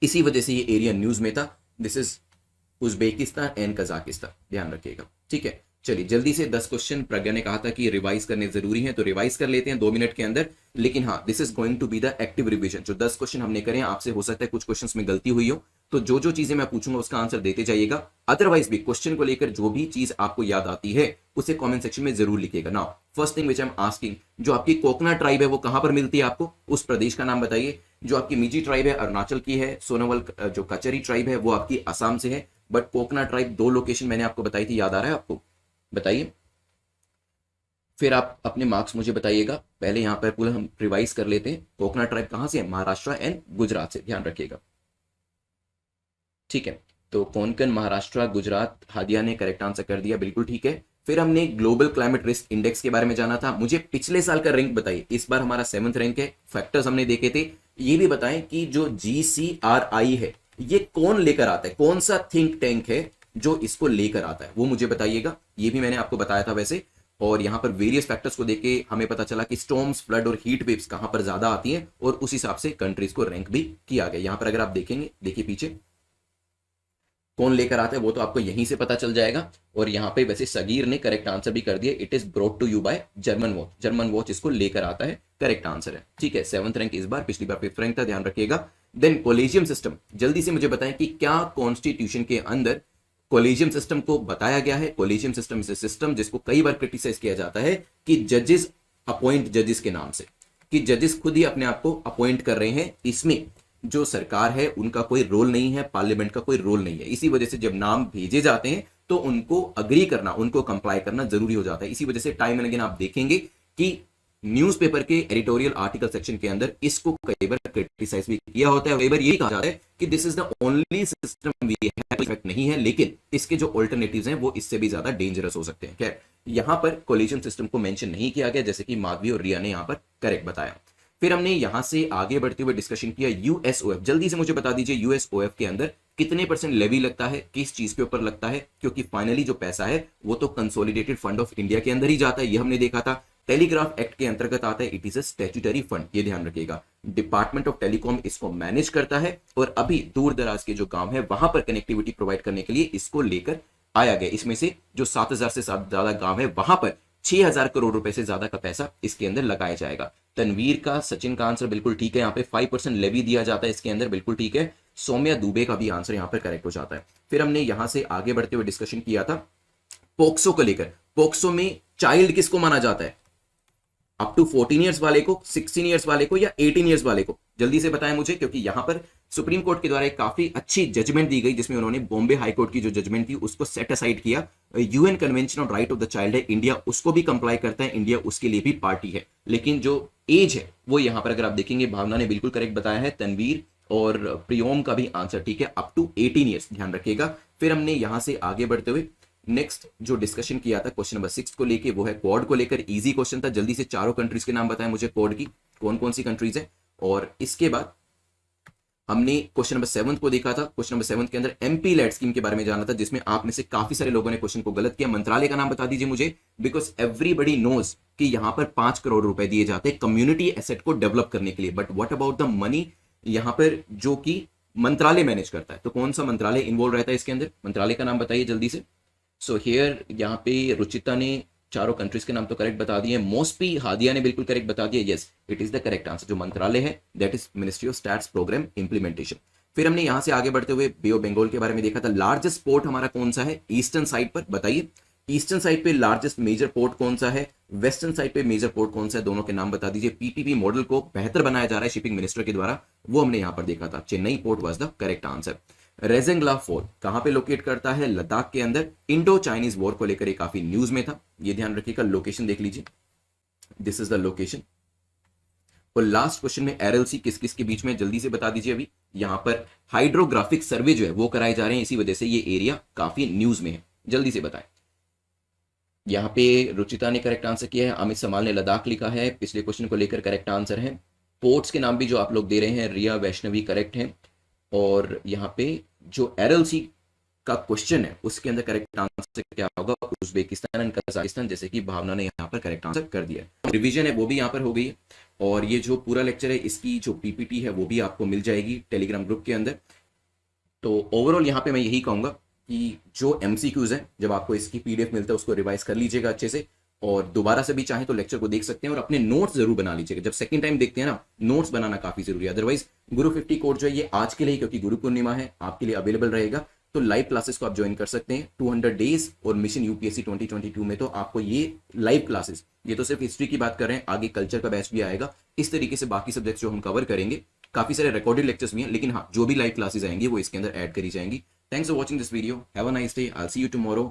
इसी वजह से ये एरिया न्यूज में था। This is Uzbekistan and Kazakhstan, ध्यान रखिएगा। ठीक है, चलिए जल्दी से 10 क्वेश्चन प्रज्ञा ने कहा था कि रिवाइज करने जरूरी है तो रिवाइज कर लेते हैं 2 मिनट के अंदर। लेकिन हाँ, this is going to be the active revision. जो 10 क्वेश्चन हमने करे, आपसे हो सकता है कुछ क्वेश्चंस में गलती हुई हो, तो जो जो चीजें मैं पूछूंगा उसका आंसर देते जाइएगा। अदरवाइज भी क्वेश्चन को लेकर जो भी चीज आपको याद आती है उसे कमेंट सेक्शन में जरूर लिखिएगा। Now first thing which I am asking, जो आपकी कोकना ट्राइब है वो कहां पर मिलती है, आपको उस प्रदेश का नाम बताइए। जो आपकी मिजी ट्राइब है अरुणाचल की है, सोनोवाल जो कचरी ट्राइब है वो आपकी असम से है, बट कोकना ट्राइब 2 लोकेशन मैंने आपको बताई थी, याद आ रहा है आपको, बताइए। फिर आप अपने मार्क्स मुझे बताइएगा। पहले यहां पर पूरा हम रिवाइज कर लेते हैं। कोकना ट्राइब कहां से है, महाराष्ट्र एंड गुजरात से, ध्यान रखिएगा। ठीक है, तो कोंकण, महाराष्ट्र, गुजरात, हादिया ने करेक्ट आंसर कर दिया, बिल्कुल ठीक है। फिर हमने ग्लोबल क्लाइमेट रिस्क इंडेक्स के बारे में जाना था। मुझे पिछले साल का रैंक बताइए, इस बार हमारा 7th रैंक है, फैक्टर्स हमने देखे थे। ये भी बताएं कि जो GCRI है ये कौन लेकर आता है, कौन सा थिंक टैंक है जो इसको लेकर आता है, वो मुझे बताइएगा। ये भी मैंने आपको बताया था वैसे। और यहां पर वेरियस फैक्टर्स को देख के हमें पता चला कि स्टॉर्म्स, फ्लड और हीट वेव्स कहां पर ज्यादा आती हैं और उस हिसाब से कंट्रीज को रैंक भी किया गया। यहां पर अगर आप देखेंगे, देखिए पीछे कौन लेकर आता है वो तो आपको यहीं से पता चल जाएगा। और यहाँ पे वैसे सगीर ने करेक्ट आंसर भी कर दिया, it is brought to you by German watch. German watch इसको लेकर आता है, करेक्ट आंसर है। ठीक है, 7th रैंक इस बार, पिछली बार 5th रैंक था, ध्यान रखिएगा। देन कोलेजियम सिस्टम, जल्दी से मुझे बताएं कि क्या कॉन्स्टिट्यूशन के अंदर कोलेजियम सिस्टम को बताया गया है। कोलेजियम सिस्टम इज सिस्टम जिसको कई बार क्रिटिसाइज किया जाता है कि जजेस अपॉइंट जजेस के नाम से, कि जजेस खुद ही अपने आप को अपॉइंट कर रहे हैं। इसमें जो सरकार है उनका कोई रोल नहीं है, पार्लियामेंट का कोई रोल नहीं है। इसी वजह से जब नाम भेजे जाते हैं तो उनको अग्री करना, उनको कंप्लाई करना जरूरी हो जाता है। इसी वजह से टाइम एंड अगेन आप देखेंगे कि न्यूज़पेपर के एडिटोरियल आर्टिकल सेक्शन के अंदर इसको कई बार क्रिटिसाइज भी किया होता है। कई बार यही कहा जाता है कि this is the only system we have, effect नहीं है, लेकिन इसके जो ऑल्टरनेटिव्स हैं वो इससे भी ज्यादा डेंजरस हो सकते हैं। खैर, यहां पर कोलिजन सिस्टम को मेंशन नहीं किया गया, जैसे कि माधवी और रिया ने यहां पर करेक्ट बताया। फिर हमने यहां से आगे बढ़ते हुए डिस्कशन किया यूएसओएफ। जल्दी से मुझे बता दीजिए यूएसओएफ के अंदर कितने % लेवी लगता है, किस चीज के ऊपर लगता है, क्योंकि फाइनली जो पैसा है वो तो कंसोलिडेटेड फंड ऑफ इंडिया के अंदर ही जाता है, ये हमने देखा था। टेलीग्राफ एक्ट के अंतर्गत आता है, it is a statutory fund, ये ध्यान रखिएगा। डिपार्टमेंट ऑफ टेलीकॉम इसको मैनेज करता है और अभी दूर दराज के जो गांव है वहां पर कनेक्टिविटी प्रोवाइड करने के लिए इसको लेकर आया गया। इसमें से जो 7,000 से ज्यादा गांव है वहां पर 6,000 करोड़ रुपए से ज्यादा का पैसा इसके अंदर लगाया जाएगा। तनवीर का, सचिन का आंसर बिल्कुल ठीक है, यहाँ पे 5% लेवी दिया जाता है इसके अंदर, बिल्कुल ठीक है। सौम्या दुबे का भी आंसर यहाँ पर करेक्ट हो जाता है। फिर हमने यहां से आगे बढ़ते हुए डिस्कशन किया था पोक्सो को लेकर। पोक्सो में चाइल्ड किसको माना जाता है? अप टू 14 ईयर्स वाले को, 16 ईयर्स वाले को, या 18 ईयर्स वाले को? जल्दी से बताएं मुझे, क्योंकि यहां पर सुप्रीम कोर्ट के द्वारा एक काफी अच्छी जजमेंट दी गई जिसमें उन्होंने बॉम्बे हाई कोर्ट की जो जजमेंट थी उसको सेट असाइड किया। UN convention on right of the child है, इंडिया उसको भी कंप्लाई करता है, इंडिया उसके लिए भी पार्टी है, लेकिन जो एज है वो यहां पर अगर आप देखेंगे, भावना ने बिल्कुल करेक्ट बताया है, तनवीर और प्रियोम का भी आंसर ठीक है, अप टू 18 ईयर्स, ध्यान रखिएगा। फिर हमने यहां से आगे बढ़ते हुए नेक्स्ट जो डिस्कशन किया था क्वेश्चन नंबर 6 को लेके, वो है क्वाड को लेकर। इजी क्वेश्चन था, जल्दी से चारों कंट्रीज के नाम बताएं मुझे क्वाड की, कौन कौन सी कंट्रीज है। और इसके बाद हमने क्वेश्चन नंबर 7 को देखा था। क्वेश्चन नंबर 7 के अंदर एमपी लैड स्कीम के बारे में जाना था, जिसमें आप में से काफी सारे लोगों ने क्वेश्चन को गलत किया। मंत्रालय का नाम बता दीजिए मुझे, बिकॉज एवरीबडी नोज कि यहां पर 5 करोड़ रुपए दिए जाते हैं कम्युनिटी एसेट को डेवलप करने के लिए, but what about the money यहां पर जो कि मंत्रालय मैनेज करता है, तो कौन सा मंत्रालय इन्वॉल्व रहता है इसके अंदर? मंत्रालय का नाम बताइए जल्दी से। सो हियर यहाँ पे रुचिता ने चारों कंट्रीज के नाम तो करेक्ट बता दिए, मोस्पी हादिया ने बिल्कुल करेक्ट बता दिया, yes it is the correct answer. जो मंत्रालय है that is ministry of stats programme implementation. फिर हमने यहां से आगे बढ़ते हुए बे ऑफ बंगाल के बारे में देखा था। लार्जेस्ट पोर्ट हमारा कौन सा है ईस्टर्न साइड पर? बताइए ईस्टर्न साइड पे लार्जेस्ट मेजर पोर्ट कौन सा है, वेस्टर्न साइड पे मेजर पोर्ट कौन सा है, दोनों के नाम बता दीजिए। पीपीपी मॉडल को बेहतर बनाया जा रहा है शिपिंग मिनिस्टर के द्वारा, वो हमने यहां पर देखा था। Chennai port was the correct answer. Rezang La fort कहां पे लोकेट करता है? लद्दाख के अंदर। इंडो चाइनीज वॉर को लेकर ये काफी न्यूज में था, ये ध्यान रखिएगा। लोकेशन देख लीजिए, दिस इज द लोकेशन। और लास्ट क्वेश्चन में एरएलसी किस किस के बीच में, जल्दी से बता दीजिए। अभी यहां पर हाइड्रोग्राफिक सर्वे जो है वो कराए जा रहे हैं, इसी वजह से ये एरिया काफी न्यूज में है, जल्दी से बताएं। यहां पे रुचिता ने करेक्ट आंसर किया है, अमित समाल ने लद्दाख लिखा है। पिछले क्वेश्चन को लेकर करेक्ट आंसर है। पोर्ट्स के नाम भी जो आप लोग दे रहे हैं, रिया वैष्णवी करेक्ट है। और यहाँ पे जो एरएलसी का क्वेश्चन है उसके अंदर करेक्ट आंसर क्या होगा? उज्बेकिस्तान एंड कजाकिस्तान, जैसे कि भावना ने यहाँ पर करेक्ट आंसर कर दिया है। रिवीजन है वो भी यहाँ पर हो गई है, और ये जो पूरा लेक्चर है इसकी जो पीपीटी है वो भी आपको मिल जाएगी टेलीग्राम ग्रुप के अंदर। तो ओवरऑल यहाँ पे मैं यही कहूंगा कि जो एमसीक्यूज है, जब आपको इसकी पीडीएफ मिलता है उसको रिवाइज कर लीजिएगा अच्छे से, और दोबारा से भी चाहे तो लेक्चर को देख सकते हैं, और अपने नोट्स जरूर बना लीजिएगा। जब सेकंड टाइम देखते हैं ना, नोट्स बनाना काफी जरूरी है। अदरवाइज गुरु 50 कोड जो है ये आज के लिए, क्योंकि गुरु पूर्णिमा है, आपके लिए अवेलेबल रहेगा, तो लाइव क्लासेस को आप ज्वाइन कर सकते हैं। 200 डेज और मिशन यूपीएससी 2022 में तो आपको ये लाइव क्लासेस, ये तो सिर्फ हिस्ट्री की बात कर रहे हैं, आगे कल्चर का बैच भी आएगा। इस तरीके से बाकी सब्जेक्ट जो हम कवर करेंगे, काफी सारे रिकॉर्डेड लेक्चर्स भी हैं, लेकिन हाँ जो भी लाइव क्लासेस आएंगी वो इसके अंदर ऐड करी जाएंगी। Thanks for watching this video, have a nice day, I will see you tomorrow.